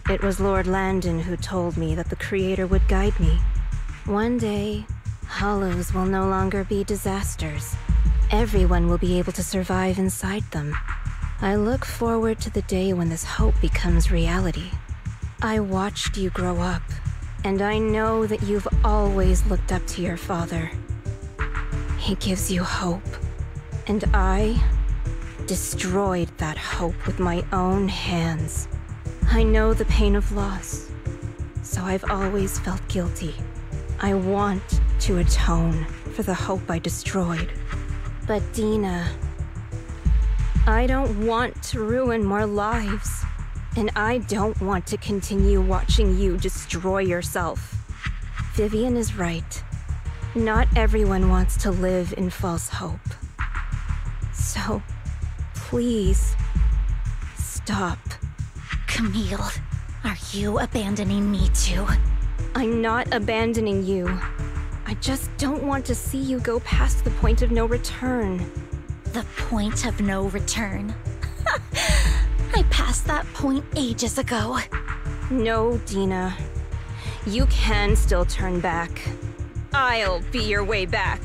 It was Lord Landon who told me that the Creator would guide me. One day, Hollows will no longer be disasters. Everyone will be able to survive inside them. I look forward to the day when this hope becomes reality. I watched you grow up, and I know that you've always looked up to your father. He gives you hope, and I destroyed that hope with my own hands. I know the pain of loss, so I've always felt guilty. I want to atone for the hope I destroyed. But Dina, I don't want to ruin more lives, and I don't want to continue watching you destroy yourself. Vivian is right. Not everyone wants to live in false hope. So, please, stop. Camille, are you abandoning me too? I'm not abandoning you. I just don't want to see you go past the point of no return. The point of no return? I passed that point ages ago. No, Dina. You can still turn back. I'll be your way back.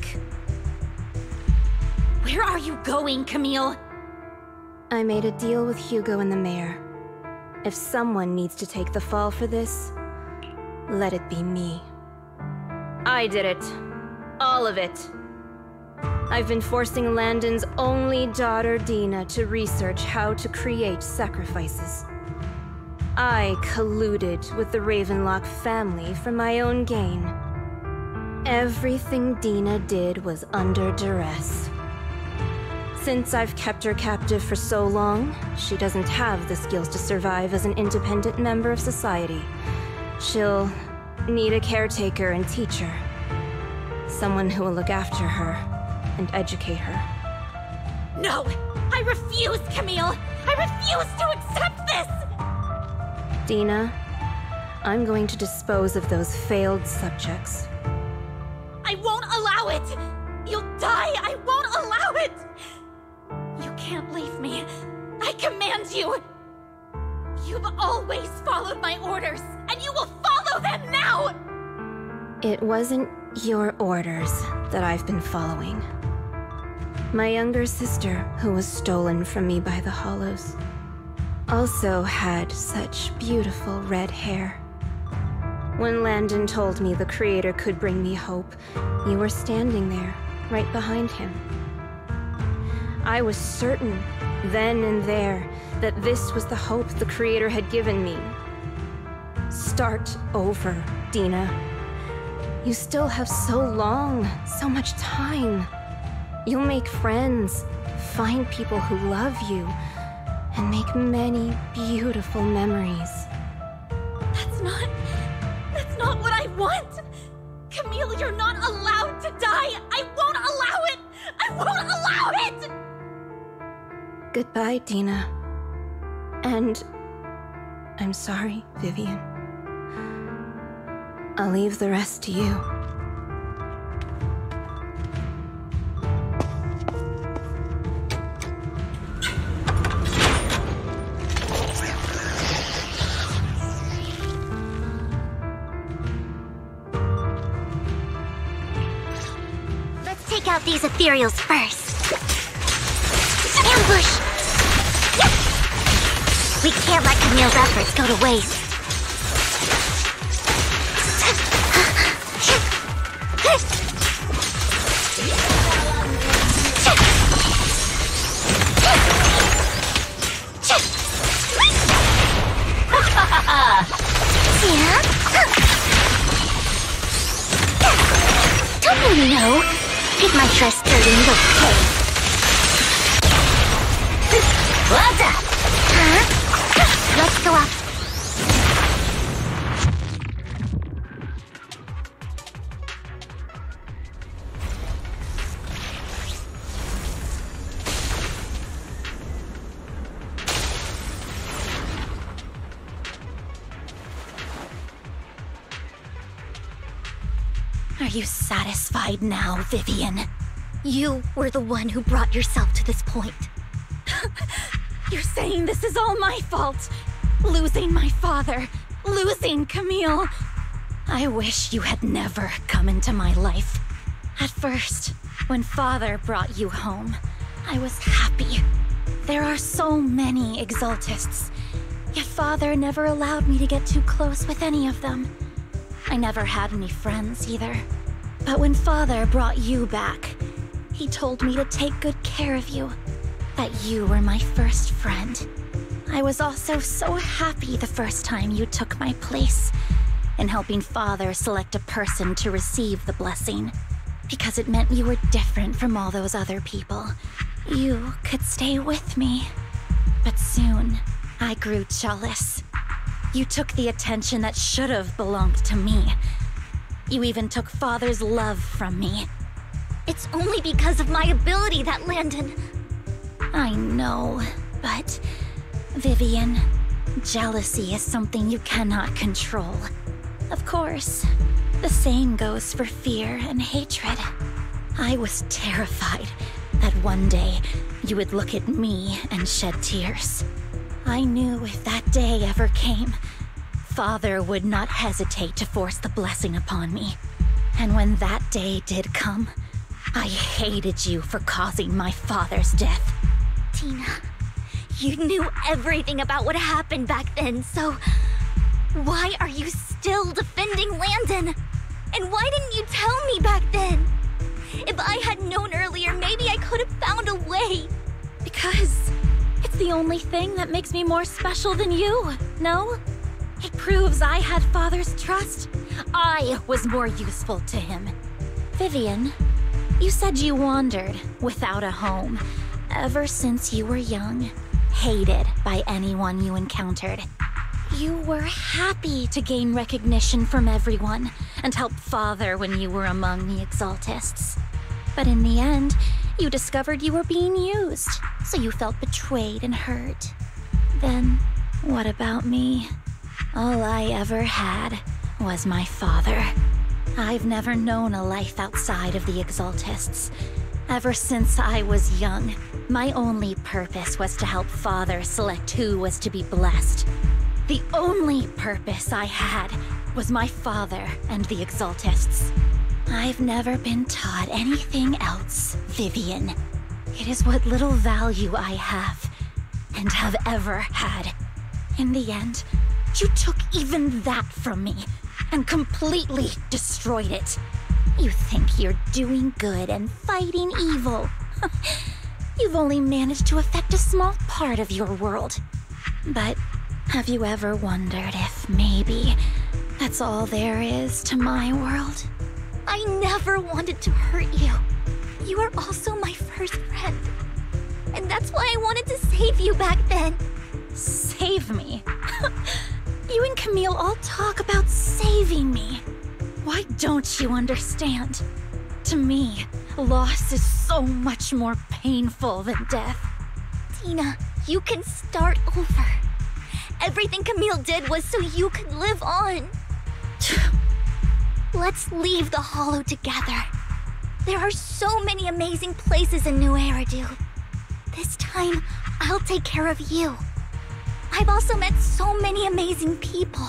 Where are you going, Camille? I made a deal with Hugo and the mayor. If someone needs to take the fall for this, let it be me. I did it. All of it. I've been forcing Landon's only daughter, Dina, to research how to create sacrifices. I colluded with the Ravenlock family for my own gain. Everything Dina did was under duress. Since I've kept her captive for so long, she doesn't have the skills to survive as an independent member of society. She'll need a caretaker and teacher. Someone who will look after her and educate her. No! I refuse, Camille! I refuse to accept this! Dina, I'm going to dispose of those failed subjects. I won't allow it! You'll die! I won't allow it! You can't leave me. I command you! You've always followed my orders, and you will follow them now! It wasn't your orders that I've been following. My younger sister, who was stolen from me by the Hollows, also had such beautiful red hair. When Landon told me the Creator could bring me hope, you were standing there, right behind him. I was certain, then and there, that this was the hope the Creator had given me. Start over, Dina. You still have so long, so much time. You'll make friends, find people who love you, and make many beautiful memories. That's not what I want! Camille, you're not allowed to die! I won't allow it! I won't allow it! Goodbye, Dina. And I'm sorry, Vivian. I'll leave the rest to you. Let's take out these ethereals first. Ambush! We can't let Camille's efforts go to waste. Don't you know? Take my trust dirty little pig. Well done. Huh? Let's go up. Are you satisfied now, Vivian? You were the one who brought yourself to this point. You're saying this is all my fault? Losing my father, losing Camille. I wish you had never come into my life. At first, when Father brought you home, I was happy. There are so many Exaltists, yet Father never allowed me to get too close with any of them. I never had any friends either. But when Father brought you back, he told me to take good care of you, that you were my first friend. I was also so happy the first time you took my place in helping Father select a person to receive the blessing, because it meant you were different from all those other people. You could stay with me. But soon, I grew jealous. You took the attention that should have belonged to me. You even took Father's love from me. It's only because of my ability that Landon... I know, but... Vivian, jealousy is something you cannot control. Of course, the same goes for fear and hatred. I was terrified that one day you would look at me and shed tears. I knew if that day ever came, Father would not hesitate to force the blessing upon me. And when that day did come, I hated you for causing my father's death. Tina, you knew everything about what happened back then, so... why are you still defending Landon? And why didn't you tell me back then? If I had known earlier, maybe I could have found a way. Because it's the only thing that makes me more special than you, no? It proves I had Father's trust. I was more useful to him. Vivian, you said you wandered without a home ever since you were young, hated by anyone you encountered. You were happy to gain recognition from everyone and help Father when you were among the Exaltists. But in the end, you discovered you were being used, so you felt betrayed and hurt. Then, what about me? All I ever had was my father. I've never known a life outside of the Exaltists. Ever since I was young, my only purpose was to help Father select who was to be blessed. The only purpose I had was my father and the Exaltists. I've never been taught anything else, Vivian. It is what little value I have, and have ever had. In the end, you took even that from me, and completely destroyed it. You think you're doing good and fighting evil. You've only managed to affect a small part of your world. But have you ever wondered if maybe that's all there is to my world? I never wanted to hurt you. You were also my first friend. And that's why I wanted to save you back then. Save me? You and Camille all talk about saving me. Why don't you understand? To me, loss is so much more painful than death. Tina, you can start over. Everything Camille did was so you could live on. Let's leave the Hollow together. There are so many amazing places in New Eridu. This time, I'll take care of you. I've also met so many amazing people.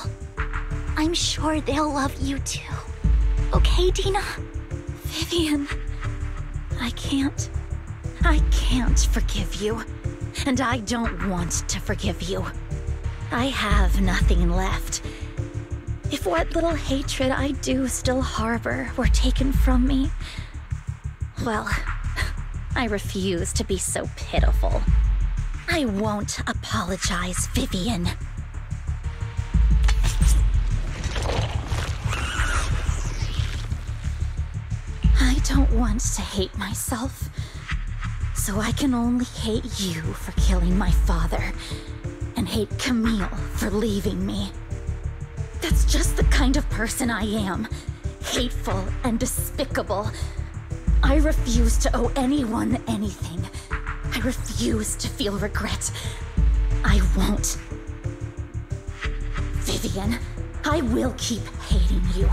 I'm sure they'll love you too. Okay, Dina? Vivian, I can't forgive you. And I don't want to forgive you. I have nothing left. If what little hatred I do still harbor were taken from me, well, I refuse to be so pitiful. I won't apologize, Vivian. I don't want to hate myself, so I can only hate you for killing my father, and hate Camille for leaving me. That's just the kind of person I am. Hateful and despicable. I refuse to owe anyone anything. I refuse to feel regret. I won't. Vivian, I will keep hating you.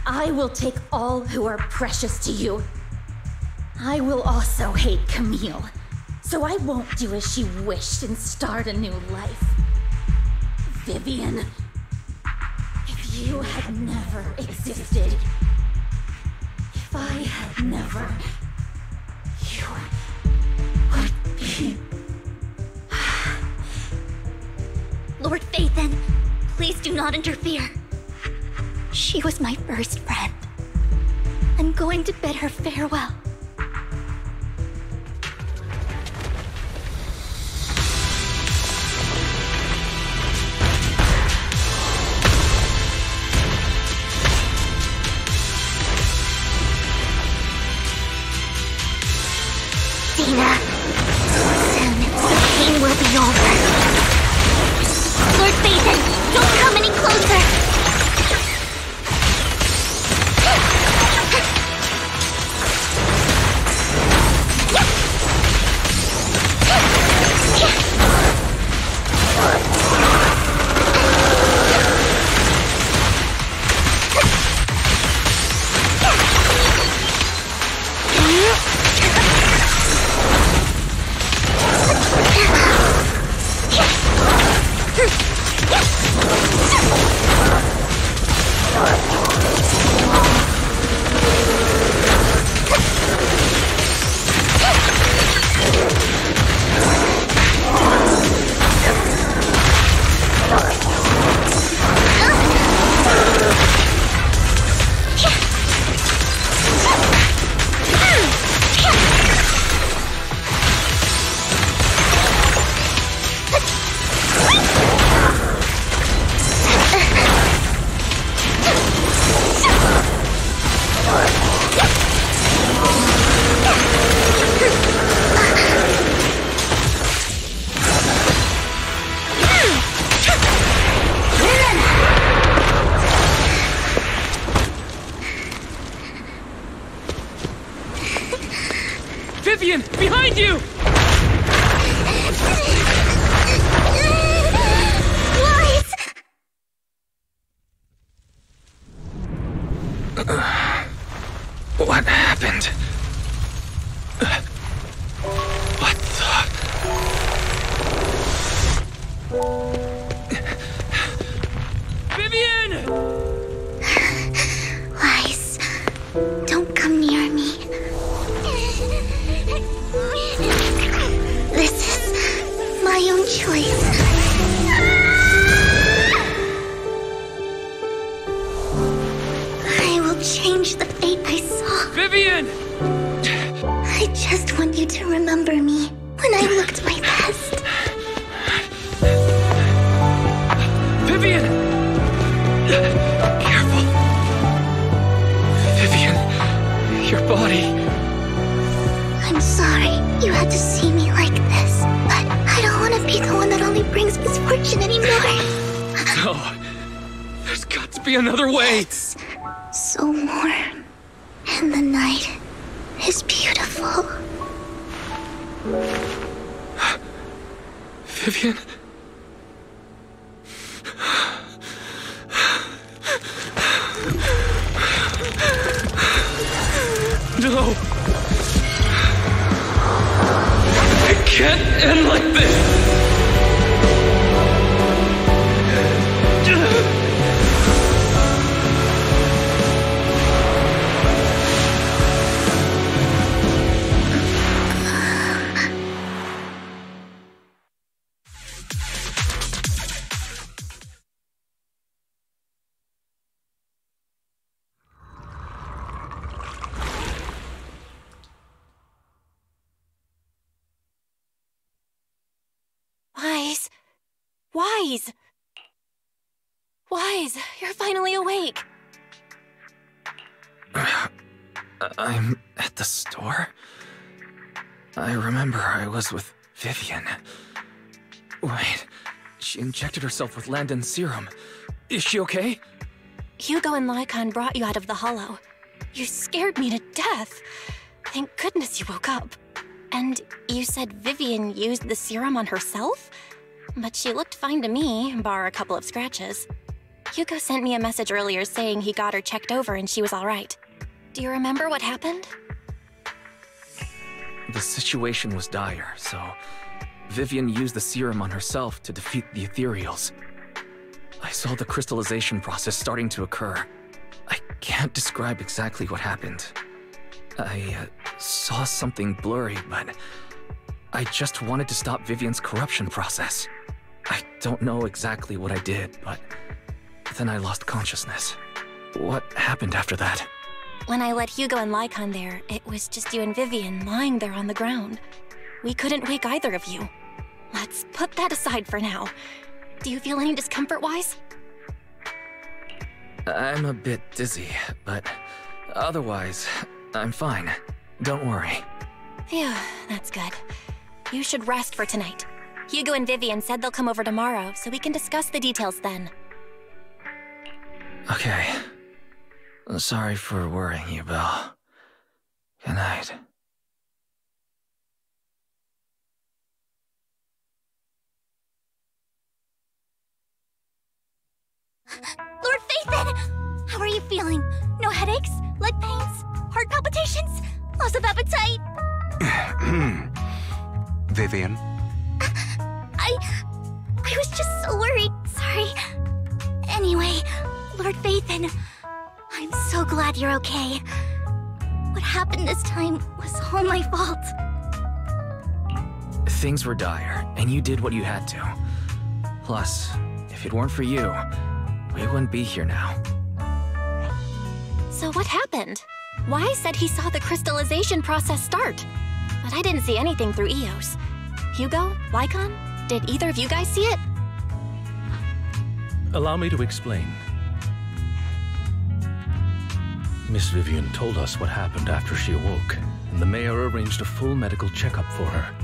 I will take all who are precious to you. I will also hate Camille, so I won't do as she wished and start a new life. Vivian, if you had never existed, if I had never, you would be... Lord Phaethon, please do not interfere. She was my first friend. I'm going to bid her farewell. Dina, soon the pain will be over. Lord Phaethon, don't come any closer! Vivian, behind you! Lies! What happened? What the... Vivian! Lies. Don't come near me. This is my own choice. I will change the fate I saw. Vivian! I just want you to remember me when I looked my best. Vivian! Careful. Vivian, your body... I'm sorry you had to see me like this, but I don't want to be the one that only brings misfortune anymore. No. There's got to be another way. It's so warm, and the night is beautiful. Vivian? can't end like this! Wise, you're finally awake. I'm at the store? I remember I was with Vivian. Wait, she injected herself with Landon's serum. Is she okay? Hugo and Lycon brought you out of the hollow. You scared me to death. Thank goodness you woke up. And you said Vivian used the serum on herself? But she looked fine to me, bar a couple of scratches. Hugo sent me a message earlier saying he got her checked over and she was all right. Do you remember what happened? The situation was dire, so Vivian used the serum on herself to defeat the ethereals. I saw the crystallization process starting to occur. I can't describe exactly what happened. I saw something blurry, but I just wanted to stop Vivian's corruption process. I don't know exactly what I did, but then I lost consciousness. What happened after that? When I let Hugo and Lycon there, it was just you and Vivian lying there on the ground. We couldn't wake either of you. Let's put that aside for now. Do you feel any discomfort-wise? I'm a bit dizzy, but otherwise, I'm fine. Don't worry. Phew, that's good. You should rest for tonight. Hugo and Vivian said they'll come over tomorrow, so we can discuss the details then. Okay. Sorry for worrying you, Belle. Good night. Lord Phaethon! How are you feeling? No headaches? Leg pains? Heart palpitations? Loss of appetite? Vivian? I was just so worried. Sorry. Anyway, Lord Phaethon, I'm so glad you're okay. What happened this time was all my fault. Things were dire, and you did what you had to. Plus, if it weren't for you, we wouldn't be here now. So what happened? Wise said he saw the crystallization process start, but I didn't see anything through EOS. Hugo? Lycon? Did either of you guys see it? Allow me to explain. Miss Vivian told us what happened after she awoke, and the mayor arranged a full medical checkup for her.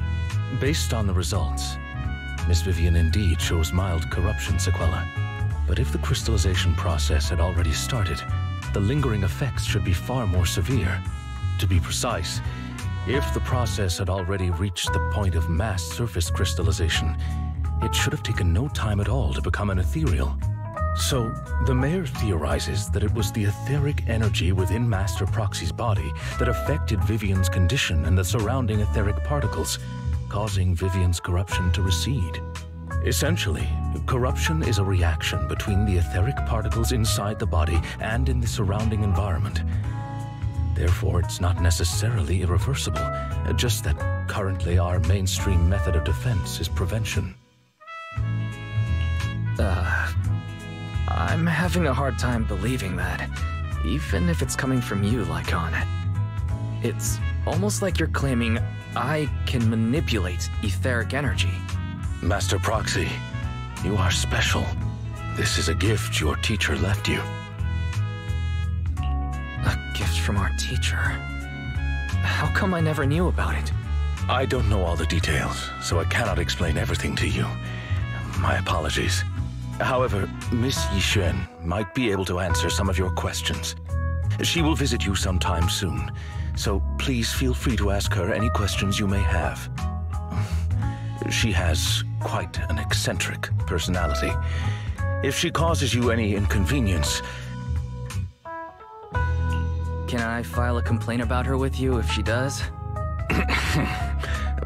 Based on the results, Miss Vivian indeed shows mild corruption sequelae. But if the crystallization process had already started, the lingering effects should be far more severe. To be precise, if the process had already reached the point of mass surface crystallization, it should have taken no time at all to become an ethereal. So, the mayor theorizes that it was the etheric energy within Master Proxy's body that affected Vivian's condition and the surrounding etheric particles, causing Vivian's corruption to recede. Essentially, corruption is a reaction between the etheric particles inside the body and in the surrounding environment. Therefore, it's not necessarily irreversible, just that currently our mainstream method of defense is prevention. I'm having a hard time believing that, even if it's coming from you, Lycon. It's almost like you're claiming I can manipulate etheric energy. Master Proxy, you are special. This is a gift your teacher left you. A gift from our teacher? How come I never knew about it? I don't know all the details, so I cannot explain everything to you. My apologies. However, Miss Yixuan might be able to answer some of your questions. She will visit you sometime soon, so please feel free to ask her any questions you may have. She has quite an eccentric personality. If she causes you any inconvenience... Can I file a complaint about her with you if she does?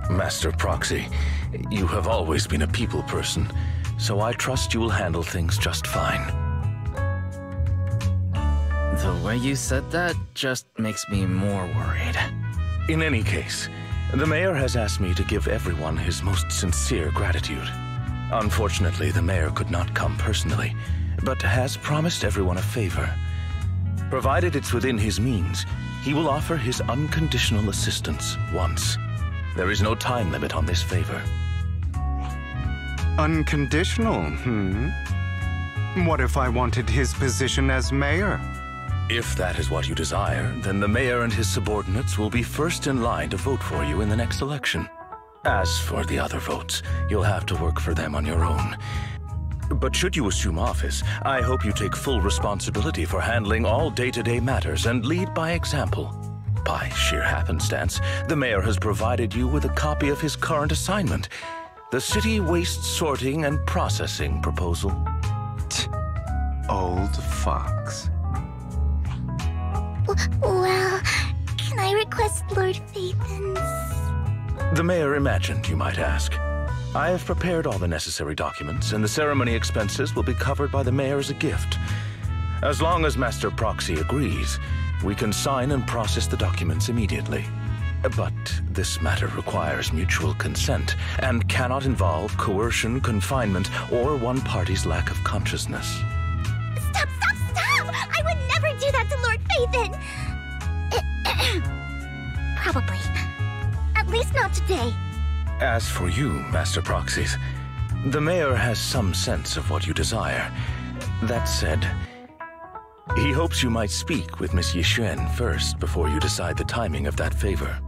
Master Proxy, you have always been a people person, so I trust you will handle things just fine. The way you said that just makes me more worried. In any case, the mayor has asked me to give everyone his most sincere gratitude. Unfortunately, the mayor could not come personally, but has promised everyone a favor. Provided it's within his means, he will offer his unconditional assistance once. There is no time limit on this favor. Unconditional, What if I wanted his position as mayor? If that is what you desire, then the mayor and his subordinates will be first in line to vote for you in the next election. As for the other votes, you'll have to work for them on your own. But should you assume office, I hope you take full responsibility for handling all day-to-day matters and lead by example. By sheer happenstance, the mayor has provided you with a copy of his current assignment, the City Waste Sorting and Processing proposal. Old fox. Well, can I request Lord Phaethon's? The mayor imagined you might ask. I have prepared all the necessary documents, and the ceremony expenses will be covered by the mayor as a gift. As long as Master Proxy agrees, we can sign and process the documents immediately. But this matter requires mutual consent and cannot involve coercion, confinement, or one party's lack of consciousness. Stop! I would never do that to Lord Phaethon! Probably. At least not today. As for you, Master Proxies, the mayor has some sense of what you desire. That said, he hopes you might speak with Miss Yacerán first before you decide the timing of that favor.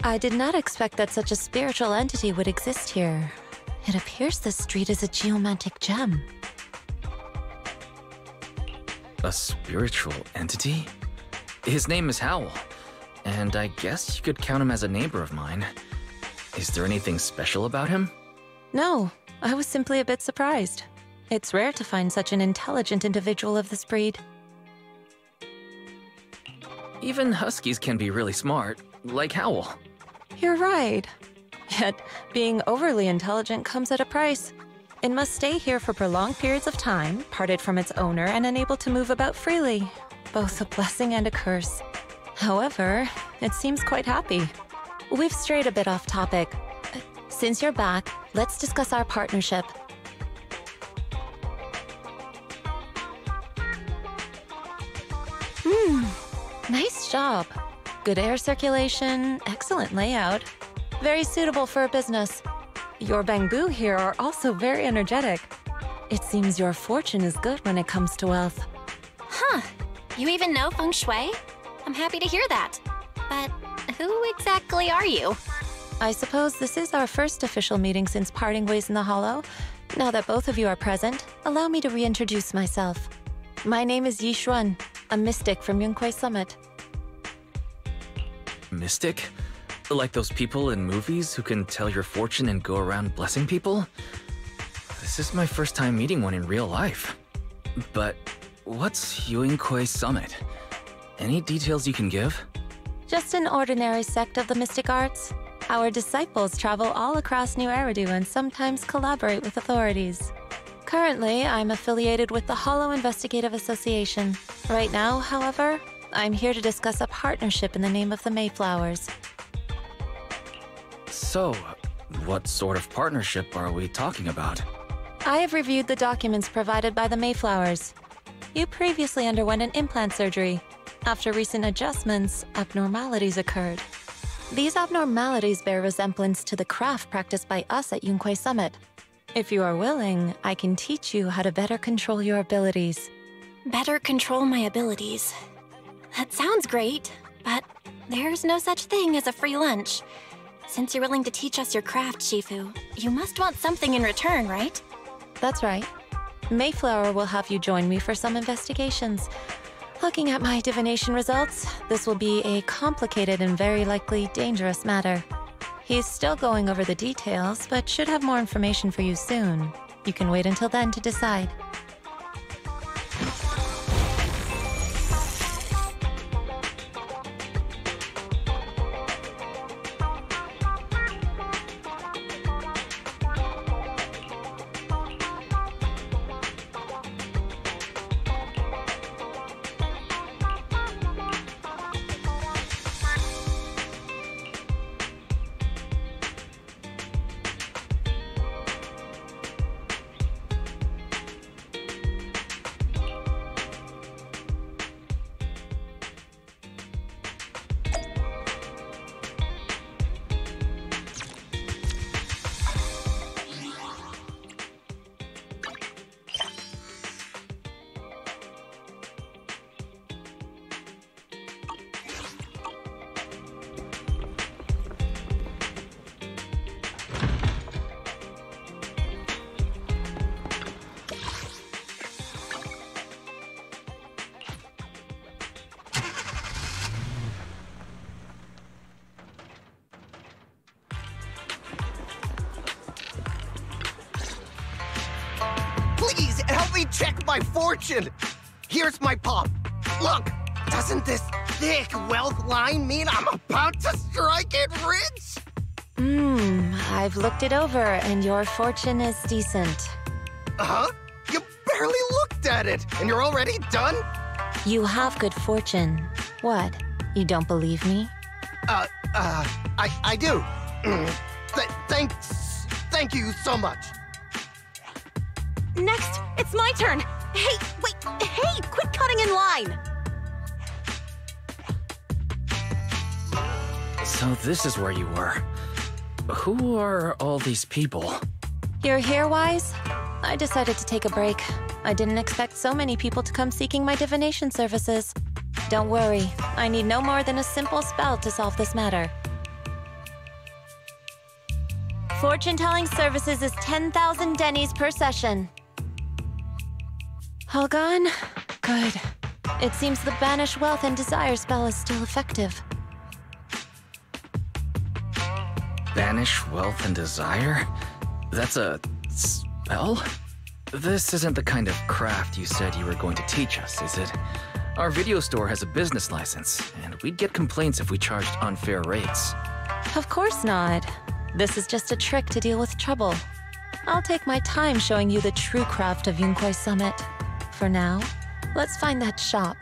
I did not expect that such a spiritual entity would exist here. It appears this street is a geomantic gem. A spiritual entity? His name is Howl, and I guess you could count him as a neighbor of mine. Is there anything special about him? No, I was simply a bit surprised. It's rare to find such an intelligent individual of this breed. Even huskies can be really smart, like Howl. You're right. Yet, being overly intelligent comes at a price. It must stay here for prolonged periods of time, parted from its owner and unable to move about freely. Both a blessing and a curse. However, it seems quite happy. We've strayed a bit off topic. Since you're back, let's discuss our partnership. Nice job. Good air circulation, excellent layout. Very suitable for a business. Your bamboo here are also very energetic. It seems your fortune is good when it comes to wealth. Huh. You even know feng shui? I'm happy to hear that. But who exactly are you? I suppose this is our first official meeting since parting ways in the Hollow. Now that both of you are present, allow me to reintroduce myself. My name is Yi Xuan, a mystic from Yunquei Summit. Mystic? Like those people in movies who can tell your fortune and go around blessing people? This is my first time meeting one in real life. But what's Yunquei Summit? Any details you can give? Just an ordinary sect of the mystic arts. Our disciples travel all across New Eridu and sometimes collaborate with authorities. Currently, I'm affiliated with the Hollow Investigative Association. Right now, however, I'm here to discuss a partnership in the name of the Mayflowers. So, what sort of partnership are we talking about? I have reviewed the documents provided by the Mayflowers. You previously underwent an implant surgery. After recent adjustments, abnormalities occurred. These abnormalities bear resemblance to the craft practiced by us at Yunquei Summit. If you are willing, I can teach you how to better control your abilities. Better control my abilities. That sounds great, but there's no such thing as a free lunch. Since you're willing to teach us your craft, Shifu, you must want something in return, right? That's right. Mayflower will have you join me for some investigations. Looking at my divination results, this will be a complicated and very likely dangerous matter. He's still going over the details, but should have more information for you soon. You can wait until then to decide. Please, help me check my fortune! Here's my palm. Look, doesn't this thick wealth line mean I'm about to strike it rich? I've looked it over, and your fortune is decent. Huh? You barely looked at it, and you're already done? You have good fortune. What? You don't believe me? I do. Thank you so much. Next, it's my turn. Hey, wait, hey, quit cutting in line. So this is where you were. Who are all these people? You're here, Wise? I decided to take a break. I didn't expect so many people to come seeking my divination services. Don't worry, I need no more than a simple spell to solve this matter. Fortune-telling services is 10,000 dennies per session. All gone? Good. It seems the Banish Wealth and Desire spell is still effective. Banish Wealth and Desire? That's a spell? This isn't the kind of craft you said you were going to teach us, is it? Our video store has a business license, and we'd get complaints if we charged unfair rates. Of course not. This is just a trick to deal with trouble. I'll take my time showing you the true craft of Yunkwai Summit. For now, let's find that shop.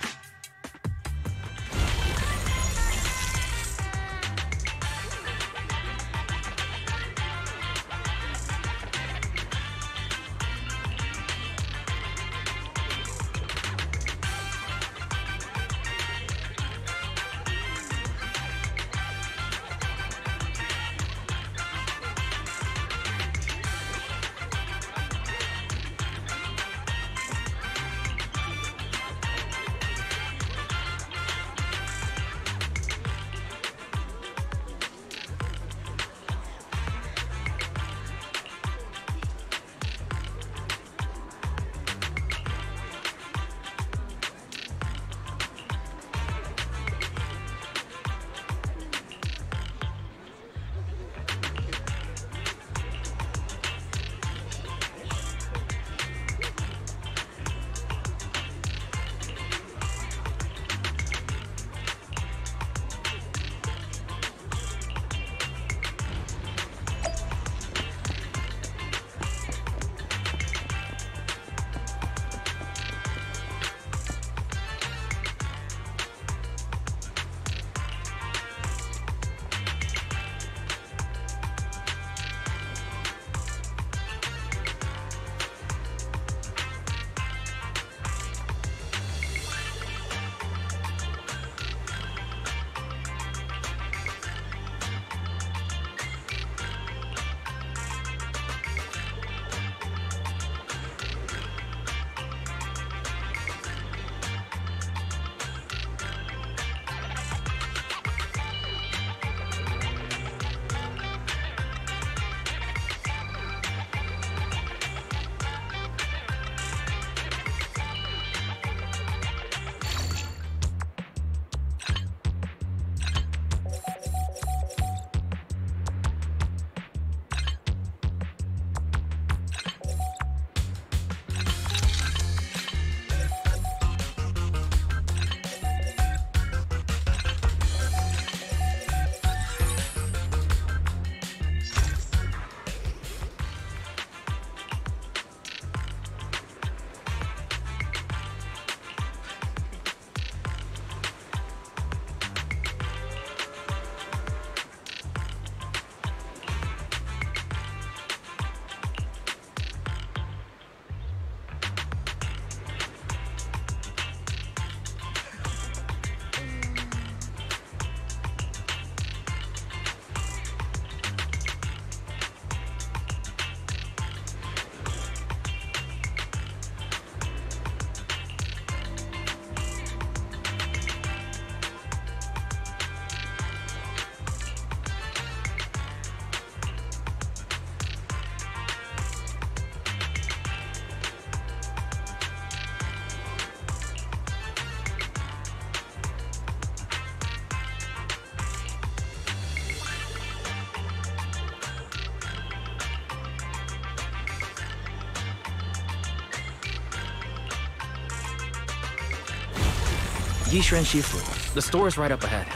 Yacerán Shifu. The store is right up ahead.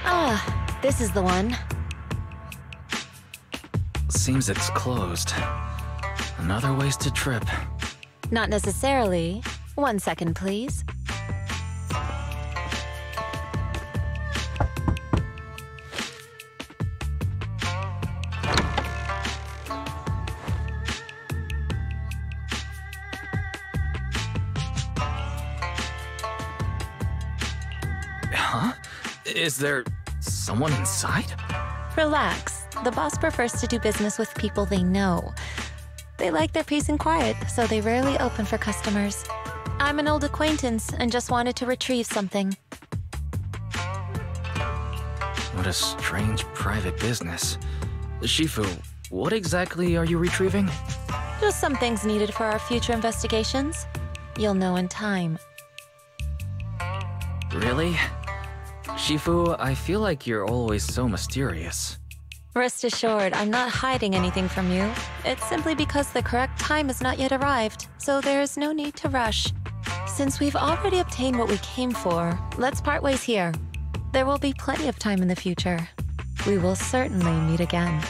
Ah, this is the one. Seems it's closed. Another wasted trip. Not necessarily. 1 second, please. Huh? Is there someone inside? Relax. The boss prefers to do business with people they know. They like their peace and quiet, so they rarely open for customers. I'm an old acquaintance and just wanted to retrieve something. What a strange private business. Shifu, what exactly are you retrieving? Just some things needed for our future investigations. You'll know in time. Really? Shifu, I feel like you're always so mysterious. Rest assured, I'm not hiding anything from you. It's simply because the correct time has not yet arrived, so there is no need to rush. Since we've already obtained what we came for, let's part ways here. There will be plenty of time in the future. We will certainly meet again.